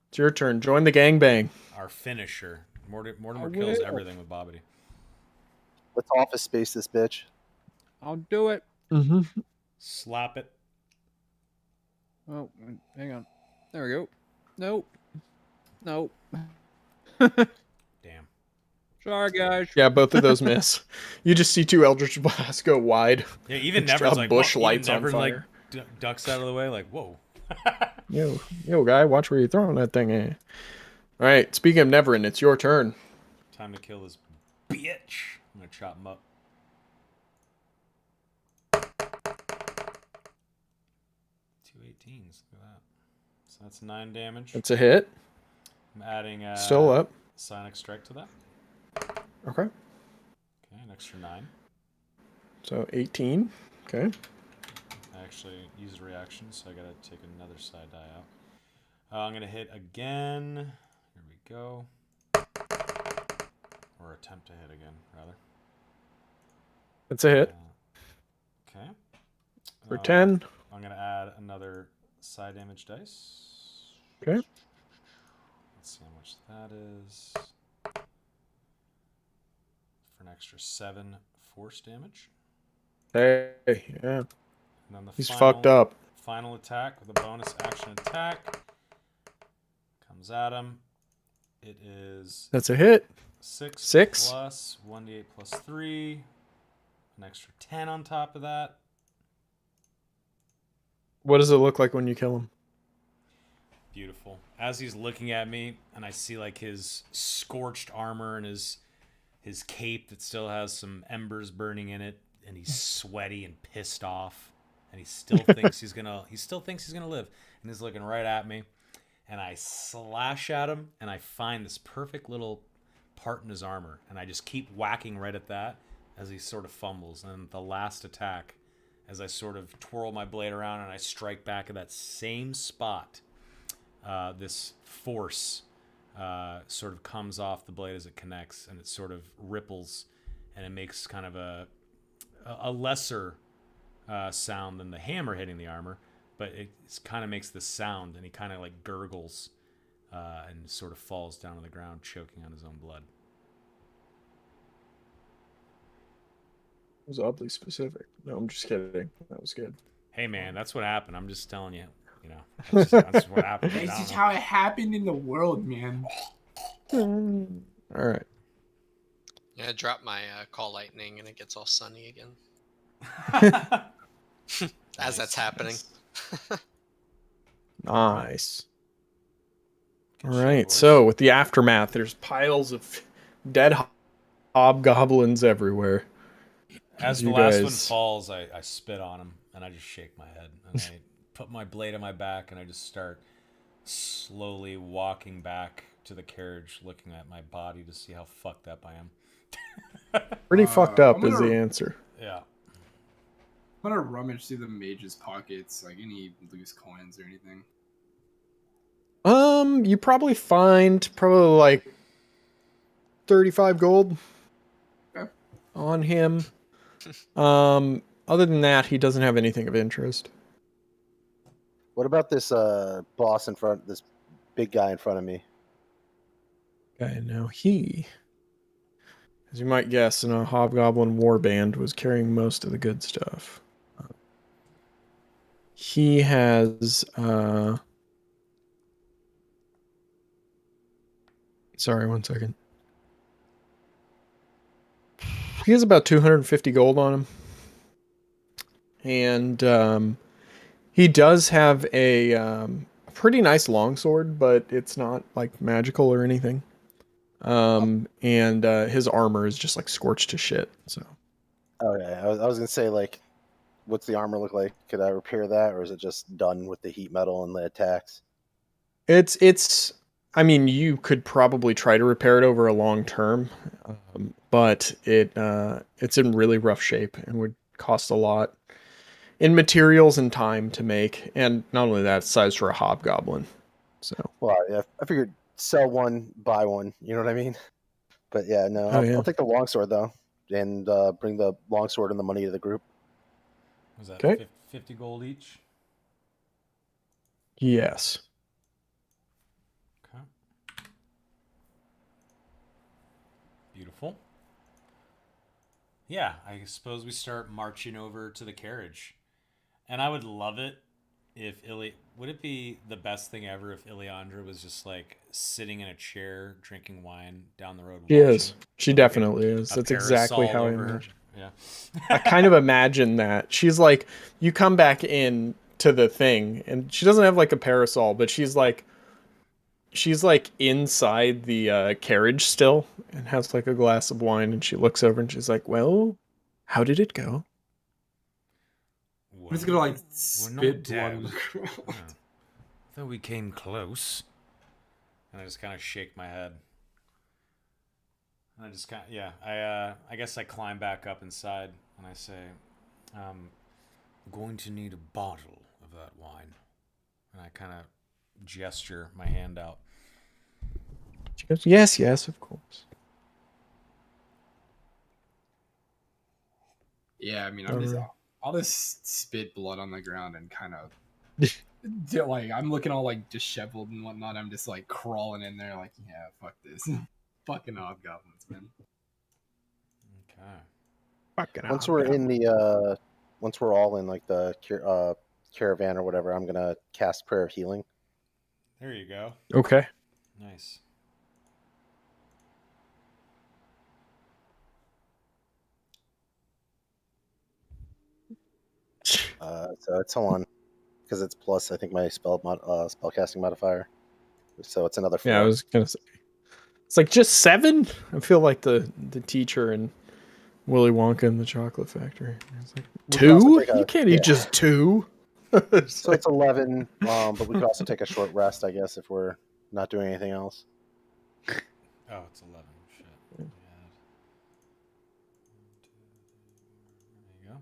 It's your turn. Join the gangbang. Our finisher. Mortimer kills everything with Bobbity. Let's office space this bitch. I'll do it. Mm-hmm. Slap it. Oh, hang on. There we go. Nope. Nope. Damn. Sorry, guys. Yeah, both of those miss. You just see 2 Eldritch Blasts go wide. Yeah, even Like, Nevern's a like, bush whoa. lights Even on Nevern, fire. like, ducks out of the way, like, whoa. Yo, guy, watch where you're throwing that thing at. All right, speaking of Neverin, it's your turn. Time to kill this bitch. I'm going to chop him up. Two 18s. Look at that. So that's 9 damage. It's a hit. I'm adding Still up. Sonic Strike to that. Okay. Okay, an extra 9. So 18. Okay. I actually used a reaction, so I gotta take another side die out. I'm gonna hit again. Here we go. Or attempt to hit again, rather. It's a hit. Okay. For 10. I'm gonna add another side damage dice. Okay. Let's see how much that is. For an extra 7 force damage. Hey, yeah. And then the He's fucked up. Final attack with a bonus action attack. Comes at him. It is That's a hit. 6 plus 1d8 plus 3. An extra 10 on top of that. What does it look like when you kill him? Beautiful. As he's looking at me, and I see like his scorched armor and his cape that still has some embers burning in it, and he's sweaty and pissed off, and he still thinks he's gonna live, and he's looking right at me, and I slash at him, and I find this perfect little part in his armor, and I just keep whacking right at that as he sort of fumbles, and the last attack, as I sort of twirl my blade around and I strike back at that same spot, this force sort of comes off the blade as it connects, and it sort of ripples, and it makes kind of a lesser sound than the hammer hitting the armor, but it kind of makes this sound, and he kind of like gurgles and sort of falls down on the ground, choking on his own blood. It was oddly specific. No, I'm just kidding. That was good. Hey man, that's what happened. I'm just telling you. You know, that's what happened. It's just how it happened in the world, man. All right. Yeah, I drop my call lightning and it gets all sunny again. As that's happening. Nice. All right. So with the aftermath, there's piles of dead hobgoblins everywhere. As the you last one guys- falls, I spit on him and I just shake my head and I put my blade on my back and I just start slowly walking back to the carriage, looking at my body to see how fucked up I am. Pretty fucked up I'm is the gonna- answer. Yeah. I'm gonna rummage through the mage's pockets, like any loose coins or anything. You probably find like 35 gold Okay. on him. Other than that, he doesn't have anything of interest. What about this boss in front? This big guy in front of me. Okay, now he, as you might guess, in a hobgoblin warband, was carrying most of the good stuff. He has sorry, one second. He has about 250 gold on him. And he does have a pretty nice longsword, but it's not like magical or anything. And his armor is just like scorched to shit. So. Okay, I was gonna say, like, what's the armor look like? Could I repair that, or is it just done with the heat metal and the attacks? It's I mean, you could probably try to repair it over a long term, but it's in really rough shape and would cost a lot in materials and time to make. And not only that, it's sized for a hobgoblin. So Well, yeah, I figured sell one, buy one. You know what I mean? But yeah, no, Oh, yeah. I'll take the longsword though, and bring the longsword and the money to the group. Was that Okay. 50 gold each? yes. Okay. Beautiful. Yeah, I suppose we start marching over to the carriage. And I would love it if would it be the best thing ever if Ileandra was just like sitting in a chair drinking wine down the road She watching? is. She with, like, definitely is. a That's exactly parasol how I over her? imagine. Yeah. I kind of imagine that. She's like, you come back in to the thing, and she doesn't have like a parasol, but she's like inside the carriage still and has like a glass of wine, and she looks over and she's like, well, how did it go? I'm just gonna like We're not spit blood on dead. the ground. Yeah. Though we came close. And I just kind of shake my head. And I just kind of, yeah, I guess I climb back up inside and I say, I'm going to need a bottle of that wine. And I kind of gesture my hand out. She goes, yes, yes, of course. Yeah, I mean, Alright. I'll just spit blood on the ground and kind of like I'm looking all like disheveled and whatnot. I'm just like crawling in there, like, yeah, fuck this, fucking hobgoblins, man. Okay. Fucking Once we're in the once we're all in like the caravan or whatever, I'm gonna cast Prayer of Healing. There you go. Okay. Nice. So it's on because it's plus I think my spellcasting modifier. So it's another 4. Yeah, I was gonna say. It's like just 7? I feel like the teacher in Willy Wonka and the Chocolate Factory. It's like, We could also 2? take a- You can't eat yeah. just 2. So it's 11, but we could also take a short rest, I guess, if we're not doing anything else. Oh, it's 11. Shit. Yeah. There you go.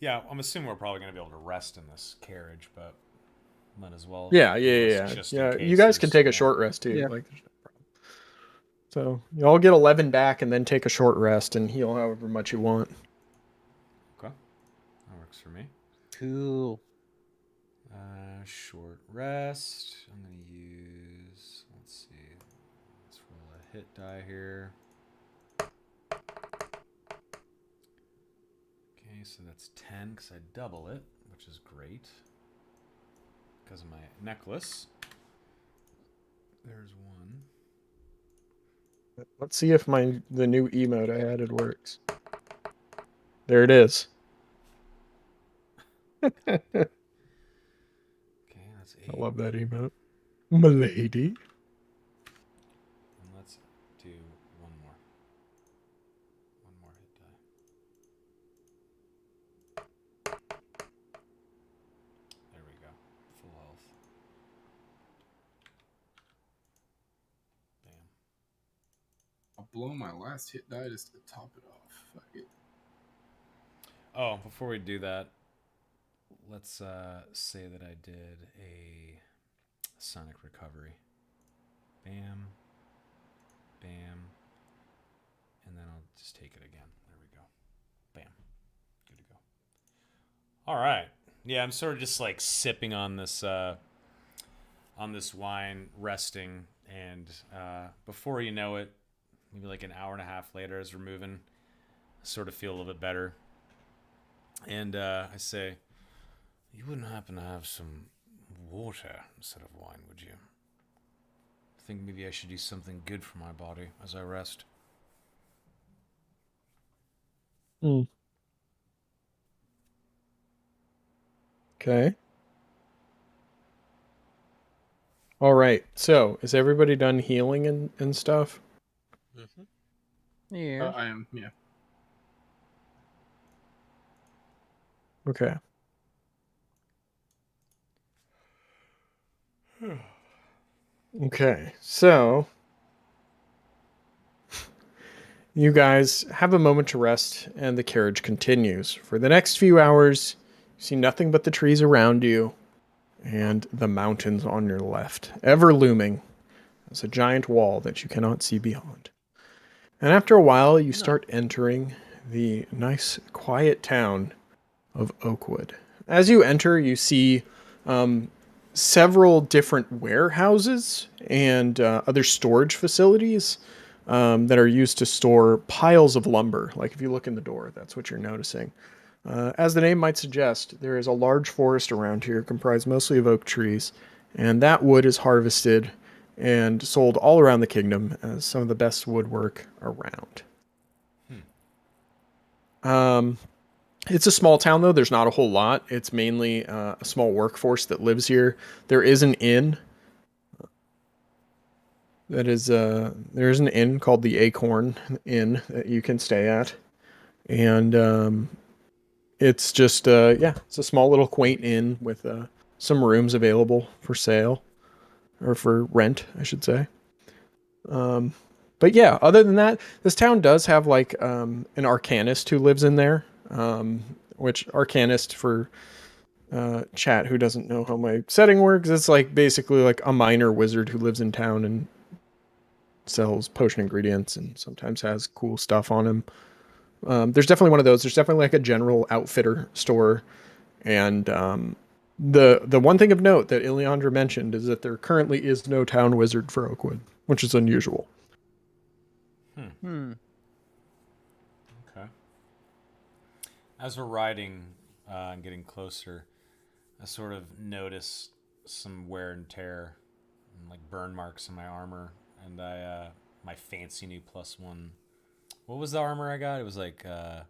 Yeah, I'm assuming we're probably going to be able to rest in this carriage, but might as well. Yeah. just in Yeah, case you guys can there's- take a short rest too. Yeah. Like, there's no problem. So you all get 11 back and then take a short rest and heal however much you want. Okay. That works for me. Cool. Short rest. I'm going to use. Let's see. Let's roll a hit die here. Okay, so that's 10 because I double it, which is great. Because of my necklace. There's 1. Let's see if the new emote I added works. There it is. I Okay, that's 8. love that emote. Milady. And let's do one more. One more hit die. blow my last hit die just to top it off. Fuck it. Oh, before we do that, let's say that I did a sonic recovery. Bam. Bam. And then I'll just take it again. There we go. Bam. Good to go. All right. Yeah, I'm sort of just like sipping on this wine, resting, and before you know it, maybe like an hour and a half later, as we're moving, I sort of feel a little bit better. And I say, you wouldn't happen to have some water instead of wine, would you? I think maybe I should do something good for my body as I rest. Okay. All right. So, is everybody done healing and stuff? Mm-hmm. Yeah. I am, yeah. Okay. Okay. So, you guys have a moment to rest, and the carriage continues. For the next few hours, you see nothing but the trees around you and the mountains on your left, ever looming as a giant wall that you cannot see beyond. And after a while, you start entering the nice, quiet town of Oakwood. As you enter, you see several different warehouses and other storage facilities that are used to store piles of lumber. Like if you look in the door, that's what you're noticing. As the name might suggest, there is a large forest around here comprised mostly of oak trees, and that wood is harvested and sold all around the kingdom as some of the best woodwork around. It's a small town, though. There's not a whole lot. It's mainly a small workforce that lives here. There is an inn. There's an inn called the Acorn Inn that you can stay at, and it's just it's a small little quaint inn with some rooms available for sale or for rent, I should say. But yeah, other than that, this town does have like an arcanist who lives in there. Which arcanist for chat who doesn't know how my setting works, it's like basically like a minor wizard who lives in town and sells potion ingredients and sometimes has cool stuff on him. There's definitely one of those. There's definitely like a general outfitter store, and the one thing of note that Ileandra mentioned is that there currently is no town wizard for Oakwood, which is unusual. Okay. As we're riding and getting closer, I sort of notice some wear and tear and like burn marks in my armor, and I my fancy new +1. What was the armor I got? It was like a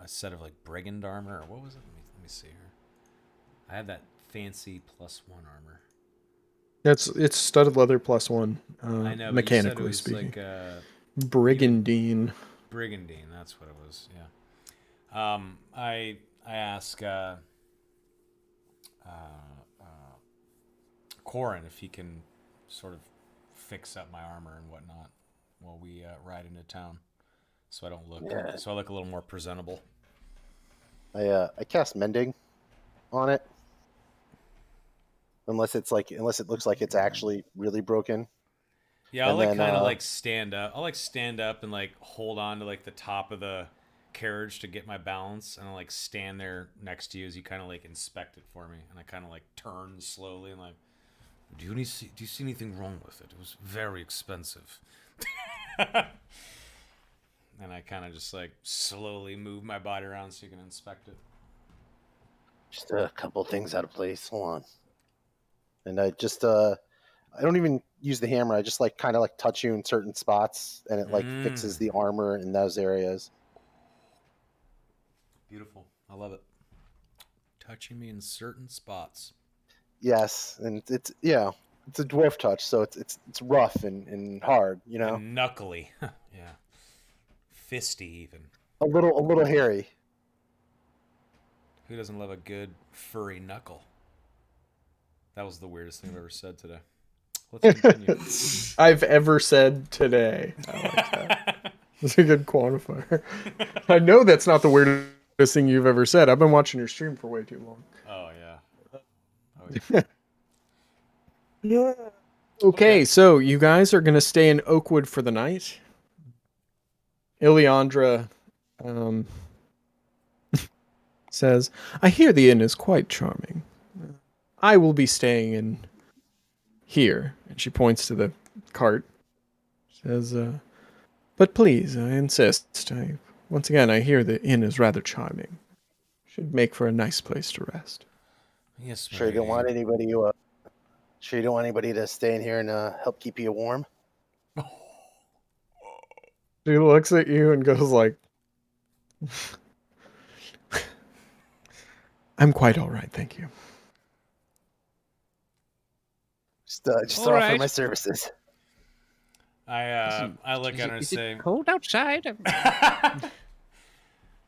set of like brigand armor, or what was it? Let me see here. I had that fancy +1 armor. It's studded leather +1. I know, but you said it mechanically was speaking. like Brigandine. Brigandine, that's what it was. Yeah. I ask Corin if he can sort of fix up my armor and whatnot while we ride into town, so I don't look so I look a little more presentable. I cast mending on it, unless it looks like it's actually really broken. Yeah, I'll like kind of like stand up. I'll like stand up and like hold on to like the top of the carriage to get my balance, and I'll like stand there next to you as you kind of like inspect it for me, and I kind of like turn slowly and like, do you see anything wrong with it? It was very expensive. And I kind of just like slowly move my body around so you can inspect it. Just a couple things out of place. Hold on. And I just I don't even use the hammer. I just like kind of like touch you in certain spots, and it like fixes the armor in those areas. Beautiful. I love it. Touching me in certain spots. Yes, and it's it's a dwarf touch, so it's rough and hard, you know. And knuckly. Yeah. Fisty even. A little hairy. Who doesn't love a good furry knuckle? That was the weirdest thing I've ever said today. Let's continue. I've ever said today. I like that. That's a good quantifier. I know that's not the weirdest thing you've ever said. I've been watching your stream for way too long. Oh yeah. Yeah. Okay, so you guys are gonna stay in Oakwood for the night. Ileandra says, "I hear the inn is quite charming. I will be staying in here." And she points to the cart. Says, "But please, I insist. Once again, I hear the inn is rather charming. Should make for a nice place to rest." Yes, Sure, you don't want anybody. Sure, you don't want anybody to stay in here and help keep you warm. She looks at you and goes like, "I'm quite all right, thank you." Just All offer right. my services. I look at her and Is say, it cold outside? yeah,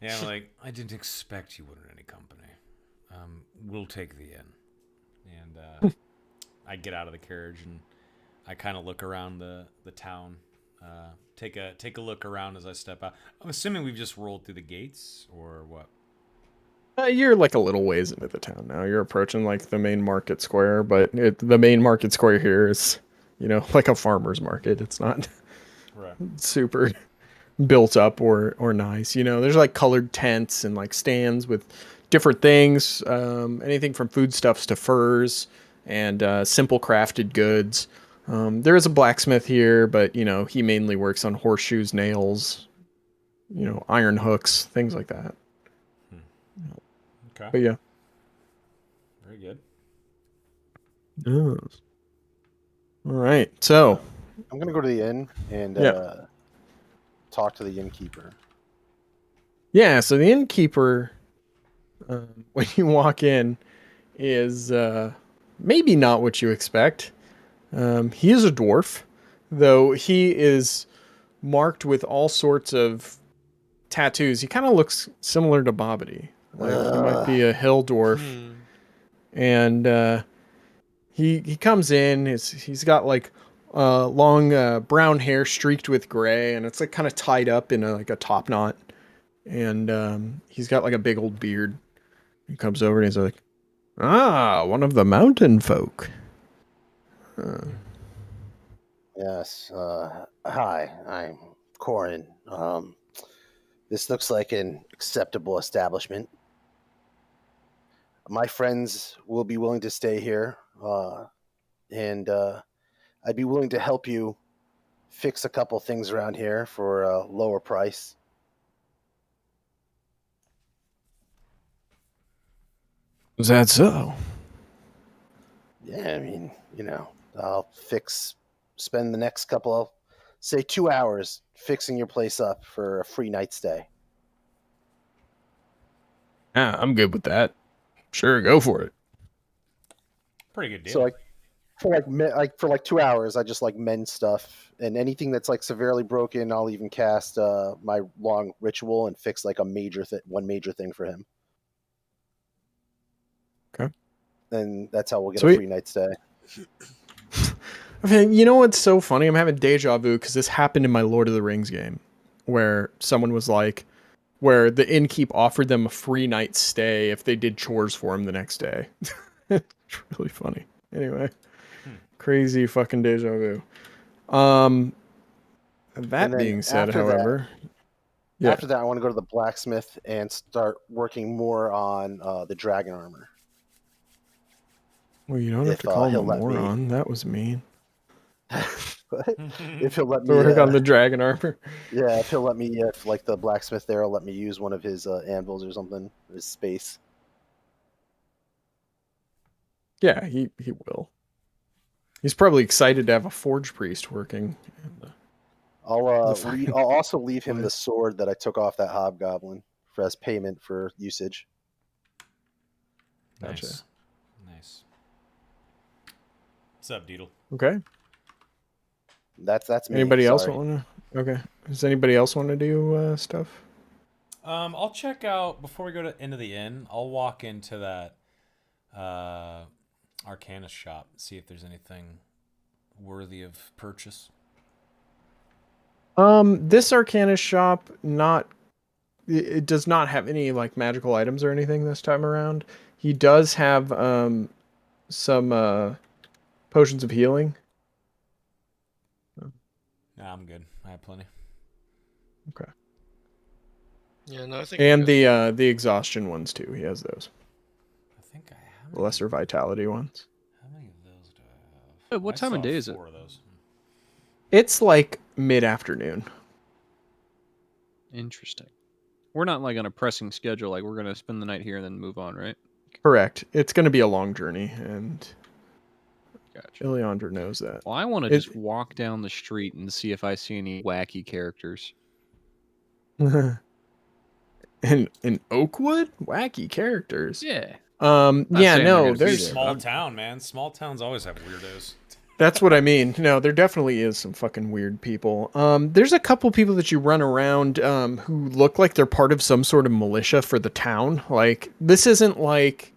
I'm like, I didn't expect you wanted any company. We'll take the inn. And I get out of the carriage and I kind of look around the town. Take a look around as I step out. I'm assuming we've just rolled through the gates or what? You're like a little ways into the town now. You're approaching like the main market square, but the main market square here is, like a farmer's market. It's not Right. super built up or nice. There's like colored tents and like stands with different things, anything from foodstuffs to furs and simple crafted goods. There is a blacksmith here, but he mainly works on horseshoes, nails, iron hooks, things like that. Okay. But yeah. Very good. Yes. All right. So I'm gonna go to the inn and Yeah. talk to the innkeeper. yeah, so the innkeeper, when you walk in, is maybe not what you expect. He is a dwarf, though he is marked with all sorts of tattoos. He kind of looks similar to Bobbity. Like he might be a hill dwarf. And he comes in. He's got like long brown hair streaked with gray, and it's like kind of tied up in like a top knot. And he's got like a big old beard. He comes over and he's like, "Ah, one of the mountain folk." Yes. Hi, I'm Corin. This looks like an acceptable establishment. My friends will be willing to stay here, and I'd be willing to help you fix a couple things around here for a lower price. Is that so? Yeah, I mean, I'll spend the next couple of, say, 2 hours fixing your place up for a free night stay. Yeah, I'm good with that. Sure, go for it. Pretty good deal. So, like, for like 2 hours, I just like mend stuff, and anything that's like severely broken, I'll even cast my long ritual and fix like one major thing for him. Okay. And that's how we'll get Sweet. a free night stay. Okay, you know what's so funny? I'm having deja vu because this happened in my Lord of the Rings game, where someone was like, where the innkeep offered them a free night stay if they did chores for him the next day. It's really funny. Anyway, crazy fucking deja vu. That being said, however, after that, I want to go to the blacksmith and start working more on the dragon armor. Well, you don't have to call him a moron. That was mean. If he'll let me work on the dragon armor. Yeah, if he'll let me, if like the blacksmith there will let me use one of his anvils or something, his space. Yeah, he will. He's probably excited to have a forge priest working. I'll also leave him the sword that I took off that hobgoblin as payment for usage. Gotcha. Nice. What's up, Deedle? Okay. That's me. Anybody else Sorry. want to? Okay. Does anybody else want to do stuff? I'll check out before we go into the inn. I'll walk into that Arcanist shop, see if there's anything worthy of purchase? This Arcanist shop, it does not have any like magical items or anything this time around. He does have some potions of healing. Nah, I'm good. I have plenty. Okay. Yeah, no, I think. And the exhaustion ones too. He has those. I think I have. The lesser vitality ones. How many of those do I have? What time of day is it? 4 of those. It's like mid-afternoon. Interesting. We're not like on a pressing schedule. Like we're gonna spend the night here and then move on, right? Correct. It's going to be a long journey, and Gotcha. Ileandra knows that. Well, I want to just walk down the street and see if I see any wacky characters. in Oakwood, wacky characters. Yeah. Yeah, saying they're no, gonna be there's there. Small town, man. Small towns always have weirdos. That's what I mean. No, there definitely is some fucking weird people. There's a couple people that you run around who look like they're part of some sort of militia for the town. Like, this isn't like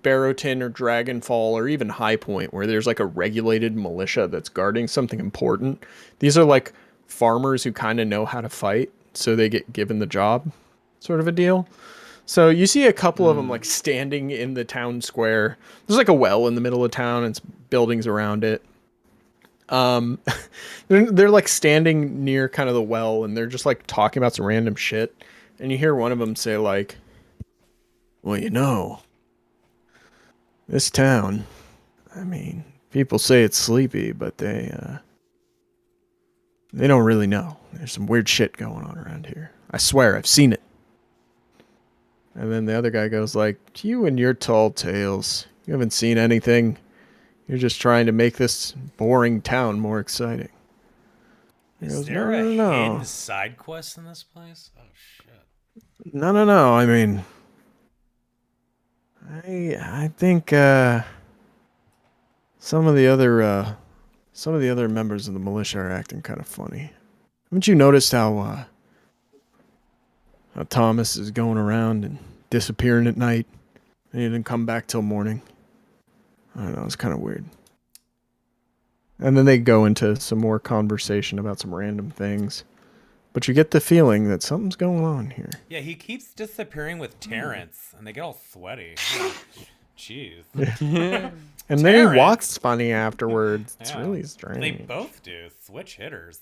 Barrowton or Dragonfall or even High Point where there's like a regulated militia that's guarding something important. These are like farmers who kind of know how to fight, so they get given the job, sort of a deal. So you see a couple of them like standing in the town square. There's like a well in the middle of town and buildings around it. They're like standing near kind of the well and they're just like talking about some random shit. And you hear one of them say like, well, you know, this town, I mean, people say it's sleepy, but they don't really know. There's some weird shit going on around here. I swear, I've seen it. And then the other guy goes like, you and your tall tales. You haven't seen anything. You're just trying to make this boring town more exciting. He Is goes, there a no. hidden side quest in this place? Oh shit. No. I mean, I think some of the other members of the militia are acting kind of funny. Haven't you noticed how Thomas is going around and disappearing at night, and he didn't come back till morning? I don't know, it's kind of weird. And then they go into some more conversation about some random things. But you get the feeling that something's going on here. Yeah, he keeps disappearing with Terrence, and they get all sweaty. Jeez. And then he walks funny afterwards. It's Yeah. really strange. They both do. Switch hitters.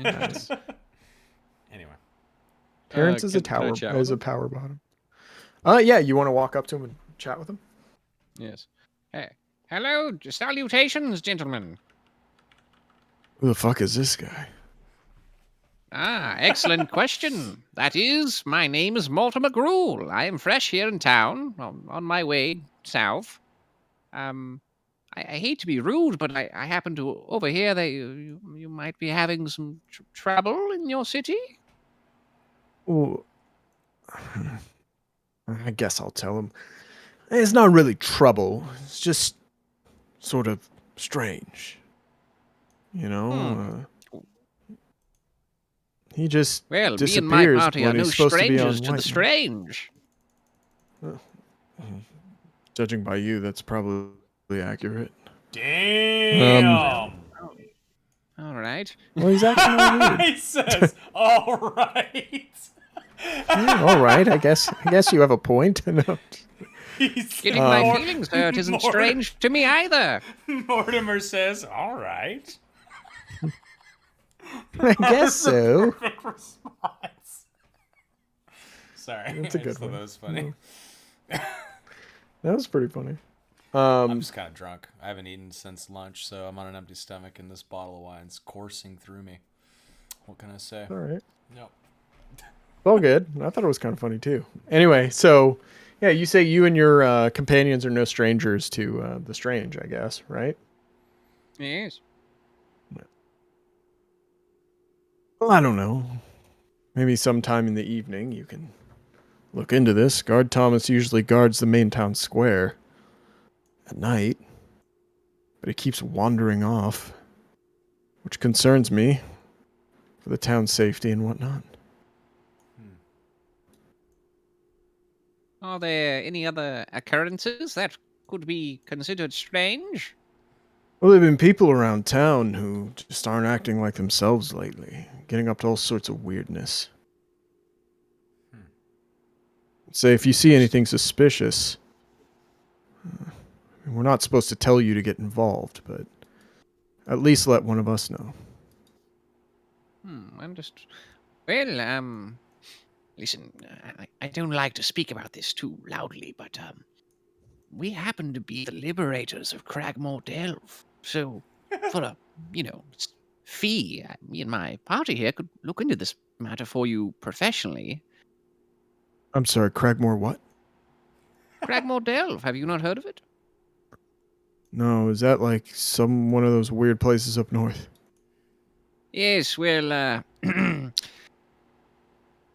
Yes. Anyway. Terrence is Can I chat with is a him? power bottom. Yeah, you want to walk up to him and chat with him? Yes. Hey, hello, salutations, gentlemen. Who the fuck is this guy? Ah, excellent question. That is, my name is Mortimer Gruel. I am fresh here in town, on my way south. I hate to be rude, but I happen to overhear that you might be having some trouble in your city. Well, I guess I'll tell him. It's not really trouble. It's just sort of strange. You know? He just Well, disappears me and my party when are no he's supposed to be on strangers to the White. strange. Judging by you, that's probably accurate. Damn. All right. Well, he's acting all weird. He says, all right. Yeah, all right, I guess you have a point. No. Getting my feelings hurt isn't strange to me either. Mortimer says, all right. I guess so. Perfect response. Sorry. That's a I good just thought one. That was funny. That was pretty funny. I'm just kind of drunk. I haven't eaten since lunch, so I'm on an empty stomach, and this bottle of wine's coursing through me. What can I say? All right. Yep. All good. I thought it was kind of funny too. Anyway, so yeah, you say you and your companions are no strangers to the strange, I guess, right? Yes. Well, I don't know. Maybe sometime in the evening you can look into this. Guard Thomas usually guards the main town square at night, but he keeps wandering off, which concerns me for the town's safety and whatnot. Are there any other occurrences that could be considered strange? Well, there have been people around town who just aren't acting like themselves lately, getting up to all sorts of weirdness. Say, if you see anything suspicious, we're not supposed to tell you to get involved, but at least let one of us know. I'm just. Well, listen, I don't like to speak about this too loudly, but, we happen to be the liberators of Cragmore Delve. So, for a, fee, me and my party here could look into this matter for you professionally. I'm sorry, Cragmore what? Cragmore Delve, have you not heard of it? No, is that like one of those weird places up north? Yes, well,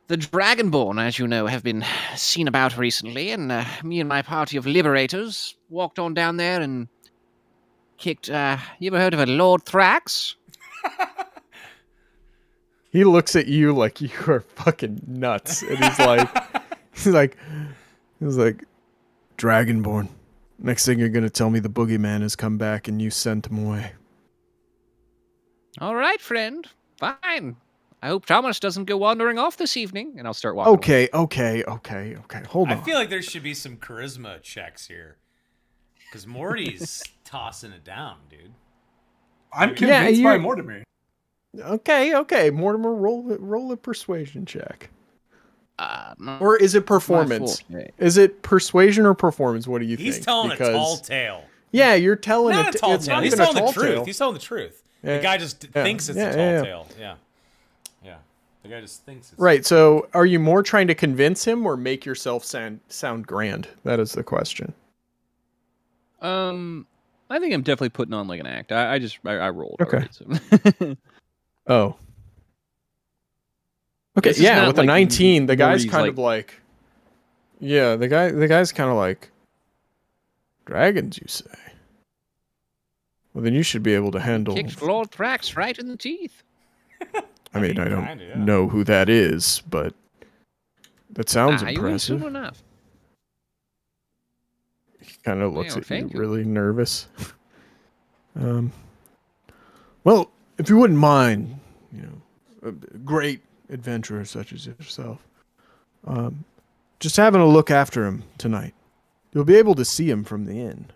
the Dragonborn, as you know, have been seen about recently, and me and my party of liberators walked on down there and kicked, you ever heard of a Lord Thrax? He looks at you like you are fucking nuts, and he's like, he's like, Dragonborn. Next thing you're gonna tell me the boogeyman has come back and you sent him away. All right, friend. Fine. I hope Thomas doesn't go wandering off this evening, and I'll start walking away. Okay. Hold on. I feel like there should be some charisma checks here. Because Morty's tossing it down, dude. I'm convinced by Mortimer. Okay. Mortimer, roll a persuasion check. Or is it performance? Is it persuasion or performance? What do you think? He's telling a tall tale. Yeah, you're telling not a tall tale. He's telling the truth. Tale. He's telling the truth. Yeah. The guy just thinks it's a tall tale. Yeah. The guy just thinks it's right. So, are you more trying to convince him or make yourself sound grand? That is the question. I think I'm definitely putting on like an act. I rolled. Okay. Already, so. Oh. Okay. Yeah, with a 19, the guy's kind of like. Yeah, the guy's kind of like. Dragons, you say? Well, then you should be able to handle. Kicked Lord Thrax right in the teeth. I mean, I don't know who that is, but that sounds impressive. You enough. He kind of looks at you really nervous. Well, if you wouldn't mind, a great adventurer such as yourself, just having a look after him tonight. You'll be able to see him from the inn.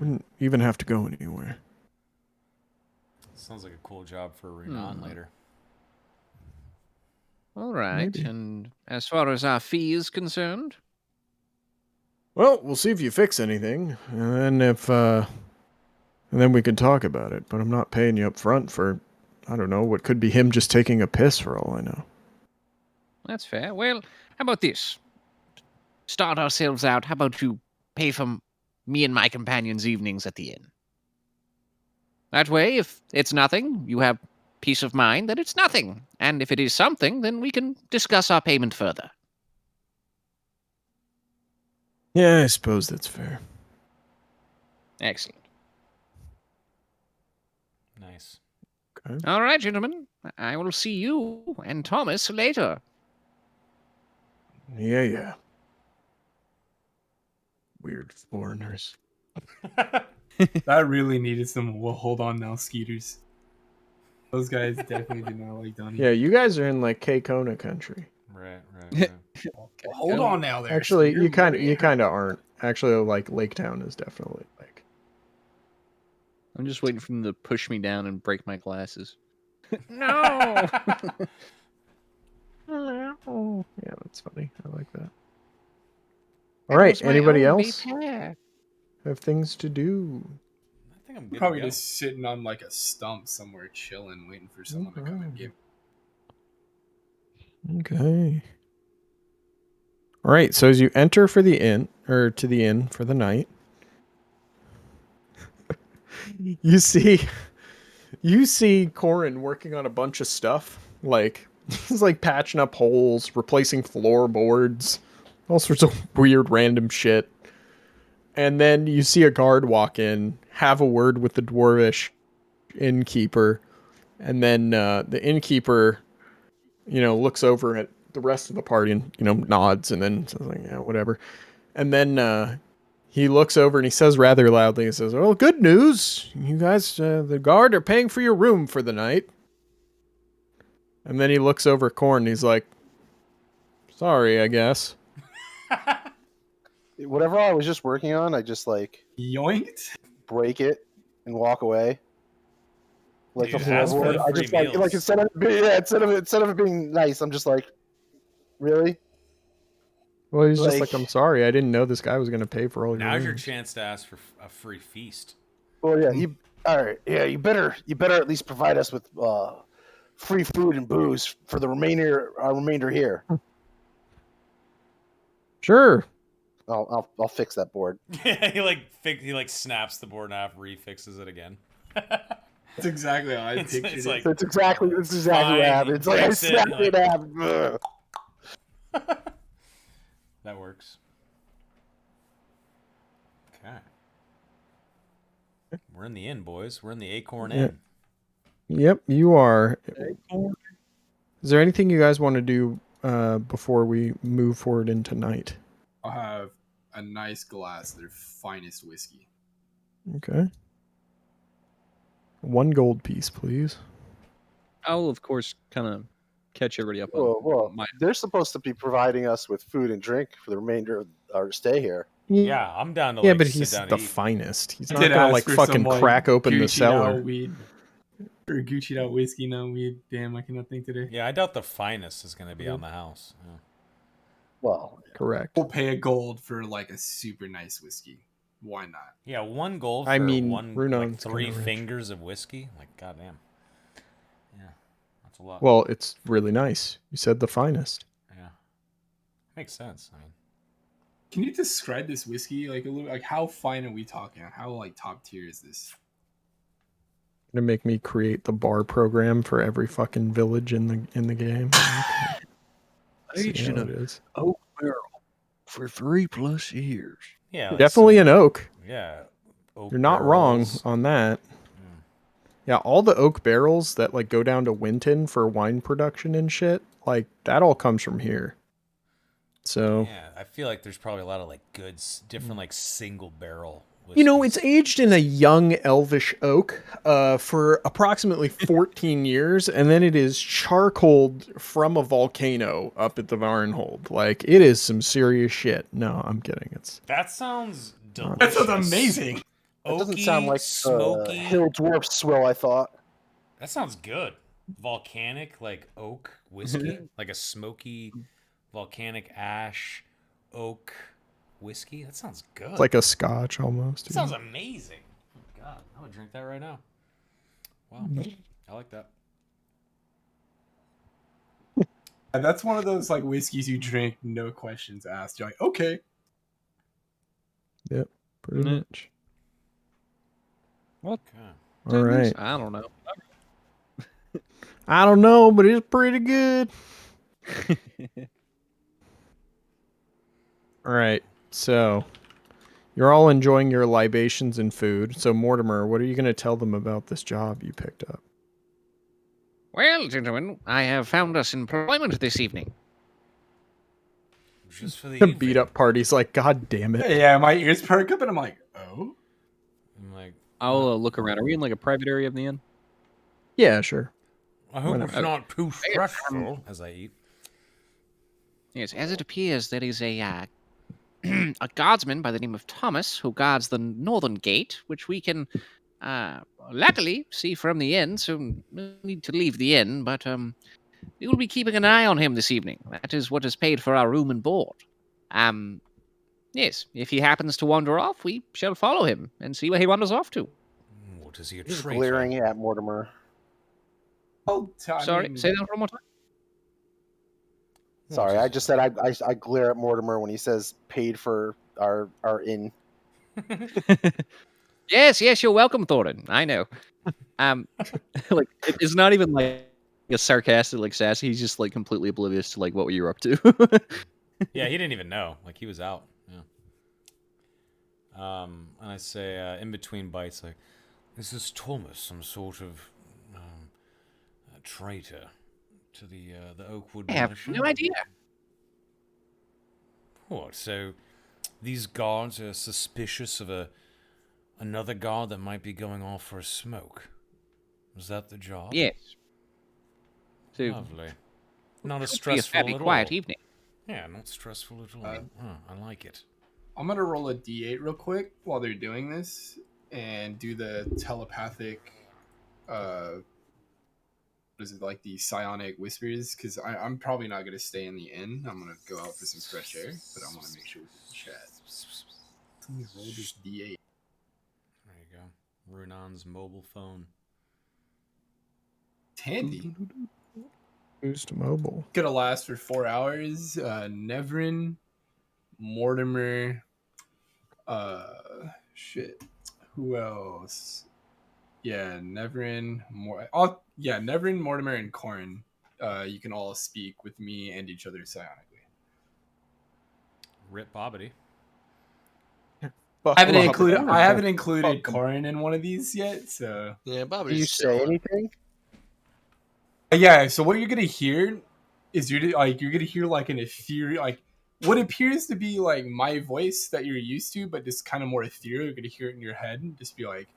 Wouldn't even have to go anywhere. Sounds like a cool job for Renan later. All right, maybe. And as far as our fee is concerned? Well, we'll see if you fix anything, and then we can talk about it. But I'm not paying you up front for, I don't know, what could be him just taking a piss for all I know. That's fair. Well, how about this? Start ourselves out. How about you pay for me and my companions' evenings at the inn? That way, if it's nothing, you have peace of mind that it's nothing. And if it is something, then we can discuss our payment further. Yeah, I suppose that's fair. Excellent. Nice. Okay. All right, gentlemen. I will see you and Thomas later. Yeah. Weird foreigners. That really needed some hold on now, Skeeters. Those guys definitely do not like Donnie. Yeah, you guys are in like K-Kona country. Right. Okay, hold on now there. Actually, you kind of aren't. Actually, like Lake Town is definitely like. I'm just waiting for them to push me down and break my glasses. No. Yeah, that's funny. I like that. All right, anybody else have things to do? I think I'm good. Probably just sitting on like a stump somewhere, chilling, waiting for someone to come and give. Okay. All right. So as you enter to the inn for the night, you see Corin working on a bunch of stuff. Like he's like patching up holes, replacing floorboards, all sorts of weird random shit. And then you see a guard walk in, have a word with the dwarvish innkeeper, and then the innkeeper, looks over at the rest of the party and nods, and then says like, yeah, whatever. And then he looks over and he says rather loudly, he says, "Well, good news. You guys, the guard are paying for your room for the night." And then he looks over at Corn and he's like, "Sorry, I guess." Whatever I was just working on, I just like Yoinked. break it and walk away. Like Dude, the ask for floorboard. the I free just like meals. instead of it being nice, I'm just like, really? Well, he's just Like- like, "I'm sorry. I didn't know this guy was going to pay for all your Now's your rooms." chance to ask for a free feast. Well, yeah, you all right? Yeah, you better at least provide us with free food and booze for the remainder here. Sure. I'll fix that board. he snaps the board in half, refixes it again. That's exactly how I pictured it's it. like- That's exactly what Fine, happened. It's like I breaks it, snapped like- it out. Ugh. That works. Okay. We're in the inn, boys. We're in the Acorn Yeah. Inn. Yep, you are. Is there anything you guys want to do before we move forward into night? I'll have a nice glass of their finest whiskey. Okay. 1 gold piece, please. I'll of course kind of catch everybody up on Well, my. they're supposed to be providing us with food and drink for the remainder of our stay here. Yeah, I'm down to Yeah, like, but sit he's down the and eat. finest. He's I not did gonna ask like for fucking some, crack open the Gucci'd cellar. out weed. Or Gucci'd out whiskey, no weed. Damn, I cannot think today. Yeah, I doubt the finest is going to be on the house. Yeah. Well, Correct. We'll pay a gold for like a super nice whiskey. Why not? Yeah, 1 gold for I mean, one, Runon's 3 kinda rich. fingers of whiskey. Like, goddamn. Yeah, that's a lot. Well, it's really nice. You said the finest. yeah, makes sense. I mean, Can you describe this whiskey like a little? Like how fine are we talking? How like top tier is this? Gonna make me create the bar program for every fucking village in the game. Okay. See how it is. oak barrel for 3+ years. yeah, like Definitely some- an oak. Yeah, oak You're not wrong barrels. on that. Yeah, all the oak barrels that like go down to Winton for wine production and shit, like that all comes from here. So Yeah, I feel like there's probably a lot of like good, different like single barrel. you know, whiskeys. it's aged in a young elvish oak for approximately 14 years, and then it is charcoaled from a volcano up at the Varnhold. Like, it is some serious shit. No, I'm kidding. It's That sounds delicious. That sounds amazing. that doesn't Oaky, sound like smoky. Hill Dwarf swill. I thought. That sounds good. Volcanic, like oak whiskey, like a smoky, volcanic ash, oak whiskey. That sounds good. like a scotch almost. That sounds amazing. Oh God, I would drink that right now. Wow, I like that. And that's one of those like whiskeys you drink, no questions asked. You're like, okay. Yep, pretty Mhm. much. Okay. All right. I don't know. I don't know, but it's pretty good. All right. So, you're all enjoying your libations and food. So, Mortimer, what are you going to tell them about this job you picked up? Well, gentlemen, I have found us employment this evening. Just for the The evening. beat up party's like, God damn it. Yeah, my ears perk up and I'm like, oh. I'm like, I'll look around. Are we in like a private area of the inn? Yeah, sure. I hope Why it's not? not too stressful as I eat. Yes, as it appears, there is a a guardsman by the name of Thomas who guards the northern gate, which we can luckily see from the inn. So no need to leave the inn, but we will be keeping an eye on him this evening. That is what is paid for our room and board. Yes, if he happens to wander off, we shall follow him and see where he wanders off to. What is he a Just traitor? glaring at Mortimer. Sorry, say that one more time. Sorry, I just said I glare at Mortimer when he says paid for our inn. Yes, you're welcome, Thorin. I know. Like it's not even like a sarcastic like sassy. He's just like completely oblivious to like what you're up to. Yeah, he didn't even know. Like he was out. Yeah. And I say in between bites, like, is this Thomas some sort of traitor to the Oakwood I have militia? no idea. What? So these guards are suspicious of another guard that might be going off for a smoke. Was that the job? Yes. So Lovely. Not as could be a stressful fairly at quiet all. evening. Yeah, not stressful at all. I like it. I'm gonna roll a d8 real quick while they're doing this and do the telepathic. What is it, like the psionic whispers? Because I'm probably not gonna stay in the inn. I'm gonna go out for some fresh air, but I want to make sure we can chat. Let me roll this d8. There you go. Runan's mobile phone. It's handy. Boost mobile. Gonna last for 4 hours. Nevrin, Mortimer, shit. Who else? Yeah, Nevrin, Nevrin, Mortimer, and Corrin. You can all speak with me and each other psionically. Rip Bobbity. I haven't included Corrin in one of these yet, so Yeah, Bobby. Do you say anything? yeah. So what you're gonna hear is you're gonna hear like an ethereal, like what appears to be like my voice that you're used to, but just kind of more ethereal. You're gonna hear it in your head and just be like,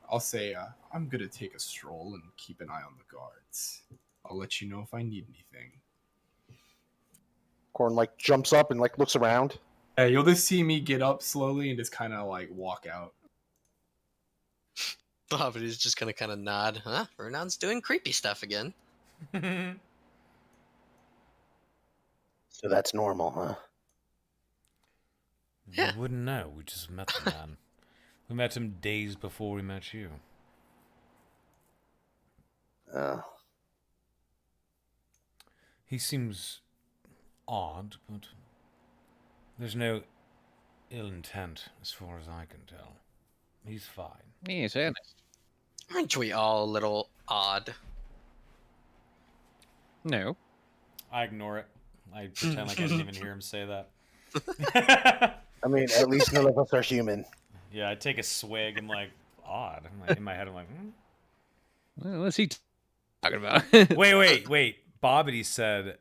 I'll say, I'm gonna take a stroll and keep an eye on the guards. I'll let you know if I need anything. Corn like jumps up and like looks around. Yeah, you'll just see me get up slowly and just kind of like walk out. Bobby's just gonna kind of nod. Huh? Renan's doing creepy stuff again. So that's normal, huh? Yeah. We wouldn't know. We just met the man. We met him days before we met you. He seems odd, but there's no ill intent as far as I can tell. He's fine. Yes, Ernest. Aren't we all a little odd? No. I ignore it. I pretend like I didn't even hear him say that. I mean, at least none of us are human. Yeah, I take a swig. I'm like, odd. I'm like, in my head, I'm like, Well, what's he talking about? Wait. Bobbity said,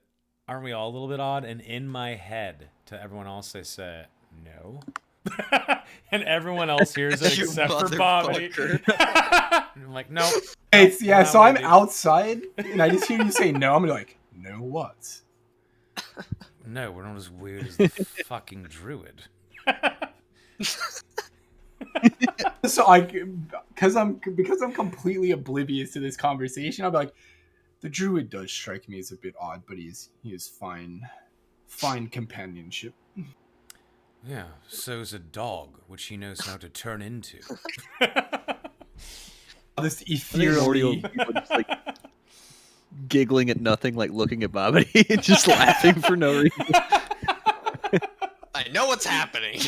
aren't we all a little bit odd? And in my head, to everyone else, they say, no. And everyone else hears it You except for Bobbity. I'm like, no. It's yeah. So I'm Bobbity. outside and I just hear you say no. I'm gonna be like, no what? No, we're not as weird as the fucking druid. So because I'm completely oblivious to this conversation, I'll be like, the druid does strike me as a bit odd, but he is fine companionship. Yeah, so's a dog, which he knows how to turn into. This I think Morty will ethereally. be just, like, giggling at nothing, like looking at Bobby and just laughing for no reason. I know what's happening.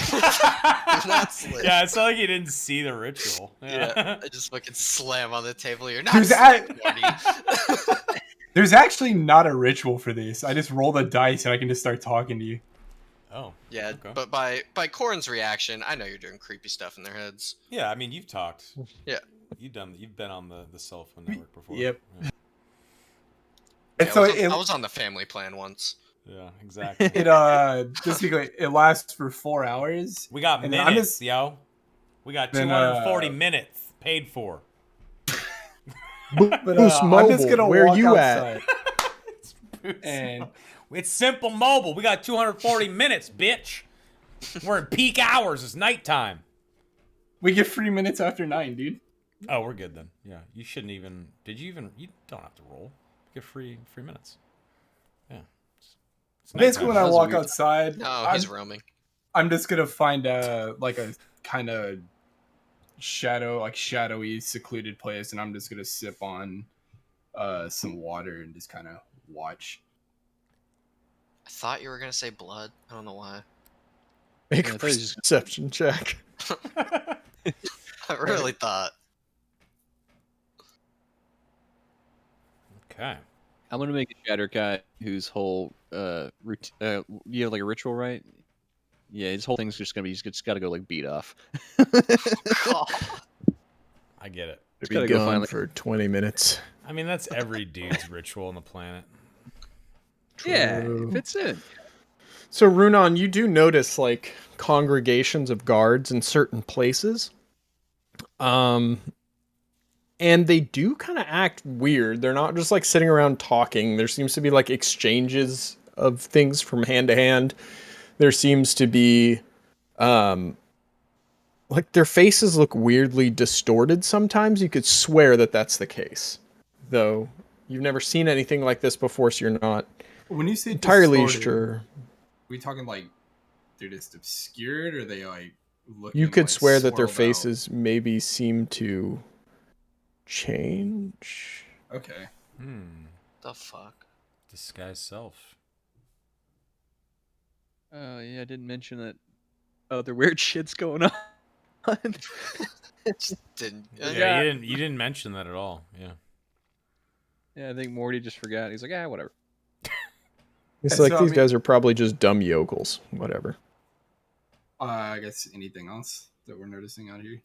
That's lit. Yeah, it's not like you didn't see the ritual. Yeah, I just fucking slam on the table. You're not There's asleep, Morty. There's actually not a ritual for this. I just roll the dice and I can just start talking to you. Oh. Yeah, Okay. but by Corrin's reaction, I know you're doing creepy stuff in their heads. Yeah, I mean, you've talked. Yeah. You've been on the cell phone network before. Yep. Yeah, And Yeah, so I was on the family plan once. yeah, exactly. just because it lasts for 4 hours. We got And then I'm minutes, just- yo. We got Then, 240 minutes paid for. But Boost I'm Mobile, just gonna where walk you at? outside. And It's Simple Mobile. We got 240 minutes, bitch. We're in peak hours. It's nighttime. we get 3 minutes after 9, dude. Oh, we're good then. Yeah, you shouldn't even. Did you even? You don't have to roll. You get free minutes. Yeah. It's Basically, when I nighttime. walk weird. outside, Oh, he's roaming. I'm just gonna find a kind of shadowy, secluded place, and I'm just gonna sip on some water and just kind of watch. I thought you were gonna say blood. I don't know why. Make Yeah, I a thought he was just- perception check. I really thought. Okay. I'm gonna make a shatter guy whose whole you have like a ritual, right? Yeah, his whole thing's just gonna be he's just gotta go like beat off. I get it. Just Be gotta go gone find like, for 20 minutes. I mean, that's every dude's ritual on the planet. yeah, True. it fits in. So Runan, you do notice like congregations of guards in certain places. Um, and they do kind of act weird. They're not just like sitting around talking. There seems to be like exchanges of things from hand to hand. There seems to be like their faces look weirdly distorted sometimes. You could swear that that's the case. Though you've never seen anything like this before, so you're not When you say entirely distorted, sure. are we talking like they're just obscured, or they like looking You could like swear that their swirled out? faces maybe seem to change. Okay. The fuck? Disguise self. Yeah, I didn't mention that other weird shit's going on. Just didn't. Yeah, you didn't mention that at all. Yeah. Yeah, I think Morty just forgot. He's like, whatever. It's Yeah, like so, these guys are probably just dumb yokels. Whatever. I guess anything else that we're noticing out here?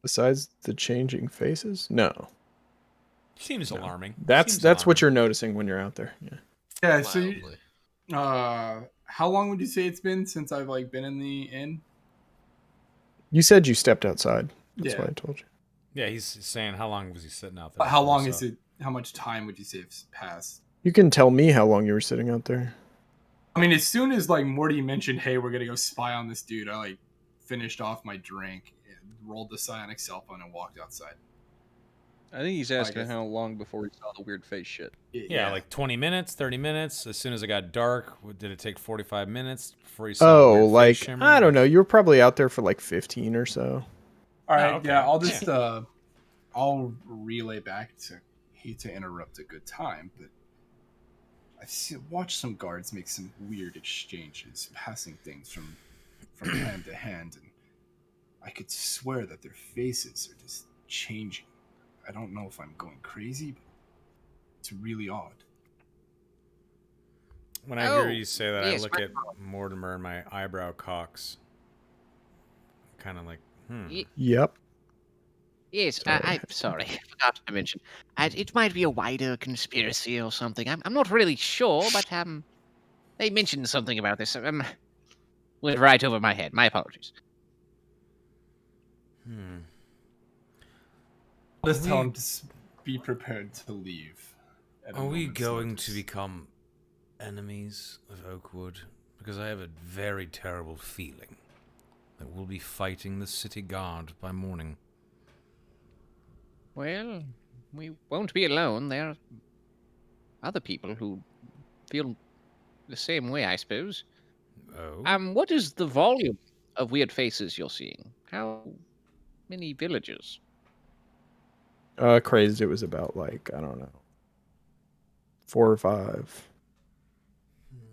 Besides the changing faces? No. Seems alarming. That's Seems what alarming. you're noticing when you're out there. Yeah. Yeah. So, Mildly. how long would you say it's been since I've like been in the inn? You said you stepped outside. That's Yeah. why I told you. Yeah, he's saying how long was he sitting out there? How before long he is saw it? How much time would you say has passed? You can tell me how long you were sitting out there. I mean, as soon as like Morty mentioned, "Hey, we're gonna go spy on this dude," I like finished off my drink, and rolled the psionic cell phone, and walked outside. I think he's asking guess- how long before he saw the weird face shit. Yeah, like 20 minutes, 30 minutes. As soon as it got dark, did it take 45 minutes before you saw the weird face like shimmer? I don't know. You were probably out there for like 15 or so. All right, okay. yeah, I'll just I'll relay back to hate to interrupt a good time, but watched some guards make some weird exchanges, passing things from hand to hand, and I could swear that their faces are just changing. I don't know if I'm going crazy, but it's really odd. When I hear you say that, yes, I look at Mortimer and my eyebrow cocks. Kind of like, Yep. Yes, I'm sorry, I forgot to mention. It might be a wider conspiracy or something. I'm not really sure, but they mentioned something about this. Went right over my head. My apologies. Just tell him to be prepared to leave. Are we going to become enemies of Oakwood? Because I have a very terrible feeling that we'll be fighting the city guard by morning. Well, we won't be alone. There are other people who feel the same way, I suppose. Oh? What is the volume of weird faces you're seeing? How many villagers? Crazed. It was about like I don't know, 4 or 5.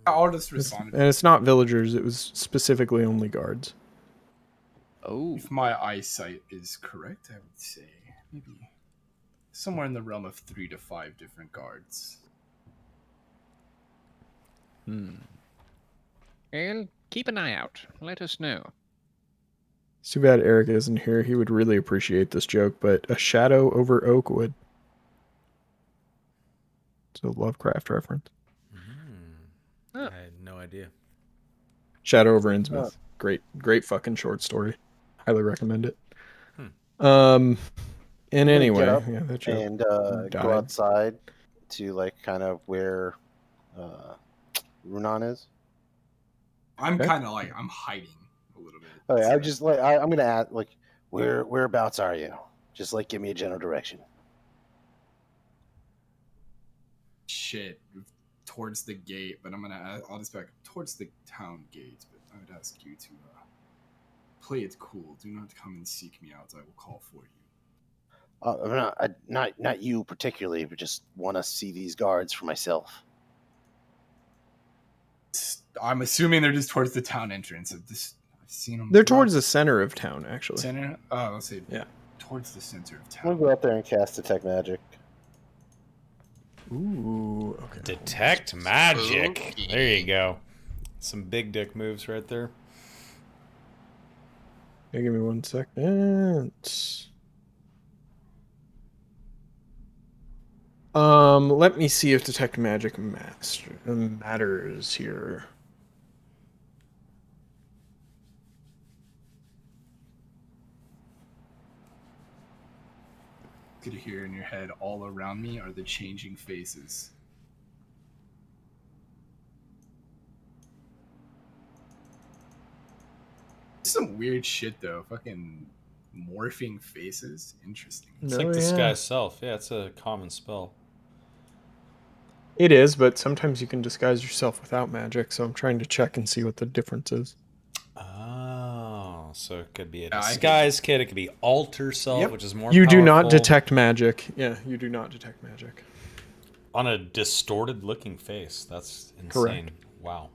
I'll just respond. And it's not villagers. It was specifically only guards. Oh, If my eyesight is correct, I would say maybe somewhere in the realm of 3 to 5 different guards. well, keep an eye out. Let us know. It's too bad Eric isn't here. He would really appreciate this joke, but a shadow over Oakwood. It's a Lovecraft reference. I had no idea. Shadow over Innsmouth. Great fucking short story. Highly recommend it. And anyway, get up yeah, that joke and died. go outside to like kind of where Runan is. I'm Okay. kind of like I'm hiding a little bit. Okay, so- I'm just like I'm gonna ask like whereabouts are you? Just like give me a general direction. shit towards the gate, but I'll just back towards the town gate. But I would ask you to play it cool. Do not come and seek me out. I will call for you. Not you particularly, but just want to see these guards for myself. I'm assuming they're just towards the town entrance. I've seen them. They're towards the center of town, actually. center. Oh, let's see. Yeah. Towards the center of I'm gonna town. go out there and cast detect magic. Ooh, okay. Detect magic. Spooky. There you go. Some big dick moves right there. Hey, give me 1 second. Let me see if detect magic matters here. Could you hear in your head, all around me are the changing faces. Some weird shit though. Fucking morphing faces. Interesting. It's No, like yeah. disguise self. Yeah, it's a common spell. It is, but sometimes you can disguise yourself without magic, so I'm trying to check and see what the difference is. Oh, so it could be a I hear disguise kit. It could be alter self, Yep. which is more You powerful. do not detect magic. Yeah, you do not detect magic. On a distorted looking face. That's insane. Correct. Wow.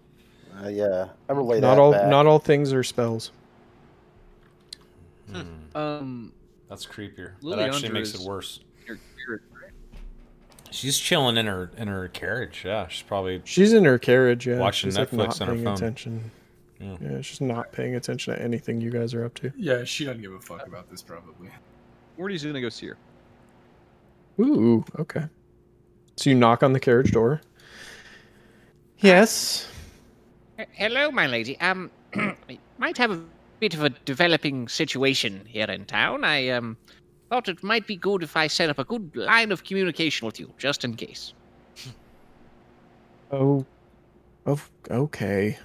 Yeah, I relay Not that all back. not all things are spells. That's creepier. That Liliandra actually makes it is worse. your spirit, right? She's chilling in her carriage. Yeah, she's probably She's in her carriage, yeah. watching she's like Netflix not on her paying phone. attention. Yeah. Yeah, she's not paying attention to anything you guys are up to. Yeah, she doesn't give a fuck about this probably. Morty's gonna go see her. Ooh, okay. So you knock on the carriage door. Yes. Hello, my lady. I might have a bit of a developing situation here in town. I thought it might be good if I set up a good line of communication with you, just in case. Oh, okay.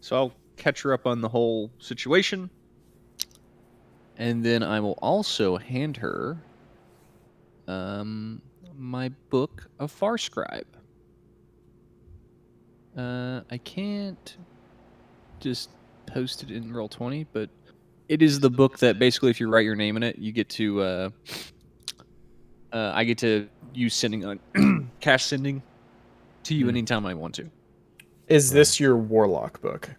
So I'll catch her up on the whole situation. And then I will also hand her my book of Far Scribe. I can't just post it in Roll20, but it is the book that basically, if you write your name in it, you get to. I get to use sending on cash sending to you anytime I want to. Is this your warlock book?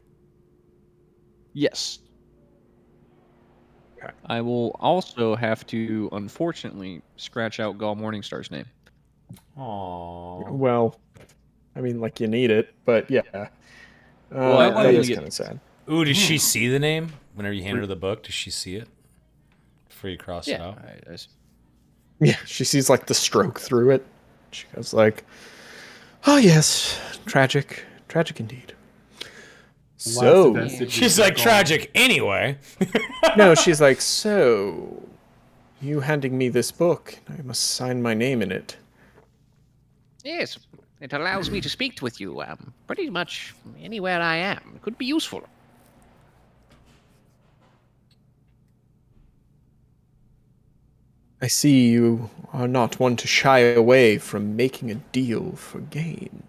Yes. Okay. I will also have to, unfortunately, scratch out Gall Morningstar's name. Aww. Well, I mean, like you need it, but yeah. Well, I that only is get- kind of sad. Ooh, does she see the name? Whenever you hand her the book, does she see it? Before you cross it Yeah. out? Yeah, she sees like the stroke through it. She goes like, "Oh yes, tragic indeed." So She's like tragic anyway. no, she's like, so you handing me this book? I must sign my name in it. Yes, it allows me to speak with you pretty much anywhere I am. It could be useful. I see you are not one to shy away from making a deal for gain.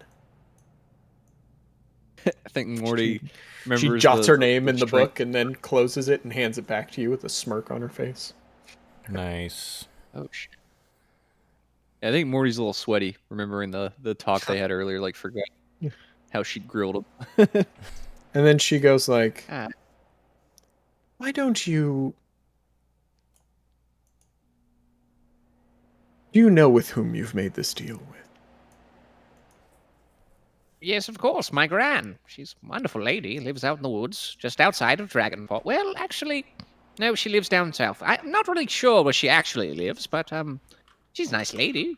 I think Morty She remembers jots the- her name the in the strength- book and then closes it and hands it back to you with a smirk on her face. Nice. Oh shit. I think Morty's a little sweaty, remembering the talk they had earlier. Like, forgot how she grilled him. And then she goes like, Ah. why don't you... Do you know with whom you've made this deal with? Yes, of course, my gran. She's a wonderful lady, lives out in the woods, just outside of Dragonfall. Well, actually, no, she lives down south. I'm not really sure where she actually lives, but she's a nice lady.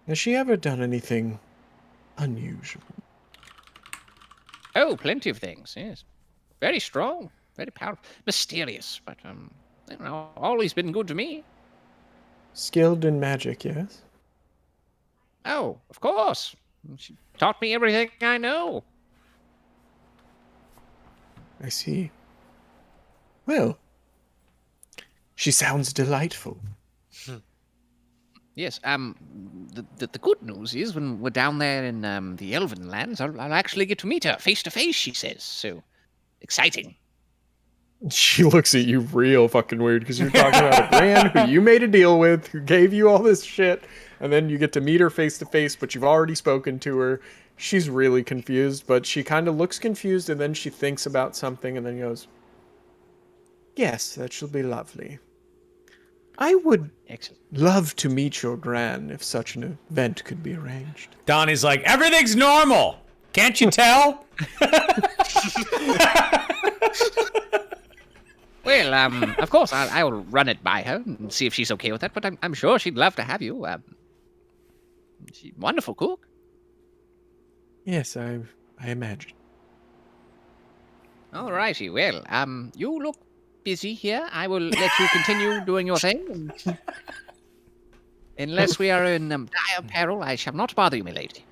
Has she ever done anything unusual? Oh, plenty of things, yes. Very strong, very powerful, mysterious, but you know, always been good to me. Skilled in magic, yes? Oh, of course. She taught me everything I know. I see. Well, she sounds delightful. Yes, the good news is when we're down there in the Elven lands, I'll actually get to meet her face to face, she says. So, exciting. She looks at you real fucking weird because you're talking about a gran who you made a deal with, who gave you all this shit, and then you get to meet her face to face, but you've already spoken to her. She's really confused, but she kind of looks confused, and then she thinks about something, and then goes, yes, that shall be lovely. I would Excellent. love to meet your gran if such an event could be arranged. Donnie's like, everything's normal. Can't you tell? Well, of course, I'll run it by her and see if she's okay with that. But I'm sure she'd love to have you. She's a wonderful cook. Yes, I imagine. All righty. Well, you look busy here. I will let you continue doing your thing. Unless we are in dire peril, I shall not bother you, my lady.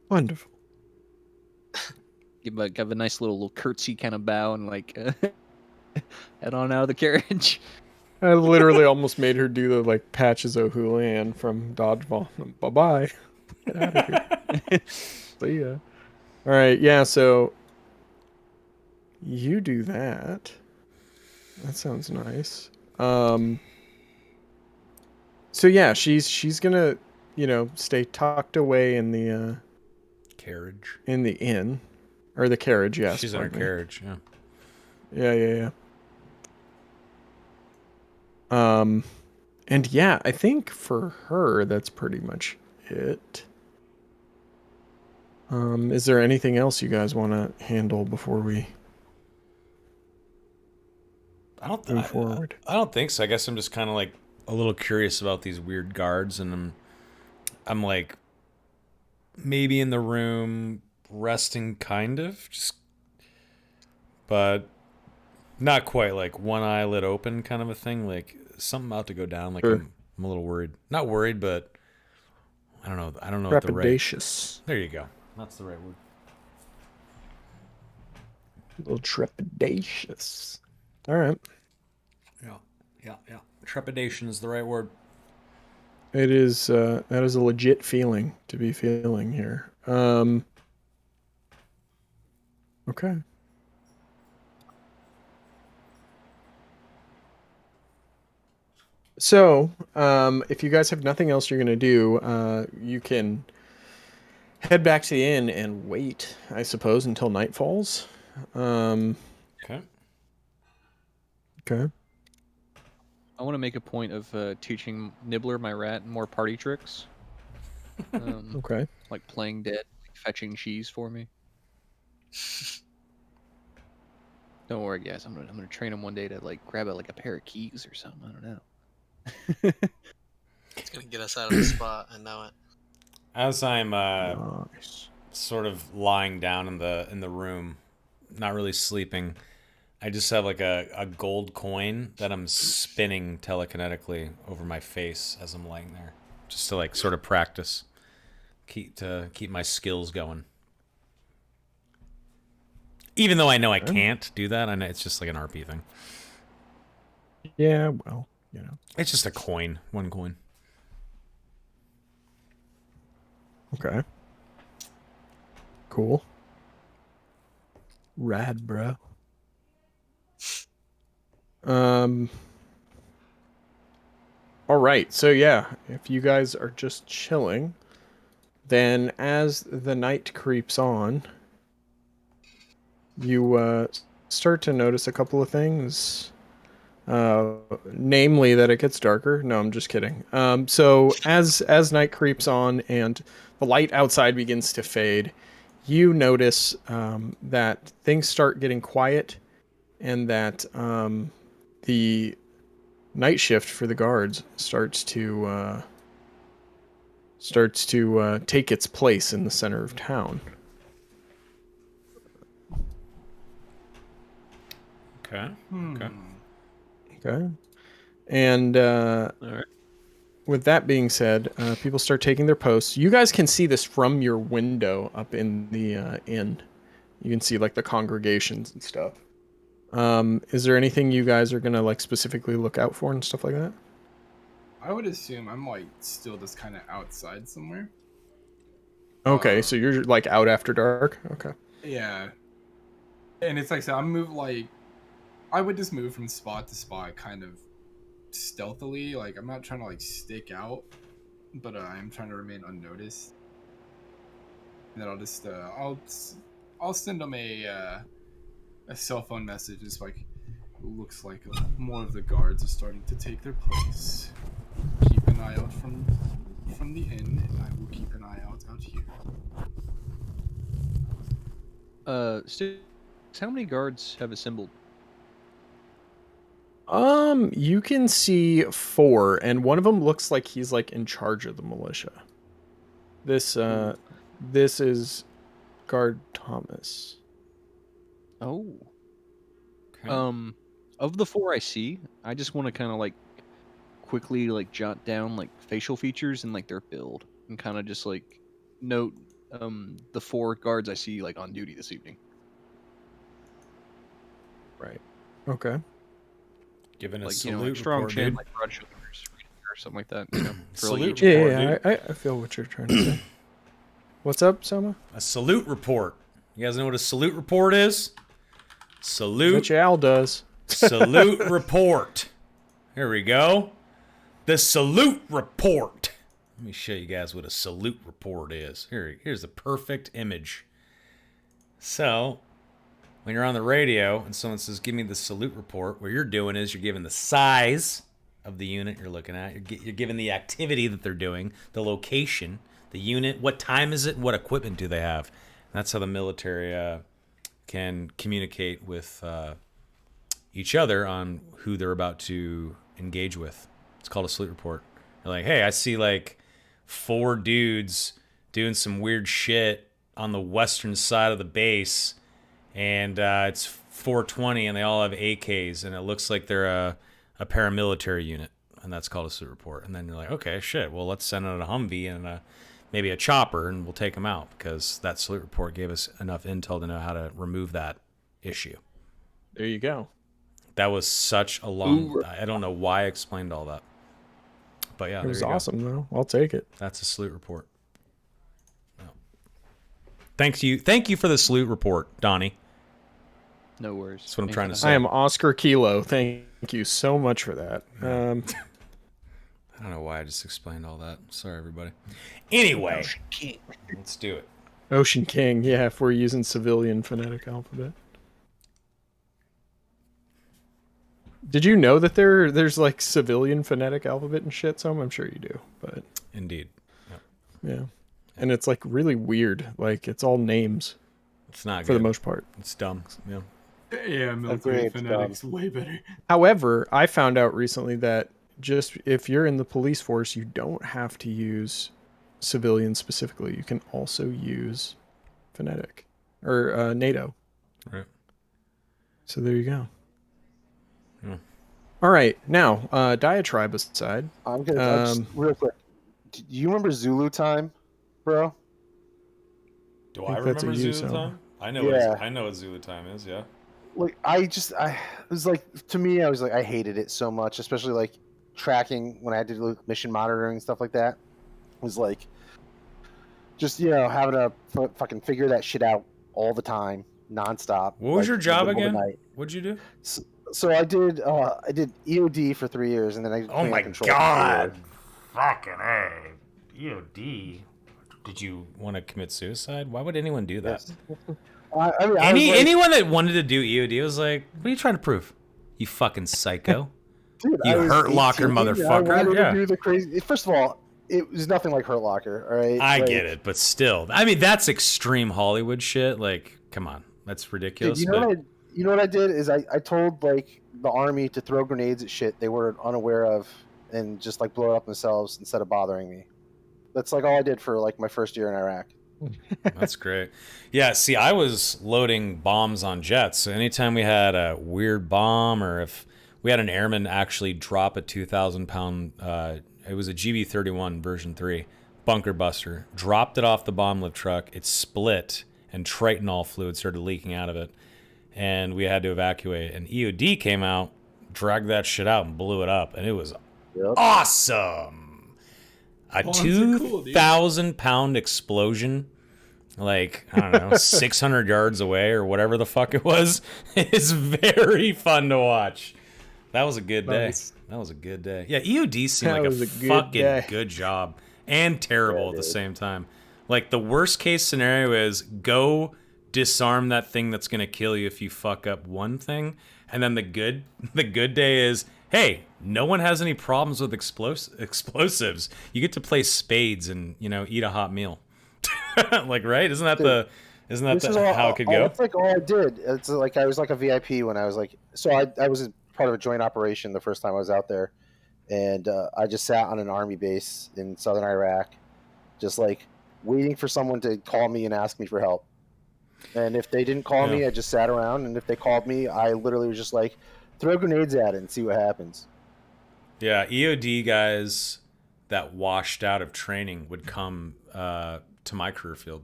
Wonderful. Give a nice little curtsy kind of bow and like head on out of the carriage. I literally almost made her do the like Patches O'Houlihan from Dodgeball. Bye bye. Get out of here. See ya. All right, yeah. So you do that. That sounds nice. So yeah, she's gonna, stay tucked away in the Carriage. in the inn, or the carriage. Yes, She's in her pardon me. carriage. Yeah. Yeah. And yeah, I think for her that's pretty much it. Is there anything else you guys want to handle before we move forward? I don't think so. I guess I'm just kind of like a little curious about these weird guards, and I'm like maybe in the room resting, kind of, just, but not quite, like one eyelid open, kind of a thing. Like something about to go down. Like Sure. I'm a little worried. Not worried, but I don't know. I don't know what the right. Trepidatious. There you go. That's the right word. A little trepidatious. All right. Yeah. Trepidation is the right word. It is that is a legit feeling to be feeling here. Okay. So, if you guys have nothing else you're gonna do, you can head back to the inn and wait, I suppose, until night falls. Okay. Okay. I want to make a point of teaching Nibbler, my rat, more party tricks. Okay. Like playing dead, like fetching cheese for me. Don't worry, guys. I'm gonna train him one day to like grab a pair of keys or something. I don't know. It's gonna get us out of the spot. I know it. As I'm Nice. sort of lying down in the room, not really sleeping, I just have like a gold coin that I'm spinning telekinetically over my face as I'm laying there, just to like sort of practice, keep my skills going. Even though I know I can't do that, I know it's just like an RP thing. Yeah, well, It's just a coin, one coin. Okay. Cool. Rad, bro. All right. So yeah, if you guys are just chilling, then as the night creeps on, you start to notice a couple of things. Namely that it gets darker. No, I'm just kidding. So as night creeps on and the light outside begins to fade, you notice that things start getting quiet, and that the night shift for the guards starts to take its place in the center of town. Okay. Okay. Okay. And All right. with that being said, people start taking their posts. You guys can see this from your window up in the inn. You can see like the congregations and stuff. Is there anything you guys are gonna like specifically look out for and stuff like that? I would assume I'm like still just kind of outside somewhere. Okay, so you're like out after dark. Okay. Yeah. And it's like, so I would just move from spot to spot kind of stealthily. Like, I'm not trying to like stick out, but I'm trying to remain unnoticed. And then I'll just I'll send them a cell phone message. It's like, looks like more of the guards are starting to take their place. Keep an eye out from the inn, and I will keep an eye out here. Stu, How many guards have assembled? You can see 4, and one of them looks like he's like in charge of the militia. This is Guard Thomas. Oh. Okay. Of the 4 I see, I just want to kind of like quickly like jot down like facial features and like their build, and kind of just like note the 4 guards I see like on duty this evening. Right. Okay. Giving a Like salute like strong report, chin, dude. like broad shoulders, or something like that. You know, for like Salute each report, Yeah, dude. I feel what you're trying to say. What's up, Soma? A salute report. You guys know what a salute report is? Salute. Bet you Al does. Salute report. Here we go. The salute report. Let me show you guys what a salute report is. Here's the perfect image. So, when you're on the radio and someone says, give me the salute report, what you're doing is you're giving the size of the unit you're looking at. You're giving the activity that they're doing, the location, the unit, what time is it, and what equipment do they have. And that's how the military can communicate with each other on who they're about to engage with. It's called a salute report. They're like, hey, I see like 4 dudes doing some weird shit on the western side of the base, and it's 4:20, and they all have AKs, and it looks like they're a paramilitary unit, and that's called a salute report. And then you're like, okay, shit, well, let's send out a Humvee and maybe a chopper, and we'll take them out, because that salute report gave us enough intel to know how to remove that issue. There you go. That was such a long... I don't know why I explained all that. But yeah, It was there you awesome, though. I'll take it. go. That's a salute report. Oh. Thank you for the salute report, Donnie. No worries. That's what I'm trying to say. I am Oscar Kilo. Thank you so much for that. I don't know why I just explained all that. Sorry, everybody. Anyway, let's do it. Ocean King. Yeah, if we're using civilian phonetic alphabet. Did you know that there's like civilian phonetic alphabet and shit? Some I'm sure you do, but Indeed. yeah, and it's like really weird. Like it's all names It's not for good. the most part. It's dumb. Yeah. Yeah, military it's phonetics way better. However, I found out recently that just if you're in the police force, you don't have to use civilian specifically. You can also use phonetic or NATO. Right. So there you go. Yeah. All right, now diatribe aside. I'm gonna just, real quick. Do you remember Zulu time, bro? Do I I think that's a remember you, Zulu Selma. time? I know. Yeah. I know what Zulu time is. Yeah. Like it was like, to me, I was like, I hated it so much, especially like tracking when I had to do mission monitoring and stuff like that. It was like just having to fucking figure that shit out all the time, nonstop. What was like, your in the job middle of again? the night. What'd you do? So I did EOD for 3 years, and then I did Oh command my control for god! 4 years. Fucking A. EOD. Did you want to commit suicide? Why would anyone do that? Yes. I mean, I was like, Anyone that wanted to do EOD was like, what are you trying to prove? You fucking psycho. dude, You I was Hurt Locker 18, motherfucker, I wanted yeah. to do the crazy. First of all, it was nothing like Hurt Locker. All right, I Like, get it, but still. I mean, that's extreme Hollywood shit. Like, come on. That's Dude, ridiculous. you know what I did is I told like the army to throw grenades at shit they were unaware of and just like blow it up themselves instead of bothering me. That's like all I did for like my first year in Iraq. That's great. Yeah, see, I was loading bombs on jets. So anytime we had a weird bomb, or if we had an airman actually drop a 2,000-pound, it was a GB-31 version 3 bunker buster, dropped it off the bomb lift truck, it split, and Tritonol fluid started leaking out of it, and we had to evacuate. And EOD came out, dragged that shit out, and blew it up, and it was Yep. awesome. A Bombs are cool, dude. 2,000-pound explosion, like, I don't know, 600 yards away or whatever the fuck it was, is very fun to watch. That was a good day. Nice. That was a good day. Yeah, EOD seemed That like was a a good fucking day. good job and terrible Yeah, at the dude. same time. Like, the worst case scenario is go disarm that thing that's going to kill you if you fuck up one thing. And then the good day is, hey, no one has any problems with explosives. You get to play spades and, eat a hot meal. Like, right? Isn't Isn't that This is how it could go? That's like all I did. It's like I was like a VIP when I was like, so I was part of a joint operation the first time I was out there, and I just sat on an army base in southern Iraq, just like waiting for someone to call me and ask me for help. And if they didn't call me, I just sat around, and if they called me, I literally was just like, throw grenades at it and see what happens. Yeah, EOD guys that washed out of training would come to my career field.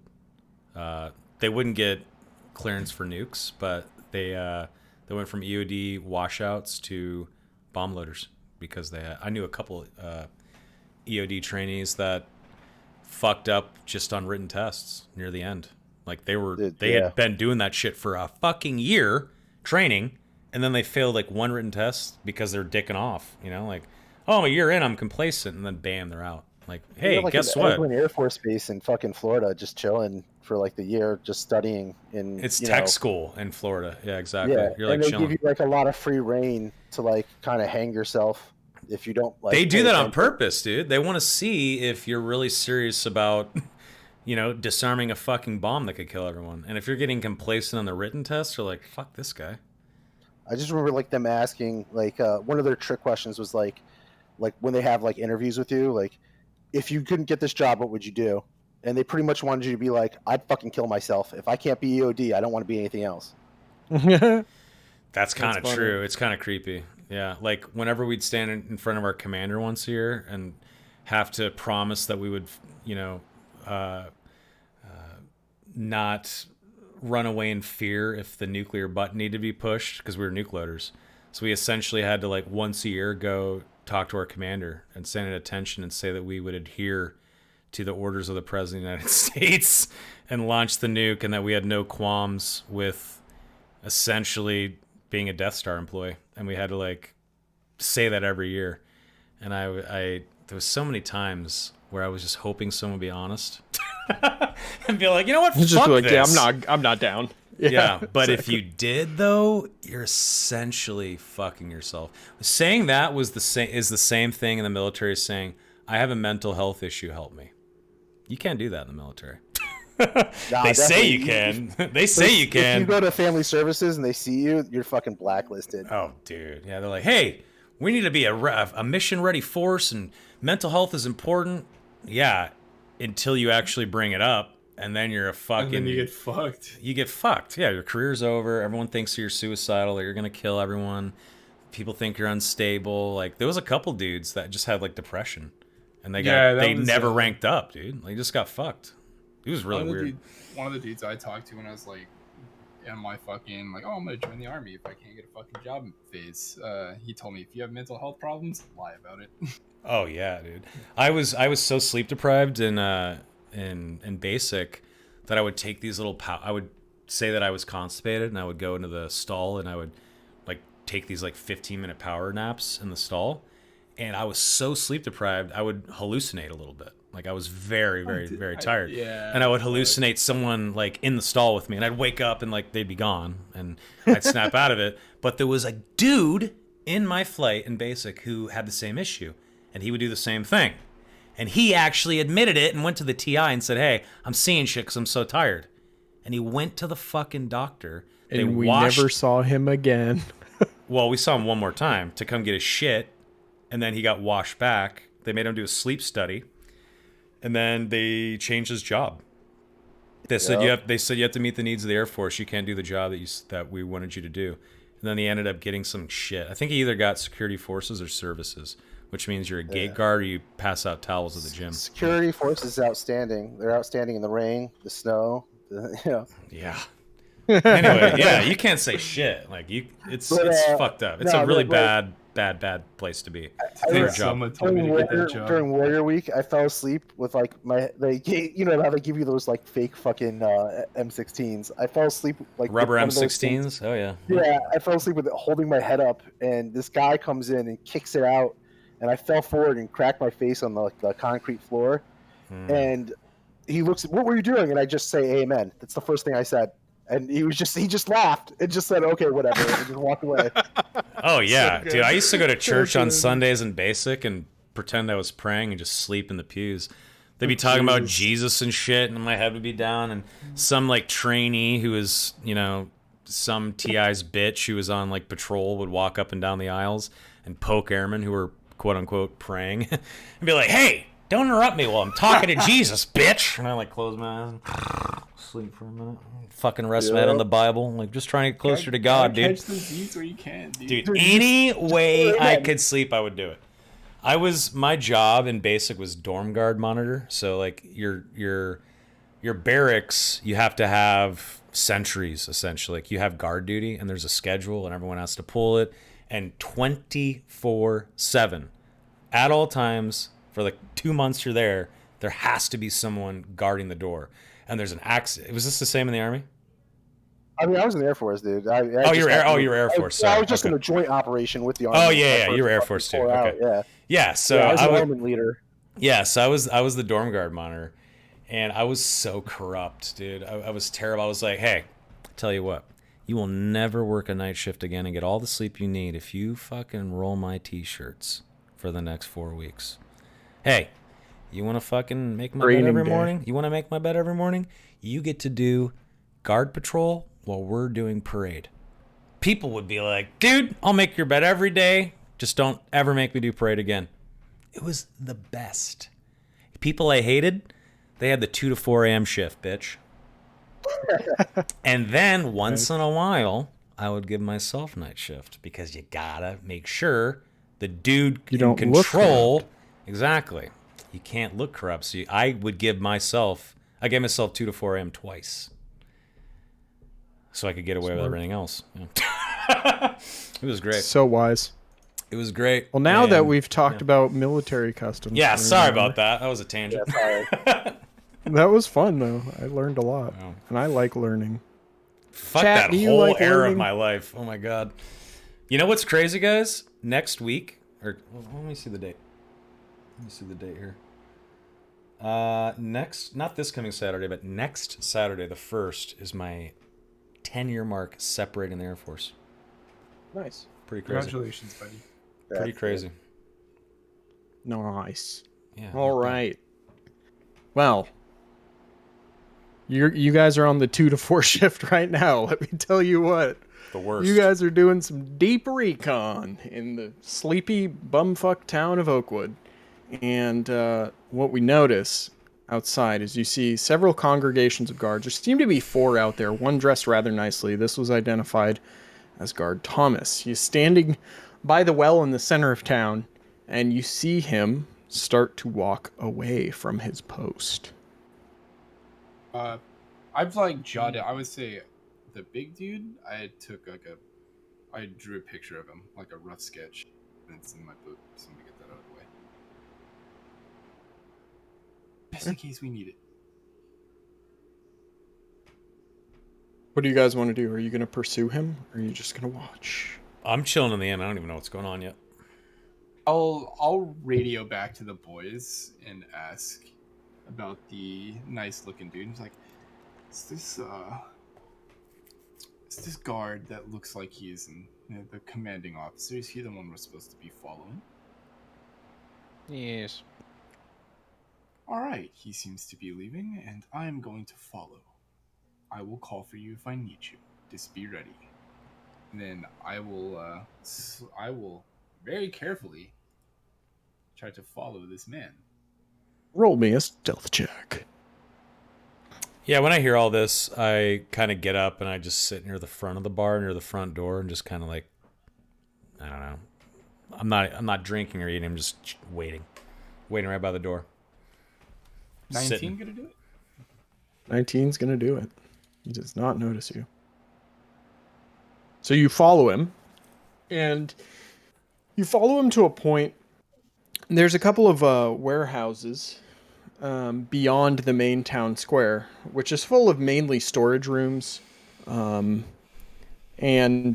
They wouldn't get clearance for nukes, but they went from EOD washouts to bomb loaders because I knew a couple EOD trainees that fucked up just on written tests near the end. Like they had been doing that shit for a fucking year training, and then they failed like one written test because they're dicking off. You know, like, oh, I'm a year in, I'm complacent, and then bam, they're out. Like, hey, like guess an what? Oakland Air Force Base in fucking Florida, just chilling for like the year, just studying in. It's tech school in Florida. Yeah, exactly. Yeah, You're like and they chilling. give you like a lot of free reign to like kind of hang yourself if you don't. Like, They do pay that on attention. purpose, dude. They want to see if you're really serious about, disarming a fucking bomb that could kill everyone. And if you're getting complacent on the written test, you're like, fuck this guy. I just remember like them asking like one of their trick questions was like when they have like interviews with you, like if you couldn't get this job, what would you do? And they pretty much wanted you to be like, I'd fucking kill myself. If I can't be EOD, I don't want to be anything else. That's kind of funny. true. It's kind of creepy. Yeah, like whenever we'd stand in front of our commander once a year and have to promise that we would, not run away in fear if the nuclear button needed to be pushed because we were nuke loaders. So we essentially had to like once a year go talk to our commander and send an attention and say that we would adhere to the orders of the President of the United States and launch the nuke, and that we had no qualms with essentially being a Death Star employee. And we had to like say that every year. And I there was so many times where I was just hoping someone would be honest and be like, you know what, Just fuck be like, this. yeah, I'm not down. Yeah, but if you did though, you're essentially fucking yourself. Saying that is the same thing in the military as saying, I have a mental health issue, help me. You can't do that in the military. They say you can. They say you can. If you go to family services and they see you, you're fucking blacklisted. Oh, dude. Yeah, they're like, hey, we need to be a mission-ready force, and mental health is important. Yeah, until you actually bring it up. And then you're a fucking... And then you get fucked. You get fucked. Yeah, your career's over. Everyone thinks you're suicidal, or you're going to kill everyone. People think you're unstable. Like, there was a couple dudes that just had, like, depression. And they never ranked up, dude. They just got fucked. It was really weird. One of the dudes I talked to when I was, like, in my fucking, like, oh, I'm going to join the army if I can't get a fucking job phase, he told me, if you have mental health problems, lie about it. Oh, yeah, dude. I was so sleep deprived in basic that I would take these little I would say that I was constipated, and I would go into the stall and I would like take these like 15-minute power naps in the stall, and I was so sleep deprived I would hallucinate a little bit. Like I was very very tired, and I would hallucinate someone like in the stall with me, and I'd wake up and like they'd be gone and I'd snap out of it. But there was a dude in my flight in basic who had the same issue, and he would do the same thing. And he actually admitted it and went to the TI and said, hey, I'm seeing shit because I'm so tired. And he went to the fucking doctor. And we never saw him again. Well, we saw him one more time to come get his shit. And then he got washed back. They made him do a sleep study. And then they changed his job. They said you have to meet the needs of the Air Force. You can't do the job that we wanted you to do. And then he ended up getting some shit. I think he either got security forces or services, which means you're a gate guard or you pass out towels at the gym. Security force is outstanding. They're outstanding in the rain, the snow. Yeah. Anyway, yeah, you can't say shit. Like it's fucked up. It's a really bad place to be. During Warrior Week, I fell asleep with like you know how they give you those like fake fucking M16s. I fell asleep like rubber M16s. Oh yeah. Yeah, I fell asleep with it holding my head up, and this guy comes in and kicks it out, and I fell forward and cracked my face on the concrete floor, and he looks, what were you doing? And I just say amen. That's the first thing I said. And he just laughed and just said, okay, whatever, and just walked away. Oh yeah, dude. I used to go to church on Sundays in basic and pretend I was praying and just sleep in the pews. They'd be talking about Jesus. Jesus and shit, and my head would be down. And some like trainee who was, some TI's bitch who was on like patrol would walk up and down the aisles and poke airmen who were quote unquote praying and be like, "Hey, don't interrupt me while I'm talking to Jesus, bitch." And I like close my eyes and sleep for a minute. Fucking rest my head on the Bible, like just trying to get closer to God, dude. Catch those Z's where you can, Dude, any way I could sleep, I would do it. My job in basic was dorm guard monitor. So like your barracks, you have to have sentries essentially. Like you have guard duty and there's a schedule and everyone has to pull it. And 24/7 at all times for like 2 months you're there has to be someone guarding the door. And there's an accident. Was this the same in the Army? I mean, I was in the Air Force, dude. You were Air Force. Sorry. I was just in a joint operation with the Army. Oh yeah, you were Air Force too. Okay. Yeah. So I was I an was element leader. Yeah, so I was the dorm guard monitor, and I was so corrupt, dude. I was terrible. I was like, hey, tell you what, you will never work a night shift again and get all the sleep you need if you fucking roll my t-shirts for the next 4 weeks. Hey, you want to fucking make my bed every morning? You want to make my bed every morning? You get to do guard patrol while we're doing parade. People would be like, dude, I'll make your bed every day. Just don't ever make me do parade again. It was the best. People I hated, they had the 2 to 4 a.m. shift, bitch. And then once in a while, I would give myself night shift because you gotta make sure the dude You in don't control. look Exactly. You can't look corrupt. So I gave myself 2 to 4 a.m. twice. So I could get away with everything else. Yeah. It was great. So wise. It was great. Well, now that we've talked about military customs. Yeah, sorry about that. That was a tangent. That was fun, though. I learned a lot. Wow. And I like learning. Fuck Chat, that do you whole like era learning? of my life. Oh my god. You know what's crazy, guys? Next week, or let me see the date. Let me see the date here. Not this coming Saturday, but next Saturday, the 1st, is my 10-year mark separating the Air Force. Nice. Pretty crazy. Congratulations, buddy. Pretty crazy. Nice. Yeah. All right. Well, you guys are on the 2 to 4 shift right now. Let me tell you what. The worst. You guys are doing some deep recon in the sleepy bumfuck town of Oakwood. And what we notice outside is you see several congregations of guards. There seem to be 4 out there, one dressed rather nicely. This was identified as Guard Thomas. He's standing by the well in the center of town, and you see him start to walk away from his post. I've like jotted. I would say the big dude. I drew a picture of him, like a rough sketch, and it's in my book. So I'm gonna get that out of the way, just in case we need it. What do you guys want to do? Are you going to pursue him, or are you just going to watch? I'm chilling in the end. I don't even know what's going on yet. I'll radio back to the boys and ask about the nice looking dude. He's like, is this guard that looks like he's the commanding officer? Is he the one we're supposed to be following? Yes. All right, he seems to be leaving, and I am going to follow. I will call for you if I need you. Just be ready. And then I will very carefully try to follow this man. Roll me a stealth check. Yeah, when I hear all this, I kind of get up and I just sit near the front of the bar, near the front door, and just kind of like, I don't know. I'm not drinking or eating. I'm just waiting right by the door. 19 Sitting. gonna do it? 19's going to do it. He does not notice you. So you follow him, and you follow him to a point. There's a couple of warehouses beyond the main town square, which is full of mainly storage rooms and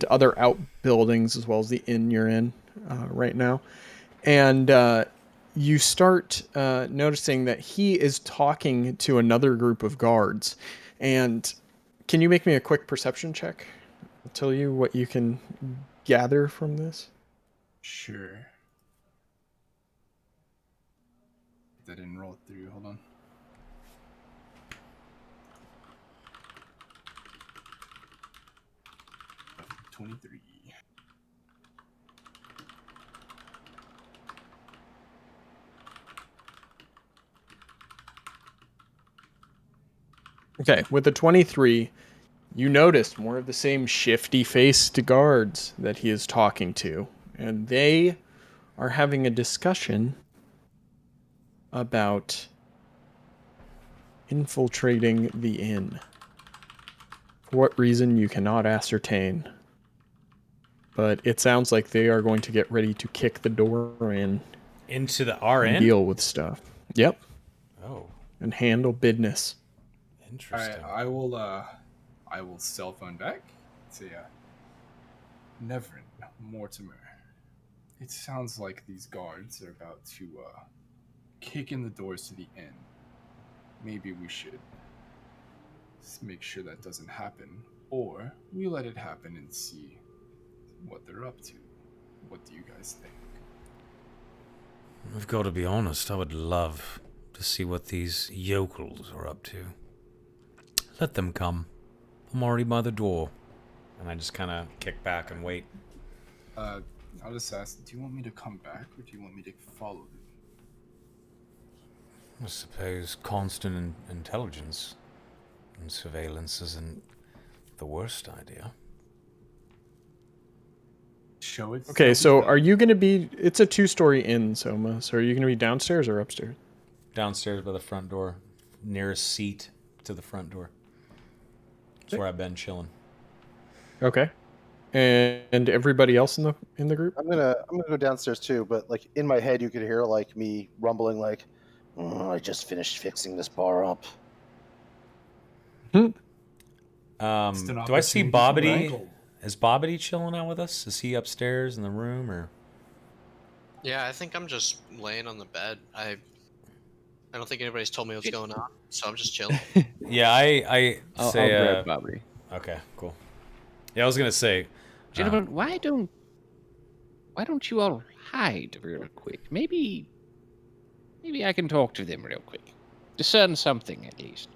other outbuildings, as well as the inn you're in right now. And you start noticing that he is talking to another group of guards. And can you make me a quick perception check? I'll tell you what you can gather from this. Sure. that didn't roll through. Hold on. $23. Okay, with the 23, you noticed more of the same shifty-faced guards that he is talking to, and they are having a discussion about infiltrating the inn. For what reason, you cannot ascertain. But it sounds like they are going to get ready to kick the door in Into the and RN? deal with stuff. Yep. Oh, And handle business. interesting. I will cell phone back. Say, Nevrin Mortimer. It sounds like these guards are about to kick in the doors to the inn. Maybe we should make sure that doesn't happen, or we let it happen and see what they're up to. What do you guys think? I've got to be honest, I would love to see what these yokels are up to. Let them come. I'm already by the door. And I just kind of kick back and wait. I'll just ask, do you want me to come back, or do you want me to follow them? I suppose constant intelligence and surveillance isn't the worst idea. Show it. Okay, so are you going to be... It's a 2-story inn, Soma. So are you going to be downstairs or upstairs? Downstairs by the front door. Nearest seat to the front door. That's where I've been chilling. Okay. And everybody else in the group? I'm gonna go downstairs too, but like in my head you could hear like me rumbling like, I just finished fixing this bar up. Do I see Bobbity? Is Bobbity chilling out with us? Is he upstairs in the room or? Yeah, I think I'm just laying on the bed. I don't think anybody's told me what's going on, so I'm just chilling. Yeah, I'll say. grab Bobby. Okay, cool. Yeah, I was gonna say, Gentlemen, why don't you all hide real quick? Maybe I can talk to them real quick. Discern something, at least.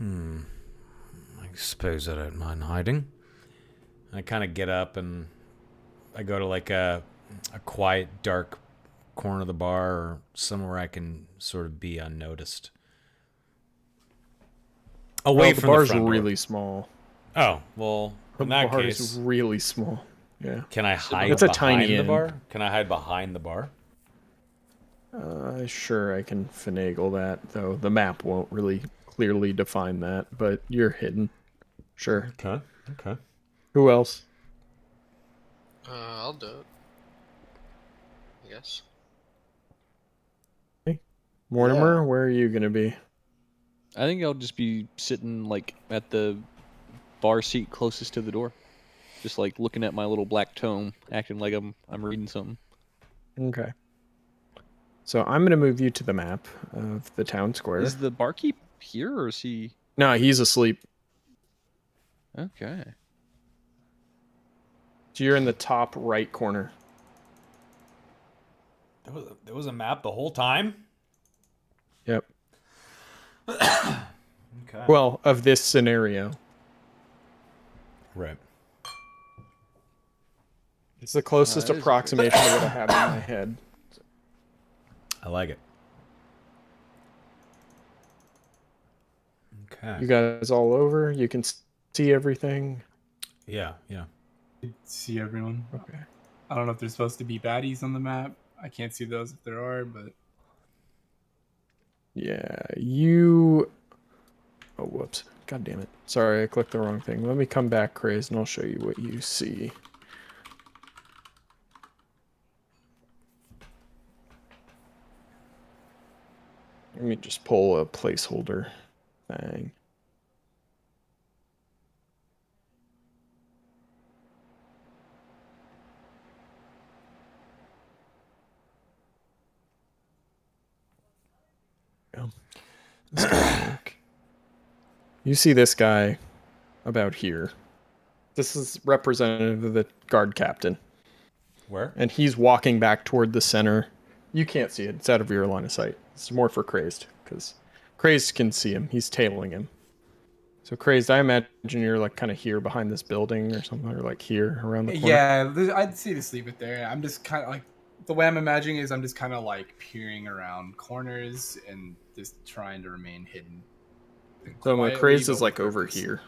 I suppose I don't mind hiding. I kind of get up and I go to like a quiet, dark corner of the bar or somewhere I can sort of be unnoticed. Away the from bar's the front really door. small. Oh, well, The in that bar case, is really small. Yeah. can I hide It's a behind tiny the inn. bar? Can I hide behind the bar? Sure, I can finagle that, though. The map won't really clearly define that, but you're hidden. Sure. Okay. Who else? I'll do it. I guess. Mortimer, Yeah. where are you going to be? I think I'll just be sitting like at the bar seat closest to the door, just like looking at my little black tome, acting like I'm reading something. Okay. So I'm going to move you to the map of the town square. Is the barkeep here or is he? No, he's asleep. Okay. So you're in the top right corner. There was a map the whole time? Yep. Okay. Well, of this scenario. Right. It's the closest that is approximation to what I have in my head. I like it. Okay. You guys all over? You can see everything? Yeah. See everyone. Okay. I don't know if there's supposed to be baddies on the map. I can't see those if there are, but Yeah, you... Oh, whoops. God damn it. Sorry, I clicked the wrong thing. Let me come back, Craze, and I'll show you what you see. Let me just pull a placeholder thing. Yeah. This doesn't work. You see this guy about here. This is representative of the guard captain. Where? And he's walking back toward the center You can't see it. It's out of your line of sight. It's more for Crazed, because Crazed can see him. He's tailing him. So Crazed, I imagine you're like kind of here behind this building or something, or like here around the corner. Yeah, I'd see to sleep it there. I'm just kind of like the way I'm imagining is I'm just kind of like peering around corners and just trying to remain hidden. So Quietly, Crazed but is with like over purpose. here.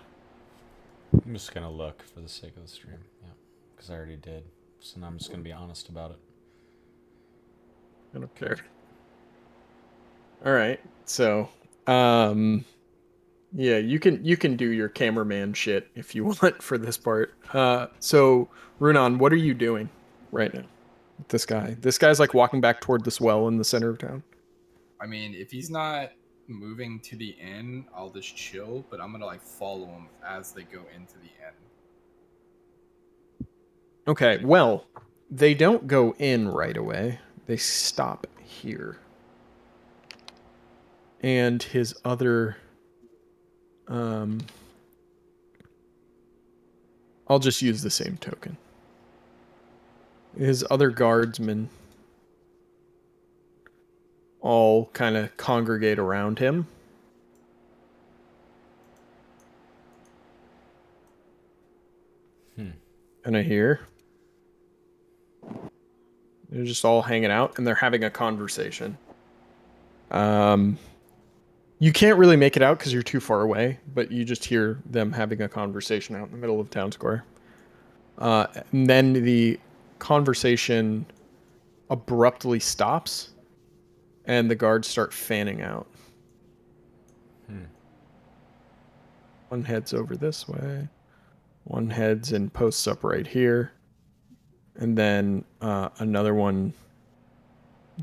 I'm just gonna look for the sake of the stream. Yeah, because I already did. So now I'm just gonna be honest about it. I don't care. All right. So, yeah, you can do your cameraman shit if you want for this part. So Runan, what are you doing right now with this guy? This guy's like walking back toward this well in the center of town. I mean, if he's not moving to the inn, I'll just chill. But I'm gonna like follow him as they go into the inn. Okay, well, they don't go in right away. They stop here. And his other I'll just use the same token. His other guardsmen all kind of congregate around him. And I hear they're just all hanging out and they're having a conversation. You can't really make it out because you're too far away, but you just hear them having a conversation out in the middle of town square. And then the conversation abruptly stops and the guards start fanning out. One heads over this way. One heads and posts up right here. And then another one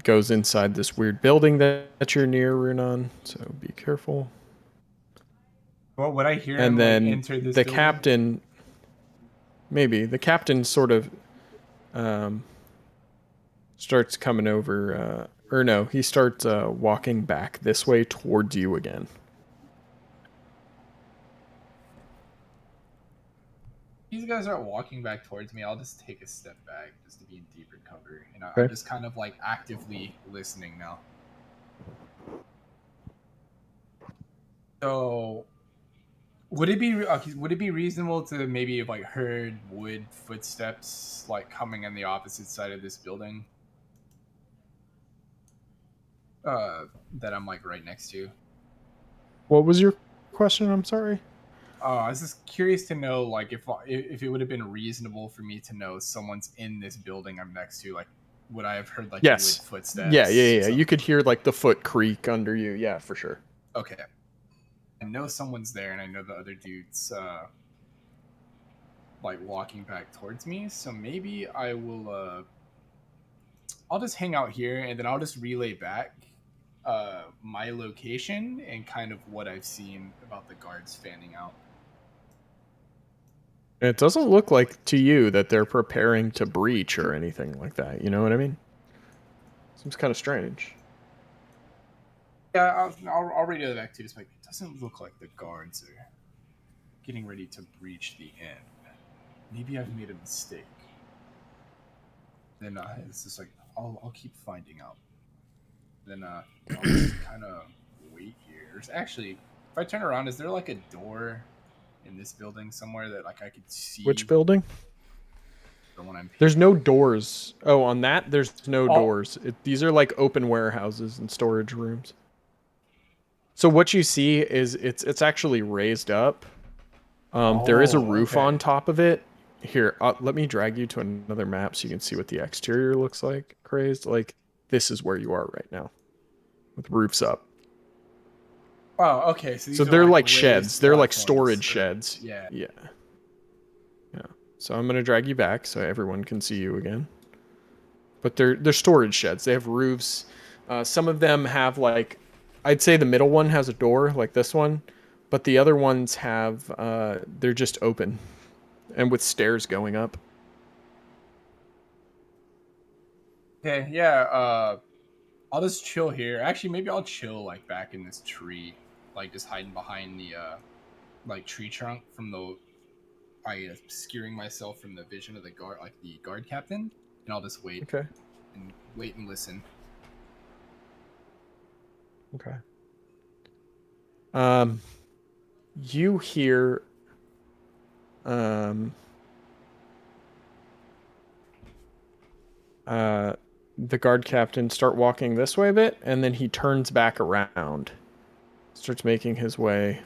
goes inside this weird building that you're near, Runan. So be careful. Well, would I hear And him then like enter this the building? captain, maybe the captain sort of starts coming over, or no, he starts walking back this way towards you again. These guys are walking back towards me. I'll just take a step back just to be in deeper cover. You know, Okay. I'm just kind of like actively listening now. So, would it be reasonable to maybe have like heard wood footsteps like coming on the opposite side of this building? That I'm like right next to. What was your question? I'm sorry. I was just curious to know, like, if it would have been reasonable for me to know someone's in this building I'm next to. Like, would I have heard like Yes. wood footsteps? Yeah. You could hear like the foot creak under you. Yeah, for sure. Okay. I know someone's there, and I know the other dude's like walking back towards me. So maybe I will. I'll just hang out here, and then I'll just relay back my location and kind of what I've seen about the guards fanning out. It doesn't look like to you that they're preparing to breach or anything like that. You know what I mean? Seems kind of strange. Yeah, I'll relay back to this. Like, it doesn't look like the guards are getting ready to breach the inn. Maybe I've made a mistake. Then it's just like I'll keep finding out. Then I'll just kind of wait here. There's actually, if I turn around, is there like a door in this building somewhere that like I could see? Which building? The one I'm. There's no doors. Oh, on that there's no doors. These are like open warehouses and storage rooms. So what you see is it's actually raised up. There is a roof on top of it. Here, let me drag you to another map so you can see what the exterior looks like. Crazed, like this is where you are right now, with roofs up. Oh, okay. So, so they're like sheds. They're like storage sheds. Yeah. So I'm gonna drag you back so everyone can see you again. But they're storage sheds. They have roofs. Some of them have like, I'd say the middle one has a door like this one, but the other ones have they're just open and with stairs going up. Okay, yeah, I'll just chill here. Actually, maybe I'll chill like back in this tree, like just hiding behind the like tree trunk from the obscuring myself from the vision of the guard, like the guard captain, and I'll just wait. Okay. And wait and listen. Okay. You hear the guard captain start walking this way a bit, and then he turns back around, starts making his way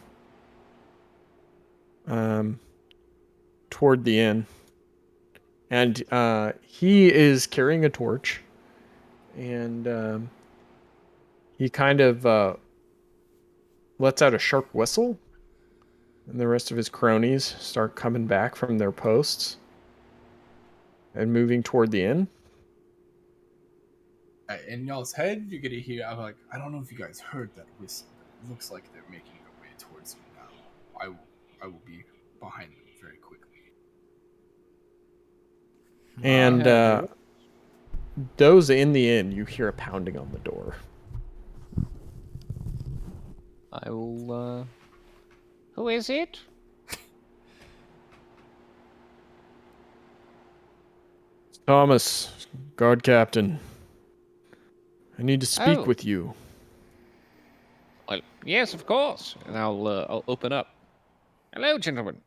toward the inn, and he is carrying a torch, and he kind of lets out a sharp whistle, and the rest of his cronies start coming back from their posts and moving toward the inn. In y'all's head, you're gonna hear. I'm like, I don't know if you guys heard that whistle, but it looks like they're making their way towards you now. I will be behind them very quickly. And those in the inn, you hear a pounding on the door. I will. Who is it? Thomas, guard captain. I need to speak Oh. with you. Well, yes, of course. And I'll open up. Hello, gentlemen.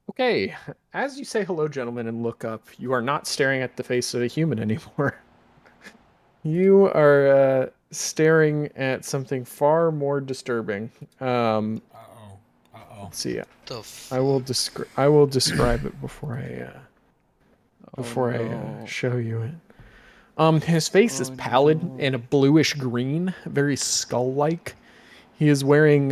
Okay, as you say hello, gentlemen, and look up, you are not staring at the face of a human anymore. You are staring at something far more disturbing. Let's see. I will describe it before I show you it. His face is pallid and a bluish green, very skull-like. He is wearing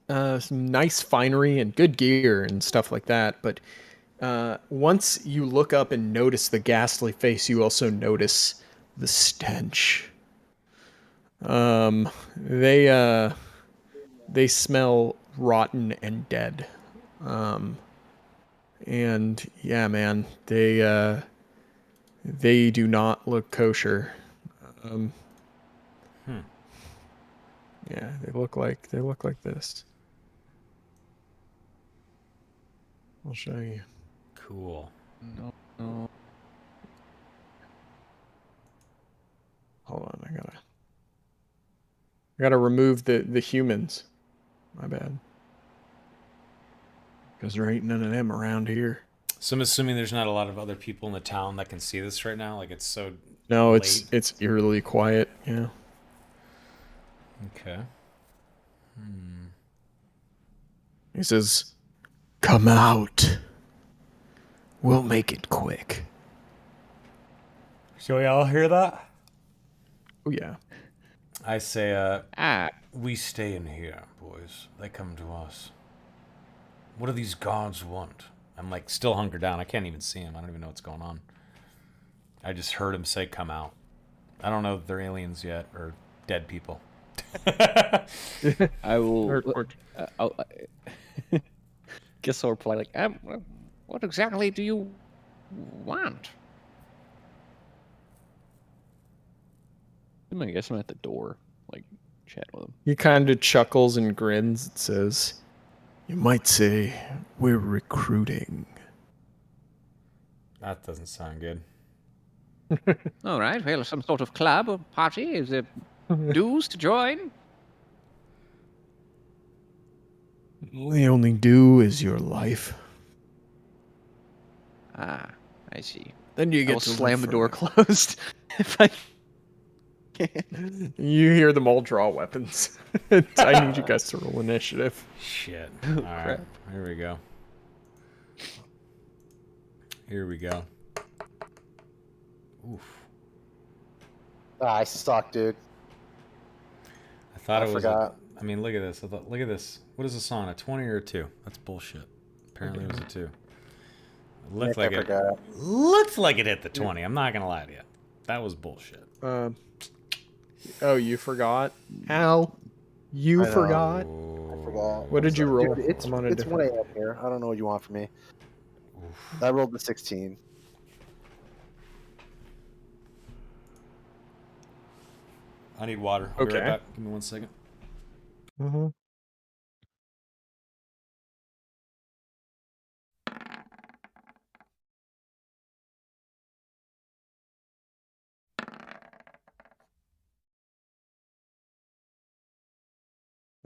some nice finery and good gear and stuff like that. But once you look up and notice the ghastly face, you also notice the stench. They smell rotten and dead. And yeah, man, they do not look kosher. Yeah, they look like this. I'll show you. Cool. No. Hold on, I gotta remove the humans. My bad. Because there ain't none of them around here. So I'm assuming there's not a lot of other people in the town that can see this right now. Like it's so. No, late. it's eerily quiet. Yeah. Okay. He says, "Come out. We'll make it quick." So y'all hear that? Oh yeah. I say, we stay in here, boys. They come to us. What do these guards want? I'm like still hunkered down. I can't even see him. I don't even know what's going on. I just heard him say, "Come out." I don't know if they're aliens yet or dead people. I will. Guess I'll reply like, What exactly do you want? I guess I'm at the door, like chat with him. He kind of chuckles and grins and says, "You might say we're recruiting." That doesn't sound good. All right, well, some sort of club or party? Is there dues to join? The only due is your life. Ah, I see. Then you I get will to slam the live door forever. closed. If I can. You hear them all draw weapons. I need you guys to roll initiative. Shit. Oh, All right. crap. Here we go. Here we go. Oof. I suck, dude. I thought I it was. forgot. I mean, look at this. Look at this. What is this on? A 20 or a 2? That's bullshit. Apparently it was a 2. It looked like it. Looked like it hit the 20. I'm not gonna lie to you. That was bullshit. Oh, you forgot? Al, you I know. forgot? I forgot. What did you roll? Dude, it's I'm on a 1 different- a.m. here. I don't know what you want from me. I rolled the 16. I need water. I'll be right Okay. back. Give me 1 second. Mm-hmm.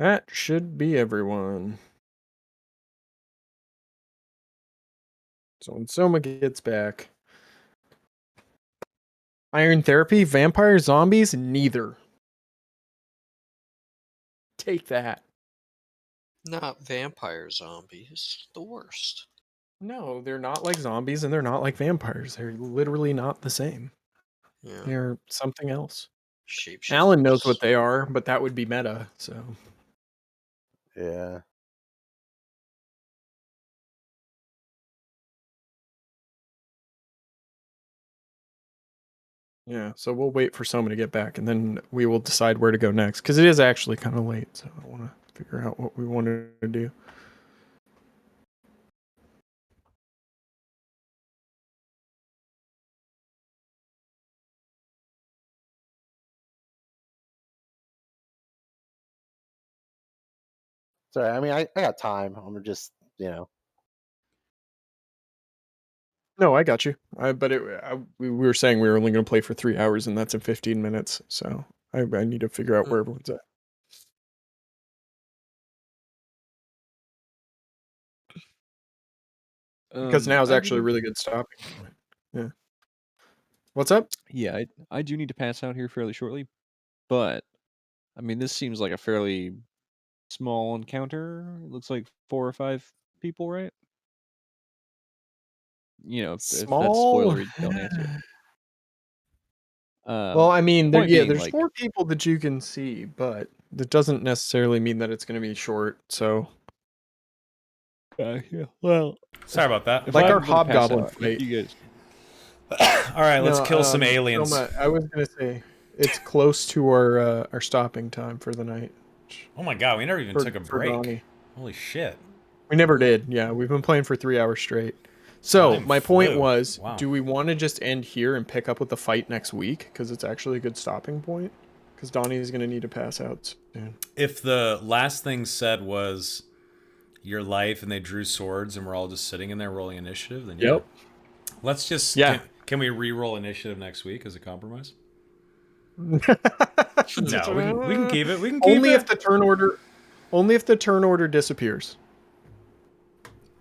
That should be everyone. So when Soma gets back. Iron therapy, vampires, zombies, neither. Take that. Not vampire zombies. The worst. No, they're not like zombies and they're not like vampires. They're literally not the same. Yeah. They're something else. Shapeshifters. Alan knows what they are, but that would be meta, so. Yeah. Yeah, so we'll wait for Soma to get back and then we will decide where to go next. Because it is actually kind of late, so I want to figure out what we want to do. Sorry, I mean, I got time. I'm just, No, I got you. We were saying we were only going to play for 3 hours, and that's in 15 minutes. So I need to figure out where everyone's at. Because now is actually a really good stopping point. Yeah. What's up? Yeah, I do need to pass out here fairly shortly, but I mean, this seems like a fairly small encounter. It looks like 4 or 5 people, right? You know, if that's Small. spoilery, don't answer it. Well, I mean, point being, there's like, 4 people that you can see, but that doesn't necessarily mean that it's going to be short. So, yeah. Well, Sorry about that. if like I'm our gonna pass hobgoblin out, fight. you guys. All right, let's No, kill some aliens. Soma, I was going to say it's close to our stopping time for the night. Oh my god, we never even took a for break. Donnie. Holy shit. We never did. Yeah, we've been playing for 3 hours straight. So Time my point flew. was, Wow. do we want to just end here and pick up with the fight next week? Because it's actually a good stopping point. Because Donnie is going to need to pass out soon. If the last thing said was your life and they drew swords and we're all just sitting in there rolling initiative, then yeah. Yep. Let's just... Yeah. Can we re-roll initiative next week as a compromise? No, we can keep it. We can keep only it. if the turn order, only if the turn order disappears.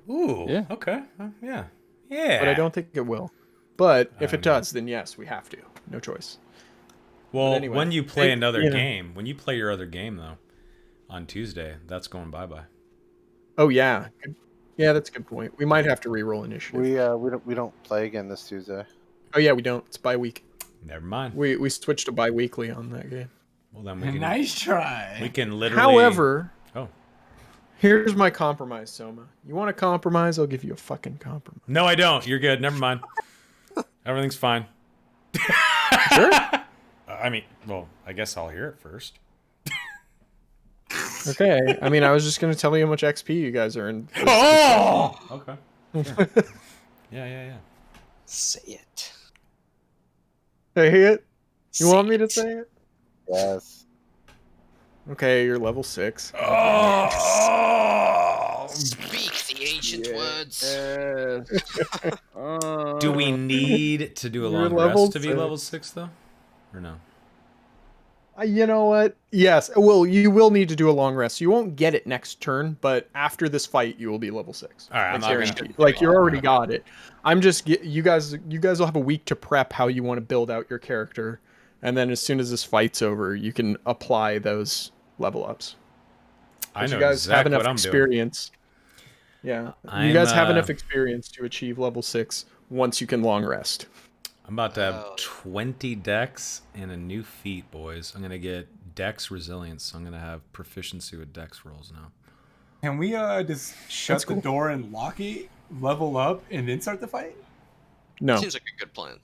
Ooh. Yeah. Okay. Yeah. Yeah. But I don't think it will. But if it does, then yes, we have to. No choice. Well, anyway, when you play another you know. game, when you play your other game though, on Tuesday, that's going bye-bye. Oh yeah, yeah, that's a good point. We might have to re-roll initiative. we don't play again this Tuesday. Oh yeah, we don't. It's bi-week. Never mind. We switched to bi-weekly on that game. Well, then we can. Nice try. We can literally. However, oh, here's my compromise, Soma. You want a compromise? I'll give you a fucking compromise. no, I don't. You're good. Never mind. Everything's fine. Sure. I mean, well, I guess I'll hear it first. Okay. I mean, I was just gonna tell you how much XP you guys earned. Oh. Okay. Sure. Yeah. Say it. Say it. You Say want me to it. say it? Yes. Okay, you're level 6. Oh. Speak the ancient words. Do we need to do a You're long level rest to be 6. level 6 though, or no? You know what? Yes. Well, you will need to do a long rest. You won't get it next turn, but after this fight, you will be level 6. All right, I'm not gonna- guaranteed. Like you already got it. I'm just you guys will have a week to prep how you want to build out your character, and then as soon as this fight's over, you can apply those level ups. I know You guys have exactly enough what I'm doing. experience. Yeah, you guys have enough experience to achieve level 6 once you can long rest. I'm about to have 20 dex and a new feat, boys. I'm gonna get dex resilience. So I'm gonna have proficiency with dex rolls now. Can we just shut the door and lock it, level up, and then start the fight? No, Seems like a good plan.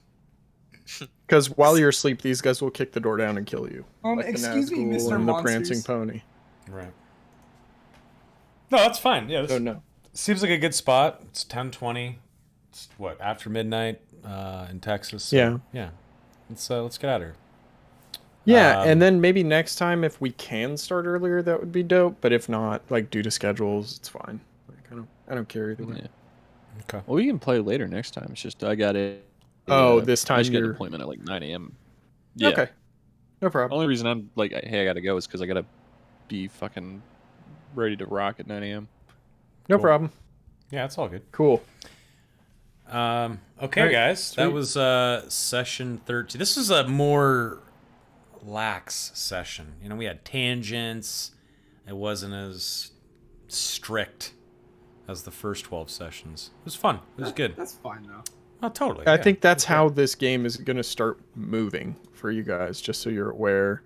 because while you're asleep, these guys will kick the door down and kill you. Like Excuse the me, Nazgul Mr. and the Monsters. prancing pony. Right. No, that's fine. Yeah. Oh no. Seems like a good spot. It's 10:20. It's what, after midnight in Texas. So, yeah. Let's get out of here. Yeah, and then maybe next time if we can start earlier, that would be dope. But if not, like due to schedules, it's fine. Like, I don't care either way. Yeah. Okay. Well, we can play later next time. It's just I got it. This time I just got an you're appointment at like 9 a.m. Yeah. okay. No The problem. only reason I'm like, hey, I gotta go is because I gotta be fucking ready to rock at 9 a.m. No Cool. problem. Yeah, it's all good. Cool. Okay, Alright, guys, that sweet. was session 13. This was a more lax session. You know, we had tangents. It wasn't as strict as the first 12 sessions. It was fun. It was good. That's fine though. Oh, totally. I yeah. think that's how this game is going to start moving for you guys. Just so you're aware,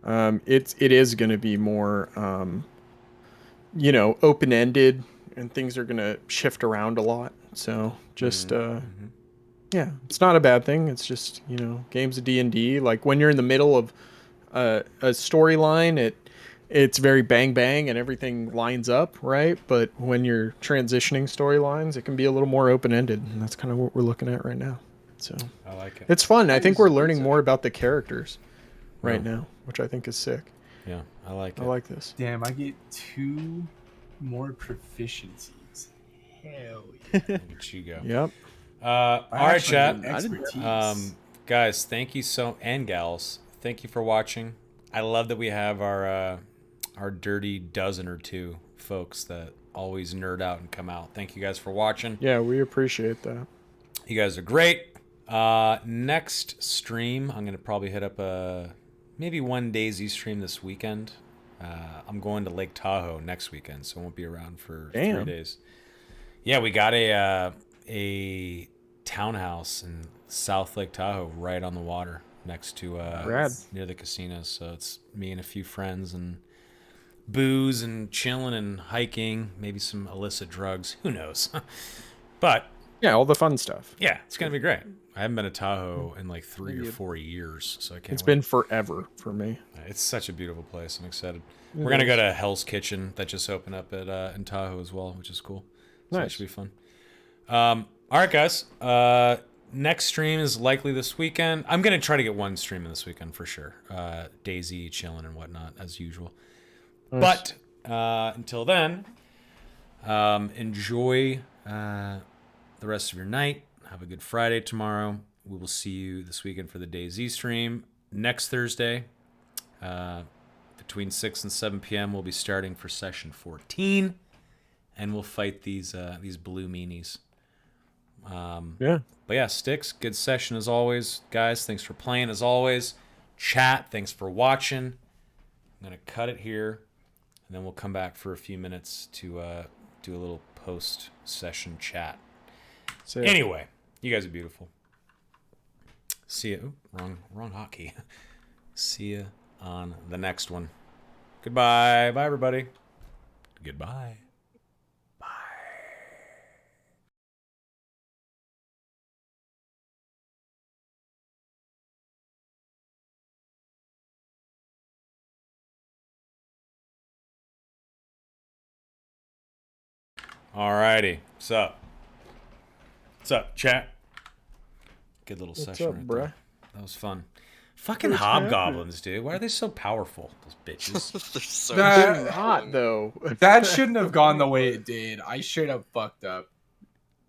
it is going to be more, open ended, and things are going to shift around a lot. So just, yeah, it's not a bad thing. It's just games of D&D. Like when you're in the middle of a storyline, it's very bang bang and everything lines up, right? But when you're transitioning storylines, it can be a little more open ended, and that's kind of what we're looking at right now. So I like it. it's fun. I think This we're is good learning more session. about the characters right Yeah. now, which I think is sick. Yeah, I like it. I like this. Damn, I get 2 more proficiencies. Hell yeah. Look at you go. Yep. All I right, actually chat. get expertise. Guys, thank you and gals, thank you for watching. I love that we have our dirty dozen or two folks that always nerd out and come out. Thank you guys for watching. Yeah, we appreciate that. You guys are great. Next stream, I'm gonna probably hit up maybe one DayZ stream this weekend. I'm going to Lake Tahoe next weekend, so I won't be around for 3 days. Yeah, we got a townhouse in South Lake Tahoe, right on the water, next to Rad. near the casino. So it's me and a few friends and booze and chilling and hiking, maybe some illicit drugs. Who knows? But Yeah, all the fun stuff. yeah, it's gonna be great. I haven't been to Tahoe in like 3 or 4 years, so I can't. It's wait. been forever for me. It's such a beautiful place. I'm excited. We're gonna go to Hell's Kitchen that just opened up in Tahoe as well, which is cool. So that Nice. should be fun. All right, guys. Next stream is likely this weekend. I'm gonna try to get one stream in this weekend for sure. DayZ chilling and whatnot as usual. Nice. But until then, enjoy the rest of your night. Have a good Friday tomorrow. We will see you this weekend for the DayZ stream. Next Thursday, between 6 and 7 p.m., we'll be starting for session 14, and we'll fight these blue meanies. Yeah. But yeah, Sticks, good session as always. Guys, thanks for playing as always. Chat, thanks for watching. I'm going to cut it here, and then we'll come back for a few minutes to do a little post-session chat. So, Anyway, you guys are beautiful. See you. Wrong hotkey. See you on the next one. Goodbye. Bye, everybody. Goodbye. Alrighty. What's up? What's up, chat? Good little what's session up, right bruh? there. That was fun. Fucking What's hobgoblins, dude. Why are they so powerful? Those bitches. They're so That- They're not though. That shouldn't have gone the way it did. I straight up fucked up.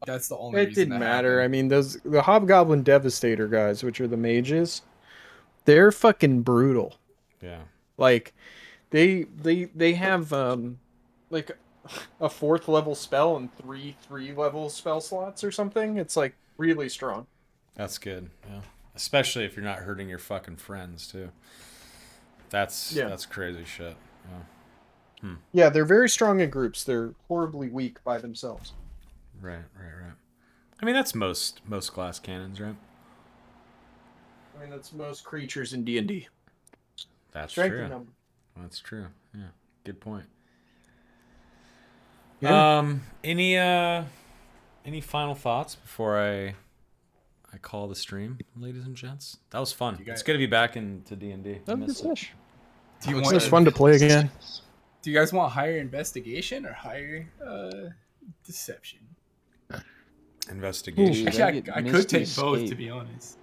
That's the only It reason didn't that matter. I happened. mean, the Hobgoblin Devastator guys, which are the mages, they're fucking brutal. Yeah. Like, they have like a 4th level spell and 3 level spell slots or something. It's like really strong. That's good. Yeah. Especially if you're not hurting your fucking friends too. That's crazy shit. Yeah. Yeah, they're very strong in groups. They're horribly weak by themselves. Right. I mean, that's most glass cannons, right? I mean, that's most creatures in D&D. That's Strength true. in number. That's true. Yeah. Good point. Yeah. Any final thoughts before I call the stream, ladies and gents? That was fun. It's good to be back into D&D. That was a good session. Do you It want? was fun to play again. Do you guys want higher investigation or higher deception? Investigation. Dude, Actually, get I could Misty take both to Escape. be honest.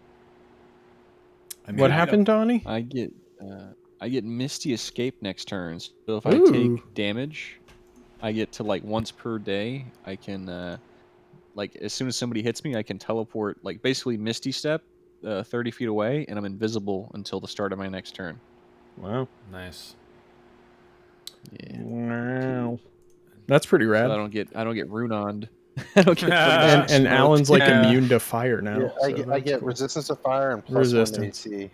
I mean, What I happened, Donnie? I get Misty Escape next turn. So if I Ooh. take damage, I get to like once per day. I can like as soon as somebody hits me, I can teleport like basically Misty Step 30 feet away, and I'm invisible until the start of my next turn. Wow. Nice. Yeah. Wow. That's pretty So rad. I don't get rune-oned. I don't get and smoked. Alan's like Yeah. immune to fire now. Yeah, so I that's get cool. resistance to fire and +1 Resistance. AC.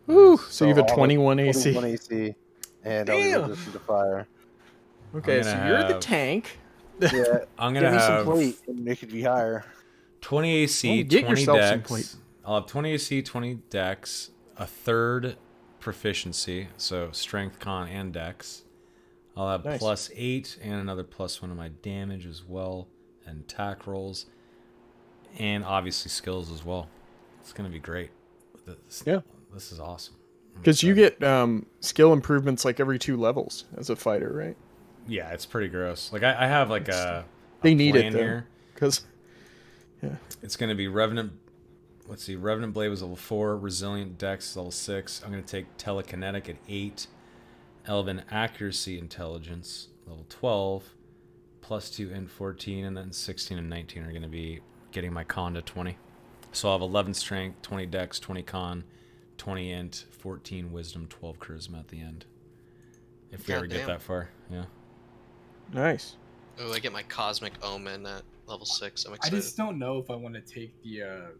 Woo! Nice. So you have a I'll 21 AC. 21 AC, and I'll be Damn. resistant to fire. Okay, I'm so gonna you're the have- tank. Yeah, I'm give gonna me some have plate, and it could be higher. 20 AC, Oh, get 20 yourself some dex. plate. I'll have 20 AC, 20 dex, a third proficiency, so strength, con, and dex. I'll have Nice. +8 and another +1 of my damage as well, and attack rolls, and obviously skills as well. It's gonna be great. Yeah. This is awesome. I'm Because you excited. get skill improvements like every 2 levels as a fighter, right? Yeah, it's pretty gross. Like I have like a They need it plan though. here. Because It's gonna be Revenant. Let's see, Revenant Blade was level 4, Resilient Dex level 6. I'm gonna take Telekinetic at 8, Elven Accuracy Intelligence level 12, +2 int 14, and then 16 and 19 are gonna be getting my con to 20. So I'll have 11 Strength, 20 Dex, 20 Con, 20 int, 14 Wisdom, 12 Charisma at the end. If we ever get Goddamn. that far, yeah. nice. Oh, I get my Cosmic Omen at level 6. I'm I excited. just don't know if I want to take the.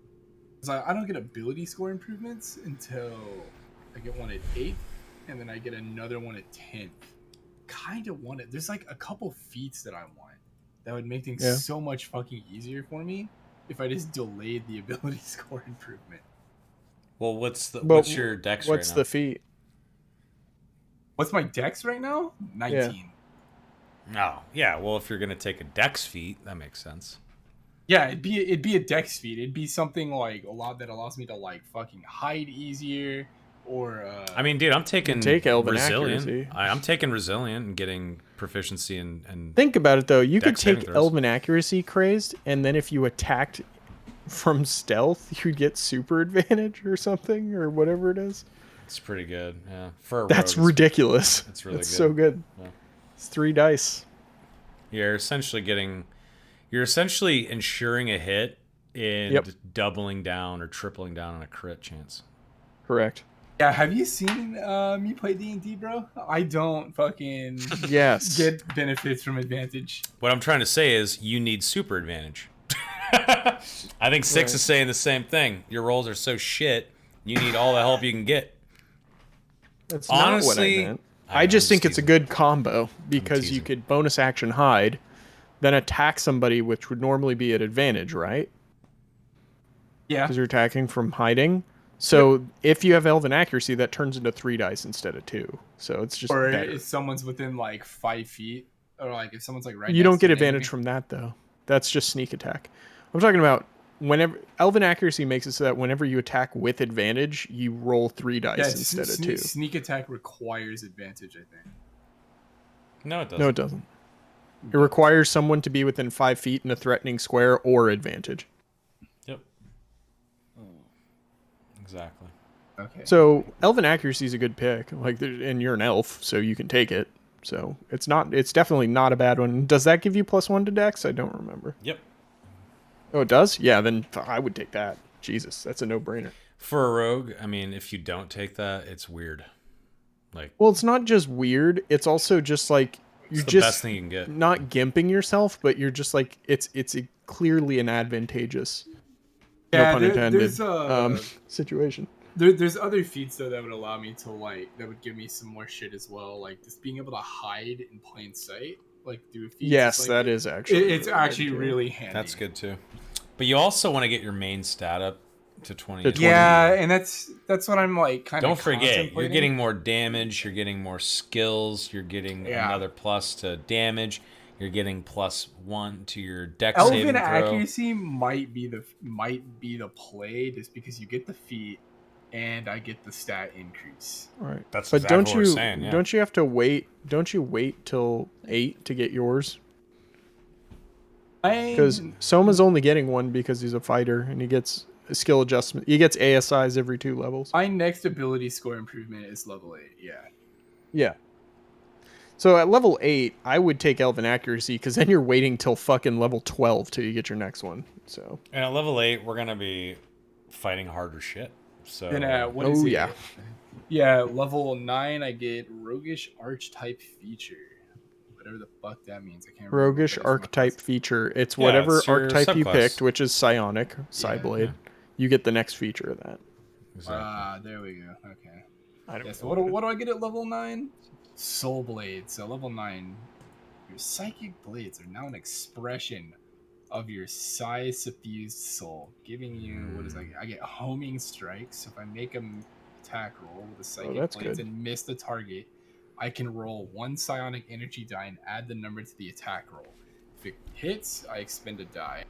Cause I don't get ability score improvements until I get one at 8th, and then I get another one at 10th. Kind of want it. There's like a couple feats that I want that would make things Yeah. so much fucking easier for me if I just delayed the ability score improvement. Well, what's But your dex What's right the now? feat? What's my dex right now? 19. Oh, yeah. Well, if you're gonna take a dex feat, that makes sense. Yeah, it'd be a dex feat. It'd be something like a lot that allows me to like fucking hide easier, or I mean, dude, I'm taking take Elven resilient. Accuracy. I'm taking resilient and getting proficiency and Think about it though. You could Dex saving take throws. Elven Accuracy crazed, and then if you attacked from stealth, you'd get super advantage or something, or whatever it is. it's pretty good. Yeah, for a That's rogue, ridiculous. it's really That's good. so good. Yeah. It's 3 dice. You're essentially ensuring a hit and Yep. doubling down or tripling down on a crit chance. Correct. yeah. Have you seen me play D&D, bro? I don't fucking Yes. get benefits from advantage. What I'm trying to say is you need super advantage. I think 6 is saying the same thing. Your rolls are so shit, you need all the help you can get. That's Honestly, not what I meant. I I know, just I'm think just it's a teasing. good combo because you teasing. could bonus action hide, then attack somebody, which would normally be at advantage, right? Yeah. Because you're attacking from hiding. So if you have Elven Accuracy, that turns into 3 dice instead of 2. So it's just Or better. if someone's within like 5 feet, or like if someone's like right. You next don't get to an advantage enemy. from that though. That's just sneak attack. I'm talking about whenever Elven Accuracy makes it so that whenever you attack with advantage, you roll 3 dice Yeah, instead of 2. Sneak attack requires advantage, I think. No, it doesn't. No, it doesn't. It requires someone to be within 5 feet in a threatening square or advantage. Yep. Exactly. Okay. So Elven Accuracy is a good pick. Like, and you're an elf, so you can take it. So it's not. It's definitely not a bad one. Does that give you +1 to Dex? I don't remember. Yep. Oh, it does. Yeah, then I would take that. Jesus, that's a no-brainer. For a rogue, I mean, if you don't take that, it's weird. Like, Well, it's not just weird. It's also just like you're it's the just best thing you can get. not gimping yourself, but you're just like it's clearly an advantageous, no Yeah, pun there- intended, there's, situation. There's other feats though that would allow me to like that would give me some more shit as well, like just being able to hide in plain sight, like do a feat. Yes, like, that is actually. it's really actually good, too. really handy. That's good too. But you also want to get your main stat up to 20. To 20. Yeah, and that's what I'm like kind of. Don't forget, you're getting more damage, you're getting more skills, you're getting Yeah. another plus to damage, you're getting +1 to your dex Elven saving throw. accuracy might be the play just because you get the feat and I get the stat increase. All right. That's But exactly don't what you we're saying, yeah. don't you have to wait? Don't you wait till 8 to get yours? Because Soma's only getting one because he's a fighter and he gets a skill adjustment. He gets ASIs every 2 levels. my next ability score improvement is level 8. Yeah. Yeah. So at level 8, I would take Elven Accuracy because then you're waiting till fucking level 12 till you get your next one. So. And at level 8, we're going to be fighting harder shit. So Then what is Oh it? yeah. Yeah, level 9, I get Roguish Archetype feature. Whatever the fuck that means. I can't remember. Roguish But it's my archetype class. feature. It's Yeah, whatever it's your archetype you subclass. picked, which is psionic, Yeah. Psyblade. You get the next feature of that. Exactly. There we go. Okay. I don't Yeah, so know what do I get at level 9? Soul Blade. So level 9, your psychic blades are now an expression of your psi suffused soul, giving you what is that? I get homing strikes. So if I make a attack roll with the psychic that's blades good. and miss the target, I can roll 1 psionic energy die and add the number to the attack roll. If it hits, I expend a die.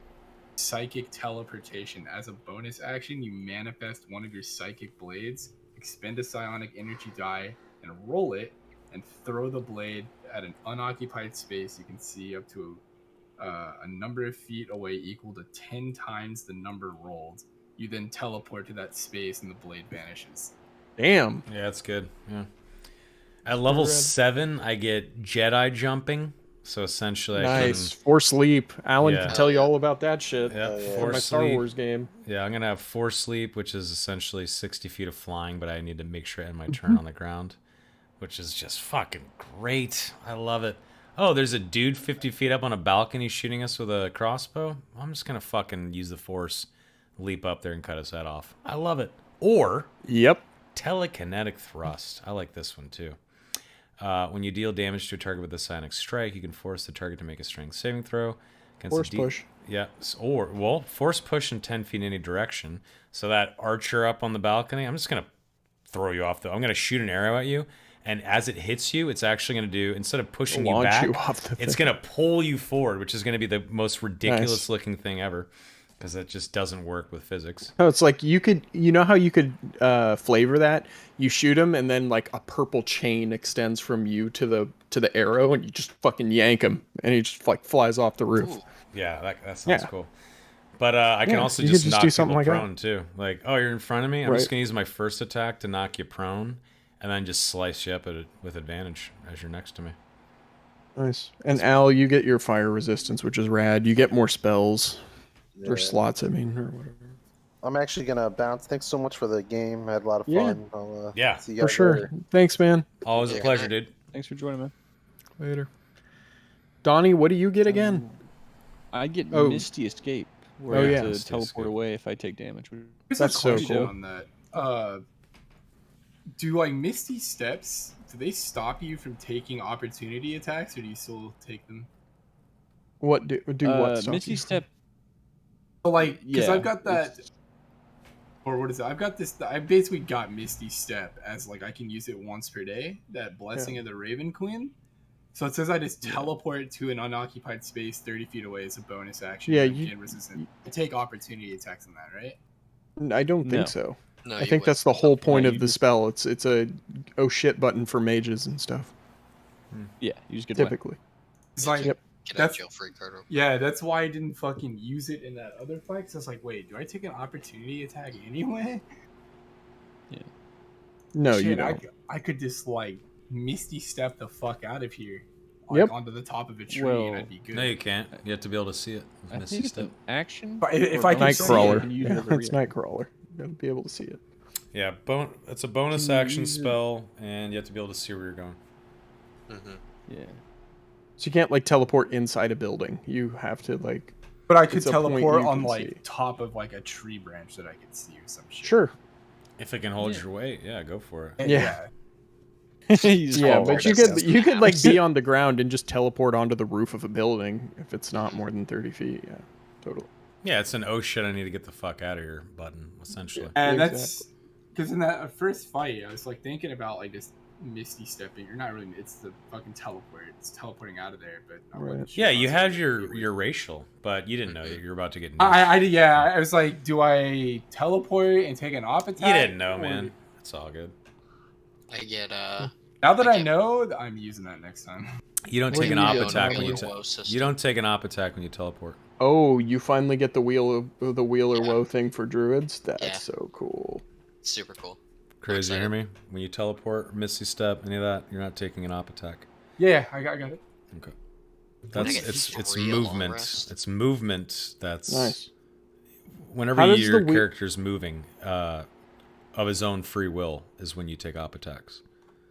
Psychic teleportation. As a bonus action, you manifest one of your psychic blades, expend a psionic energy die, and roll it, and throw the blade at an unoccupied space you can see up to a number of feet away equal to 10 times the number rolled. You then teleport to that space and the blade vanishes. Damn. Yeah, that's good. Yeah. At level 7, I get Jedi jumping. So essentially, Nice. Force leap. Alan Yeah. can tell you all about that shit. Yeah, yeah. From my Force Star leap. Wars game. Yeah, I'm gonna have Force leap, which is essentially 60 feet of flying, but I need to make sure I end my turn on the ground, which is just fucking great. I love it. Oh, there's a dude 50 feet up on a balcony shooting us with a crossbow. I'm just gonna fucking use the Force, leap up there and cut his head off. I love it. Or Yep. telekinetic thrust. I like this one too. When you deal damage to a target with a psionic strike, you can force the target to make a strength saving throw. Against Force push. Yeah, or force push in 10 feet in any direction. So that archer up on the balcony, I'm just gonna throw you off. I'm gonna shoot an arrow at you, and as it hits you, it's actually gonna do, instead of pushing you Launch back, you off the it's thing. gonna pull you forward, which is gonna be the most ridiculous Nice. looking thing ever, because it just doesn't work with physics. No, it's like you know how you could flavor that? You shoot him, and then like a purple chain extends from you to the arrow, and you just fucking yank him, and he just like flies off the roof. Ooh. Yeah, that sounds Yeah. cool. But I can Yeah, also you could just just knock do something people like that. prone too. Like, oh, you're in front of me. I'm just Right. gonna use my first attack to knock you prone, and then just slice you up with advantage as you're next to me. Nice. And Al, you get your fire resistance, which is rad. You get more spells or Yeah. slots. I mean, or whatever. I'm actually gonna bounce. Thanks so much for the game. I had a lot of Yeah. fun. I'll, Yeah. see you For guys sure. later. Thanks, man. Always a Yeah. pleasure, dude. Thanks for joining, man. Later. Donnie, what do you get again? I get Oh. Misty Escape, where Oh, I yeah. have to Misty teleport Escape. away if I take damage. Here's That's a so question cool. on that. Do like Misty Steps, do they stop you from taking opportunity attacks, or do you still take them? What do what? Stop Misty you? Step. So like, because Yeah, I've got that, it's- or what is it? I've got this. I basically got Misty Step as like I can use it once per day. That Blessing of the Raven Queen. So it says I just teleport to an unoccupied space 30 feet away as a bonus action. Yeah, and you- gain resistance. I take opportunity attacks on that, right? I don't No. think so. No, I you think wouldn't. that's the whole point you of the just- spell. It's a oh shit button for mages and stuff. Yeah, you just get away. Typically. It's like, Yep. Get out That's- of jail free card. yeah, that's why I didn't fucking use it in that other fight. Cause I was like, wait, do I take an opportunity attack anyway? No, Shit, you don't. I could just like Misty Step the fuck out of here. Yep. Onto the top of a tree, Well, and I'd be good. No, you can't. You have to be able to see it. with I Misty think it's Step. an action. But if or I can see it, Nightcrawler. can use it Yeah, every it's reaction. Nightcrawler. You gotta be able to see it. Yeah, it's a bonus Can you action use it? spell, and you have to be able to see where you're going. Mm-hmm. Yeah. So you can't like teleport inside a building. You have to like but I could it's a point teleport you on can like see. top of like a tree branch that I could see or some shit. sure. If it can hold Yeah. your weight, yeah, go for it. And Yeah. You just Yeah, fall but right you back could down. you could like be on the ground and just teleport onto the roof of a building if it's not more than 30 feet. Yeah, totally. Yeah, it's an oh shit, I need to get the fuck out of here button, essentially. And Exactly. that's because in that first fight, I was like thinking about like just Misty stepping. You're not really. It's the fucking teleport. It's teleporting out of there. But I wasn't Right. sure Yeah, if I you was had gonna your do it. your racial, but you didn't know that you were about to get. I was like, do I teleport and take an op attack? You didn't know, Or- man. It's all good. I get Now that I I get- know, I'm using that next time. You don't What take do an you op do? attack when you Wheel woe system. you don't take an op attack when you teleport. Oh, you finally get the wheel or Yeah. woe thing for druids. That's Yeah. so cool. Super cool. Crazy, you hear excited. me? When you teleport, Misty Step, any of that, you're not taking an op attack. Yeah, I got it. Okay. I That's get it's 3 long movement. rest? It's movement. That's Nice. whenever How does your the character's moving. of his own free will is when you take op attacks.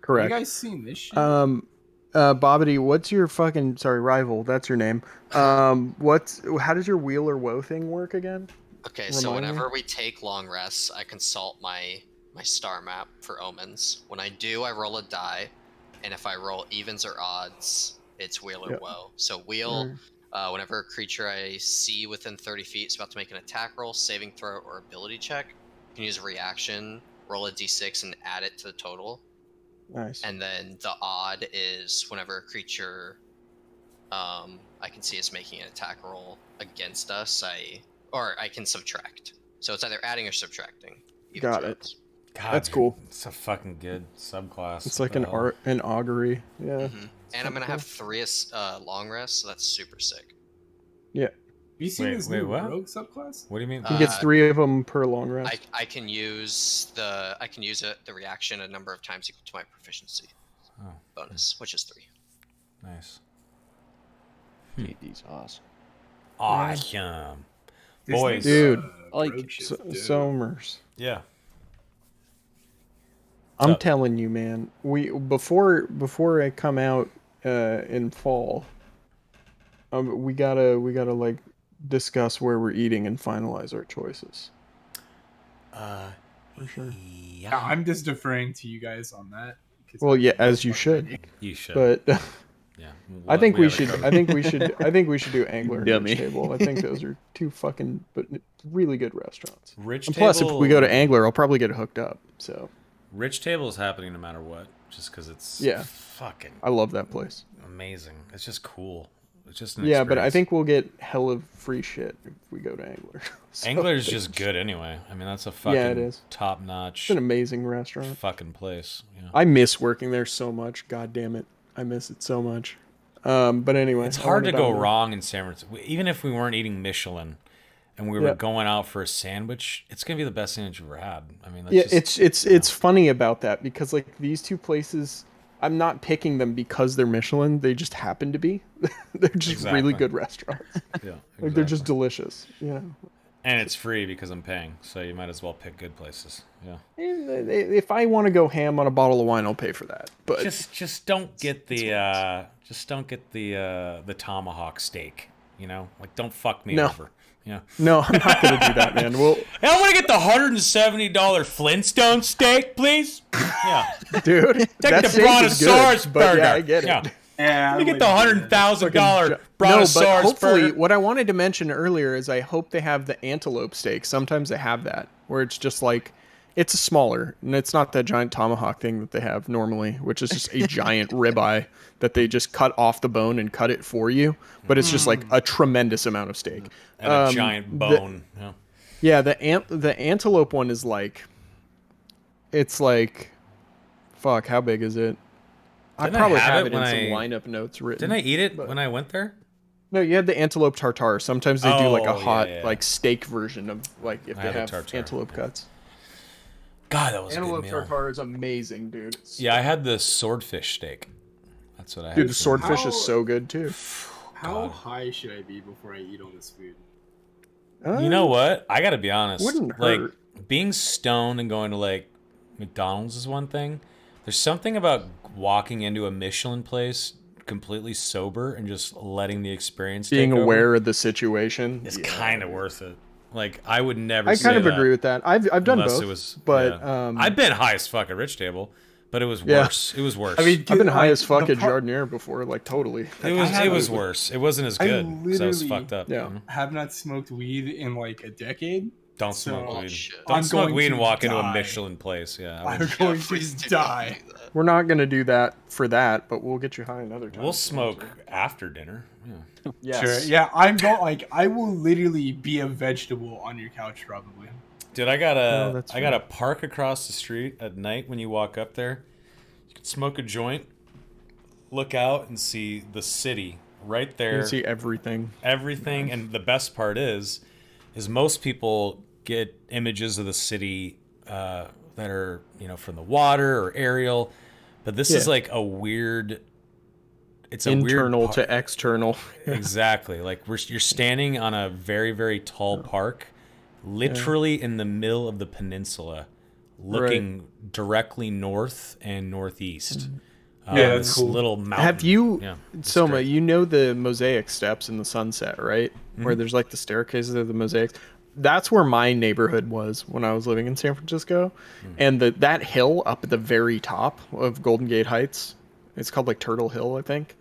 Correct. You guys seen this shit? Bobbity, what's your fucking rival? That's your name. How does your wheel or woe thing work again? Okay, so Remind me. whenever we take long rests, I consult my star map for omens. When I do, I roll a die, and if I roll evens or odds, it's wheel or Yep. woe. So wheel, whenever a creature I see within 30 feet is about to make an attack roll, saving throw, or ability check, you can use a reaction, roll a d6, and add it to the total. Nice. And then the odd is whenever a creature I can see is making an attack roll against us, I can subtract. So it's either adding or subtracting. Got it. God, That's cool. It's a fucking good subclass. It's like an augury. Yeah. And I'm gonna have 3 long rests, so that's super sick. Yeah. Have you seen this new what? rogue subclass? What do you mean? He gets 3 of them per long rest. I can use the reaction a number of times equal to my proficiency bonus, which is 3. Nice. D&D's awesome. Awesome. This Boys. Dude. Like, rogue shit's dope. Somers. Yeah. I'm Up. telling you, man. We before I come out in fall, we gotta like discuss where we're eating and finalize our choices. For sure. Yeah, I'm just deferring to you guys on that. 'cause Well, I'm yeah, not as you fucking should. ready. You should. But yeah. I think we have it should. covered. I think we should. I think we should do Angler and Dummy. Rich Table. I think those are 2 fucking really good restaurants. Rich And plus, if Table- we go to Angler, I'll probably get hooked up. So Rich Table is happening no matter what, just because it's fucking I love that place. amazing. It's just cool. It's just an Yeah, but I experience. think we'll get hella free shit if we go to Angler. So Angler's just good anyway. I mean, that's a fucking Yeah, it is. top notch It's an amazing restaurant. fucking place. Yeah. I miss working there so much. God damn it, I miss it so much. But anyway, It's I hard to wanted go to- wrong in San Francisco. Even if we weren't eating Michelin and we were going out for a sandwich, it's gonna be the best sandwich you've ever had. I mean, that's Yeah, just, it's funny about that because like these 2 places, I'm not picking them because they're Michelin. They just happen to be. They're just Exactly. really good restaurants. yeah, Like they're just exactly. delicious. Yeah. And it's free because I'm paying, so you might as well pick good places. Yeah. If I want to go ham on a bottle of wine, I'll pay for that. But Just don't get the the tomahawk steak. You know, like don't fuck me No. over. Yeah. no, I'm not gonna do that, man. Well, Hey, I want to get the $170 Flintstone steak, please. Yeah. dude, Take that the steak is good, Brontosaurus but burger. yeah, I get it. Yeah. Yeah, Let me get the $100,000 No, Brontosaurus but hopefully, burger. what I wanted to mention earlier is I hope they have the antelope steak. Sometimes they have that, where it's just like, it's a smaller, and it's not that giant tomahawk thing that they have normally, which is just a giant ribeye that they just cut off the bone and cut it for you. But it's just like a tremendous amount of steak. And a giant bone. Yeah. Yeah, the antelope one is like, it's like, fuck, how big is it? Didn't I probably I have have it it in when some I- lineup notes written. Didn't I eat it But- when I went there? No, you had the antelope tartare. Sometimes they do like a Oh, hot, yeah. like steak version of like if I they had the have tartare, antelope yeah. cuts. God, that was a Antelope good meal. tartare is amazing, dude. Yeah, I had the swordfish steak. That's what I had. Dude, the for- swordfish How- is so good too. How God. high should I be before I eat all this food? You know what? I gotta be honest. Wouldn't like hurt. being stoned and going to like McDonald's is one thing. There's something about walking into a Michelin place completely sober and just letting the experience Being take over aware of the situation is yeah. kind of worth it. Like I would never. I say kind of that agree with that. I've done unless both, it was. but yeah. I've been high as fuck at Rich Table, but it was Yeah. worse. It was worse. I mean, I've been high like, as fuck the at part- Jardinier before, like totally. it was worse. It wasn't as I good because I was literally- fucked up. Yeah. you know? Have not smoked weed in like a decade. Don't So- smoke Oh, weed. shit. Don't I'm smoke going weed and to walk into a die. Michelin place. Yeah, I I'm would- going Please to do not die. do that. We're not gonna do that for that, but we'll get you high another time. we'll smoke after dinner. Yeah. Yes. Sure. Yeah, I'm going. Like, I will literally be a vegetable on your couch, probably. Dude, I No, gotta that's I gotta park across the street at night when you walk up there. You can smoke a joint, look out and see the city right You there. can see everything. Everything, and the best part is most people get images of the city that are from the water or aerial, but this is Yeah. like a weird. It's a Internal weird to external. exactly. Like you're standing on a very very tall park, literally in the middle of the peninsula, looking directly north and northeast. Yeah, that's this cool. little mountain. Have you, Yeah, it's Soma, great. you know the mosaic steps in the sunset, right? Where there's like the staircases of the mosaics. That's where my neighborhood was when I was living in San Francisco. And that hill up at the very top of Golden Gate Heights, it's called like Turtle Hill, I think,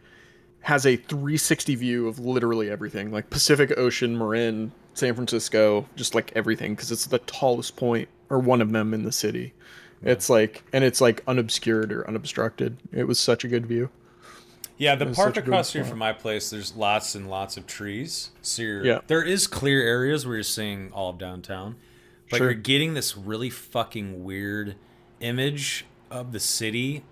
has a 360 view of literally everything, like Pacific Ocean, Marin, San Francisco, just like everything, because it's the tallest point, or one of them in the city. It's like, and it's like unobscured or unobstructed. It was such a good view. Yeah, the It was park such a good across the street spot. from my place, there's lots and lots of trees. So Yeah. there is clear areas where you're seeing all of downtown, but Sure. you're getting this really fucking weird image of the city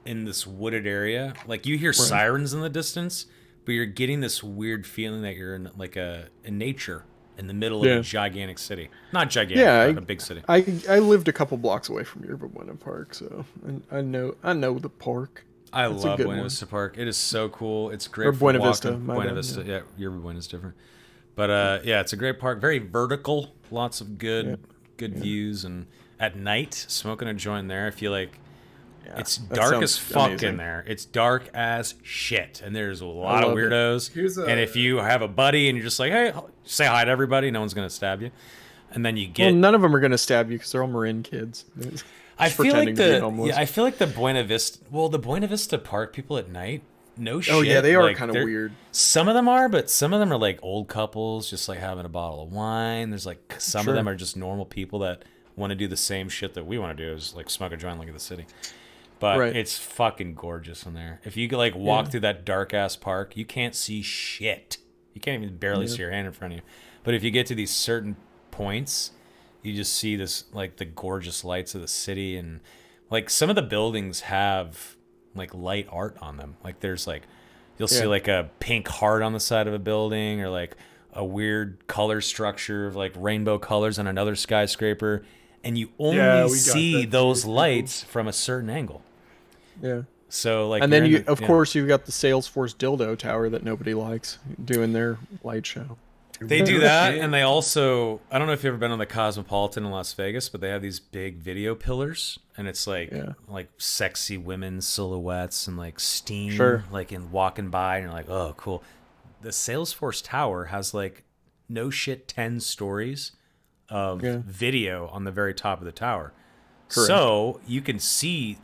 in this wooded area. Like you hear sirens in the distance, but you're getting this weird feeling that you're in like in nature in the middle of Yeah. a gigantic city. Not gigantic, Yeah, but a big city. I lived a couple blocks away from Yerba Buena Park, so I know the park. I It's a love good Buena one. Vista Park. It is so cool. It's great Or for Buena walking. Vista, my Buena bad, Vista, yeah, Yerba Buena is different. But yeah, it's a great park. Very vertical. Lots of good views. And at night, smoking a joint there, I feel like it's that dark sounds as fuck amazing. in there. It's dark as shit, and there's a lot of love it. weirdos. And if you have a buddy and you're just like, hey, say hi to everybody, no one's gonna stab you. And then you get. Well, none of them are gonna stab you because they're all Marin kids. I Just feel like pretending to be homeless. I feel like the Buena Vista. Well, the Buena Vista Park people at night. No shit. Oh yeah, they are like, kind of they're- weird. Some of them are, but some of them are like old couples, just like having a bottle of wine. There's like some Sure. of them are just normal people that want to do the same shit that we want to do, is like smoke a joint, look at the city. But Right. it's fucking gorgeous in there. If you could like walk through that dark ass park, you can't see shit. You can't even barely see your hand in front of you. But if you get to these certain points, you just see this like the gorgeous lights of the city, and like some of the buildings have like light art on them. Like there's like you'll see Yeah. like a pink heart on the side of a building, or like a weird color structure of like rainbow colors on another skyscraper, and you only Yeah, we got see that those too. lights from a certain angle. Yeah. So like And then you're in of course you've got the Salesforce dildo tower that nobody likes doing their light show. They do that, and they also, I don't know if you've ever been on the Cosmopolitan in Las Vegas, but they have these big video pillars, and it's like like sexy women silhouettes and like steam, Sure. like in walking by, and you're like, oh, cool. The Salesforce Tower has like no shit 10 stories of video on the very top of the tower. Correct. So you can see,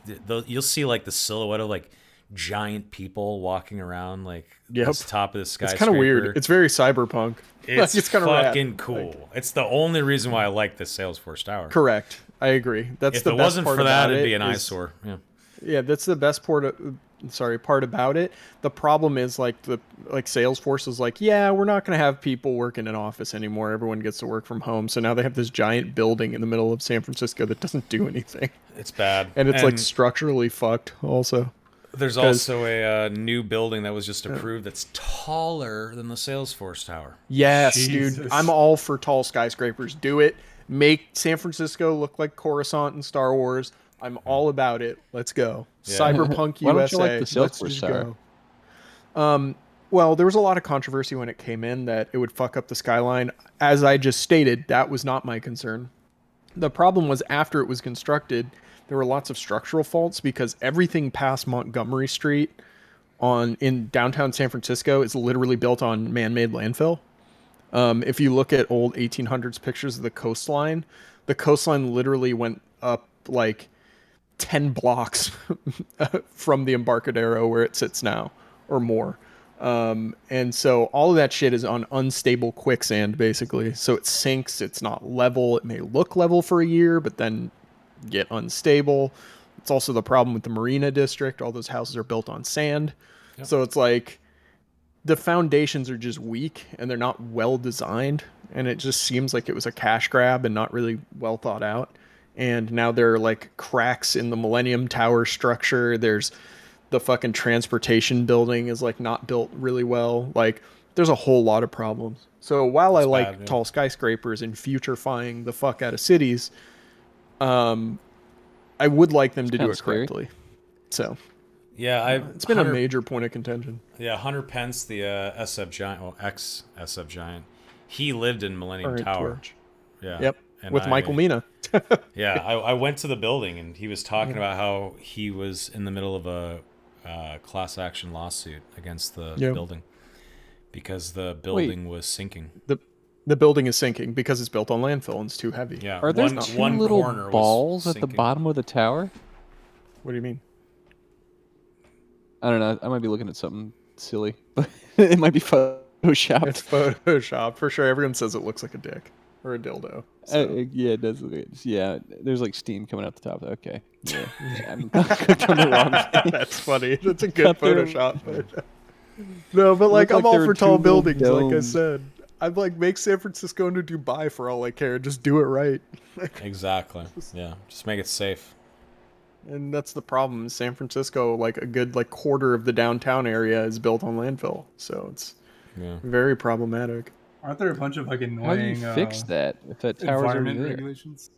you'll see like the silhouette of like giant people walking around like this top of the It's skyscraper. kind of weird. It's very cyberpunk. It's, it's kind of fucking cool. It's the only reason why I like the Salesforce Tower. Correct. I agree. That's If the it best wasn't part for that, about it'd be it an is- eyesore. Yeah. Yeah, that's the best part about it. The problem is like Salesforce is like, yeah, we're not going to have people work in an office anymore. Everyone gets to work from home. So now they have this giant building in the middle of San Francisco that doesn't do anything. It's bad. And it's like structurally fucked also. There's also a new building that was just approved that's taller than the Salesforce Tower. Yes, Jesus. dude. I'm all for tall skyscrapers. Do it. Make San Francisco look like Coruscant in Star Wars. I'm all about it. Let's go. Yeah. Cyberpunk Why don't USA. you like the Let's Salesforce just Tower? go. Well, there was a lot of controversy when it came in that it would fuck up the skyline. As I just stated, that was not my concern. The problem was after it was constructed, there were lots of structural faults because everything past Montgomery Street in downtown San Francisco is literally built on man-made landfill. If you look at old 1800s pictures of the coastline literally went up like 10 blocks from the Embarcadero where it sits now, or more. And so all of that shit is on unstable quicksand, basically. So it sinks, it's not level. It may look level for a year, but then get unstable. It's also the problem with the Marina District. All those houses are built on sand. Yep. So it's like the foundations are just weak and they're not well designed. And it just seems like it was a cash grab and not really well thought out. And now there are like cracks in the Millennium Tower structure. There's the fucking transportation building is like not built really well. Like there's a whole lot of problems. So while I like bad, yeah. tall skyscrapers and futurifying the fuck out of cities, I would like them to do kinda it scary. correctly. So Yeah, it's been a major point of contention. Yeah, Hunter Pence, the SF giant, well, ex SF giant, he lived in Millennium Current Tower. Torch. Yeah. Yep. And with Michael Mina. Yeah, I went to the building, and he was talking about how he was in the middle of a class action lawsuit against the building because the building was sinking. The building is sinking because it's built on landfill and it's too heavy. Yeah, Are there two little balls at the bottom of the tower? What do you mean? I don't know. I might be looking at something silly, but it might be photoshopped. It's photoshopped for sure. Everyone says it looks like a dick or a dildo. So. Yeah, it does. Yeah, there's like steam coming out the top. Okay. Yeah. I'm clicked on the wrong thing. That's funny. That's a good Photoshop. No, but like I'm all for tall buildings. Like I said, I'd like make San Francisco into Dubai for all I care. Just do it right. Exactly. Yeah, just make it safe. And that's the problem. San Francisco, like a good like quarter of the downtown area is built on landfill, so it's very problematic. Aren't there a bunch of like annoying? How do you fix that if that tower's environment already there? regulations?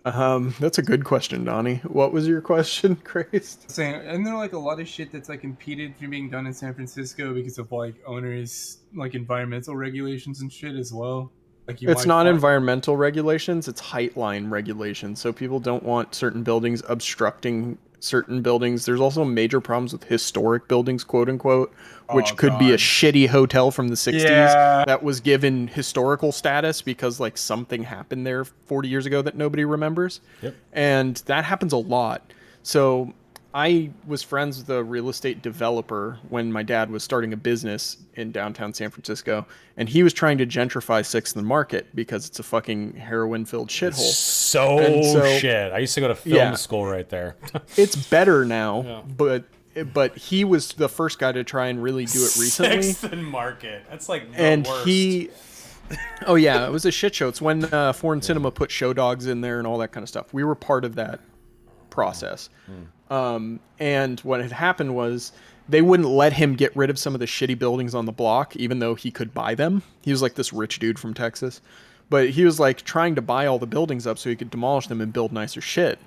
That's a good question, Donnie. What was your question, Christ? Saying, and there like a lot of shit that's like impeded from being done in San Francisco because of like owners like environmental regulations and shit as well. Like it's not environmental regulations; it's height line regulations. So people don't want certain buildings obstructing certain buildings. There's also major problems with historic buildings, quote unquote, which could be a shitty hotel from the 60s that was given historical status because like something happened there 40 years ago that nobody remembers. Yep. And that happens a lot. So I was friends with a real estate developer when my dad was starting a business in downtown San Francisco, and he was trying to gentrify 6th and Market because it's a fucking heroin-filled shithole. So shit. I used to go to film school right there. It's better now, but he was the first guy to try and really do it recently. 6th and Market. That's like the worst. Oh yeah, it was a shit show. It's when Foreign Cinema put show dogs in there and all that kind of stuff. We were part of that process. And what had happened was they wouldn't let him get rid of some of the shitty buildings on the block, even though he could buy them. He was like this rich dude from Texas, but he was like trying to buy all the buildings up so he could demolish them and build nicer shit.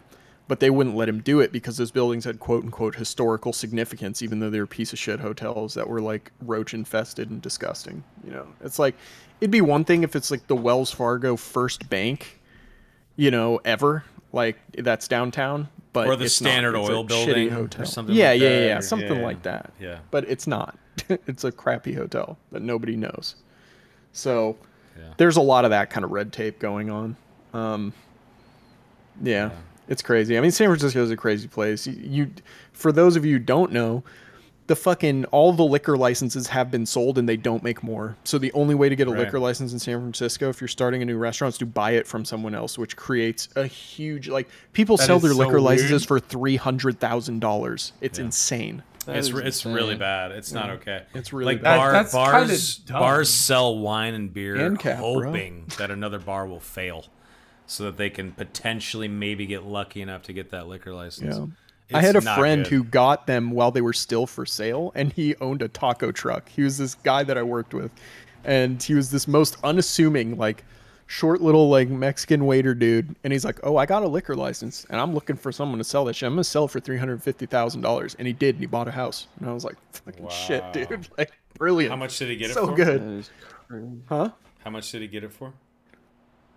But they wouldn't let him do it because those buildings had quote unquote historical significance, even though they were piece of shit hotels that were like roach infested and disgusting. You know, it's like, it'd be one thing if it's like the Wells Fargo First Bank, you know, ever, like that's downtown. But or the Standard Oil building hotel. Or something like that. Something like that. Yeah. But it's not. It's a crappy hotel that nobody knows. So there's a lot of that kind of red tape going on. It's crazy. I mean, San Francisco is a crazy place. You for those of you who don't know, all the liquor licenses have been sold and they don't make more. So the only way to get a liquor license in San Francisco, if you're starting a new restaurant, is to buy it from someone else, which creates a huge, like, people sell their liquor licenses for $300,000. It's insane. It's really bad. It's not okay. It's really like bad. Bars sell wine and beer ANCAP, hoping that another bar will fail so that they can potentially maybe get lucky enough to get that liquor license. Yeah. I had a friend who got them while they were still for sale, and he owned a taco truck. He was this guy that I worked with, and he was this most unassuming, like, short little, like, Mexican waiter dude. And he's like, oh, I got a liquor license, and I'm looking for someone to sell this shit. I'm going to sell it for $350,000. And he did, and he bought a house. And I was like, fucking shit, dude. Like, brilliant. How much did he get it for? So good. Huh? How much did he get it for?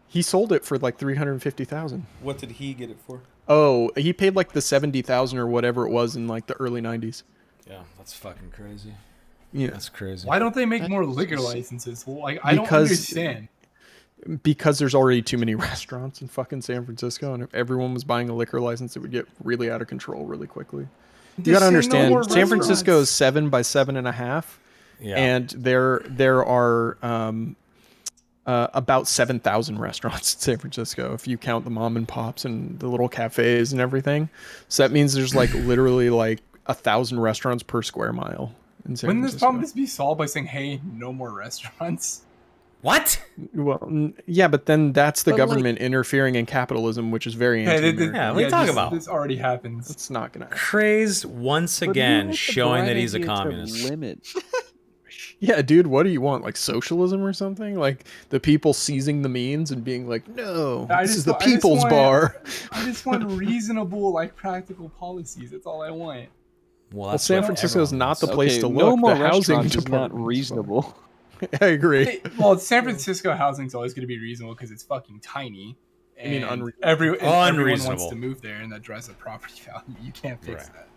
He sold it for, like, $350,000. What did he get it for? Oh, he paid like the $70,000 or whatever it was in like the early 90s. Yeah, that's fucking crazy. Yeah, that's crazy. Why don't they make more liquor licenses? Well, like, I don't understand. Because there's already too many restaurants in fucking San Francisco, and if everyone was buying a liquor license, it would get really out of control really quickly. You gotta understand, San Francisco is 7 by 7.5, and there are about 7,000 restaurants in San Francisco if you count the mom and pops and the little cafes and everything. So that means there's like literally like 1,000 restaurants per square mile in San Francisco. Wouldn't this problem just be solved by saying, "Hey, no more restaurants"? What? Well, yeah, but then that's the government interfering in capitalism, which is very anti-American. Yeah, what are you talking about? This already happens. It's not gonna happen. Craze once again showing that he's a communist. Yeah, dude, what do you want? Like socialism or something? Like the people seizing the means and being like, no, this is the people's bar. I just want reasonable, like, practical policies. That's all I want. Well, San Francisco is not the place to look. No more the housing restaurants is not reasonable. I agree. Well, San Francisco housing's always going to be reasonable because it's fucking tiny. I mean, And unreasonable. everyone wants to move there, and that drives up property value. You can't fix that.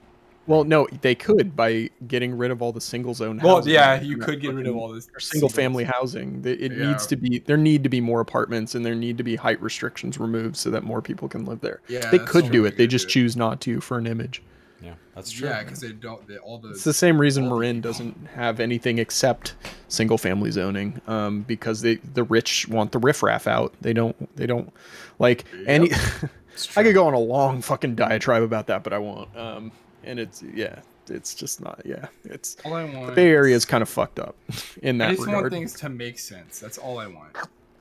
Well, no, they could by getting rid of all the single zone Well, housing. yeah, you could get rid of all this single family housing. It needs to be, there need to be more apartments, and there need to be height restrictions removed so that more people can live there. Yeah, they could do it. They just choose not to for an image. Yeah, that's true. Yeah, because they don't. It's the same reason Marin doesn't have anything except single family zoning, because the rich want the riffraff out. They don't like any. I could go on a long fucking diatribe about that, but I won't. And it's just not. Yeah, it's all I want. The Bay Area is kind of fucked up in that regard. I just want things to make sense. That's all I want.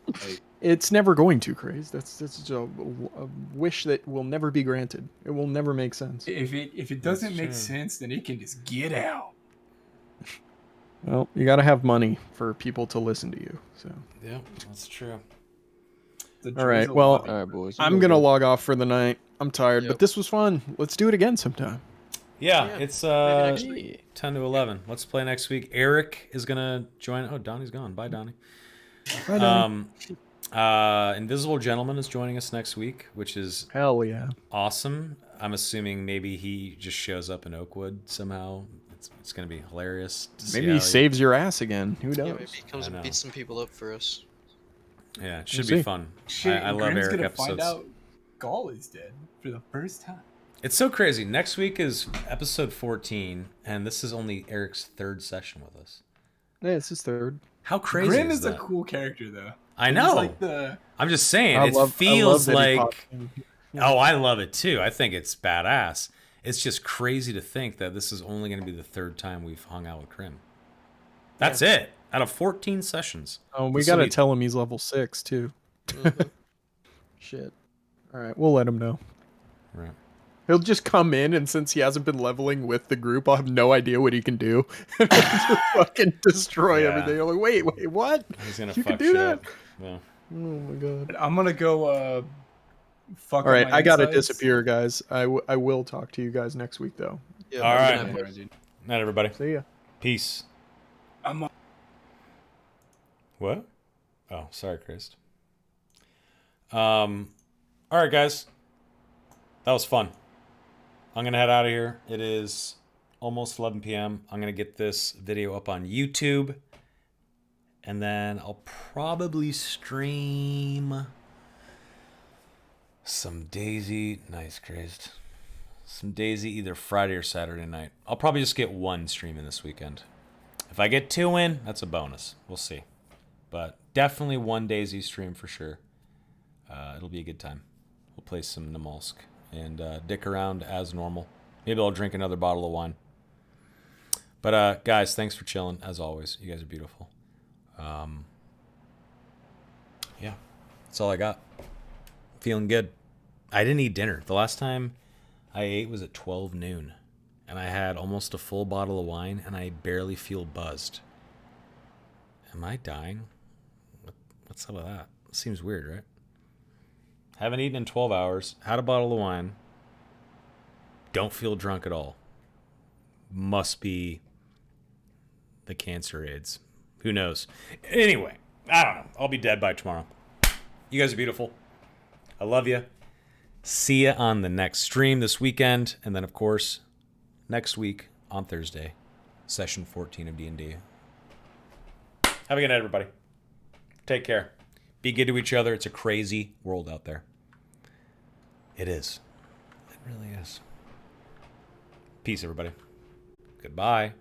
Like, it's never going to, Craze. That's a wish that will never be granted. It will never make sense. If it doesn't make sense, then it can just get out. Well, you got to have money for people to listen to you. So yeah, that's true. All right, well, all right, boys. I'm gonna log off for the night. I'm tired, but this was fun. Let's do it again sometime. Yeah, it's 10 to 11. Let's play next week. Eric is gonna join. Oh, Donnie's gone. Bye, Donnie. Bye, Donnie. Invisible Gentleman is joining us next week, which is hell yeah, awesome. I'm assuming maybe he just shows up in Oakwood somehow. It's gonna be hilarious. Maybe he saves your ass again. Who knows? Yeah, maybe he comes and beats some people up for us. Yeah, it should be fun. Shit, I love Grim's Eric gonna episodes. Find out Gaul is dead for the first time. It's so crazy. Next week is episode 14, and this is only Eric's third session with us. Yeah, it's his third. How crazy Grim is is that? a cool character, though. I know. Like I'm just saying, I love feels that he like. popped in. Oh, I love it too. I think it's badass. It's just crazy to think that this is only going to be the third time we've hung out with Grim. That's it. Out of 14 sessions. Oh, we got to tell him he's level 6 too. Shit. All right, we'll let him know. Right. He'll just come in, and since he hasn't been leveling with the group, I'll have no idea what he can do. Just fucking destroy everything. I'm like, wait, what? He's gonna you fuck can do shit that? up. Yeah. Oh my god. I'm gonna go. Fuck. All right, I gotta insides. disappear, guys. I will talk to you guys next week, though. Yeah, all right. Night. Night, everybody. See ya. Peace. I'm. What? Oh, sorry, Chris. All right, guys. That was fun. I'm going to head out of here. It is almost 11 p.m. I'm going to get this video up on YouTube. And then I'll probably stream some Daisy. Nice, Crazed. Some Daisy either Friday or Saturday night. I'll probably just get one stream in this weekend. If I get 2 in, that's a bonus. We'll see. But definitely one Daisy stream for sure. It'll be a good time. We'll play some Namalsk and dick around as normal. Maybe I'll drink another bottle of wine. But guys, thanks for chilling as always. You guys are beautiful. Yeah, that's all I got. Feeling good. I didn't eat dinner. The last time I ate was at 12 noon. And I had almost a full bottle of wine, and I barely feel buzzed. Am I dying? What's up with that? Seems weird, right? Haven't eaten in 12 hours. Had a bottle of wine. Don't feel drunk at all. Must be the cancer AIDS. Who knows? Anyway, I don't know. I'll be dead by tomorrow. You guys are beautiful. I love you. See ya on the next stream this weekend. And then, of course, next week on Thursday, session 14 of D&D. Have a good night, everybody. Take care. Be good to each other. It's a crazy world out there. It is. It really is. Peace, everybody. Goodbye.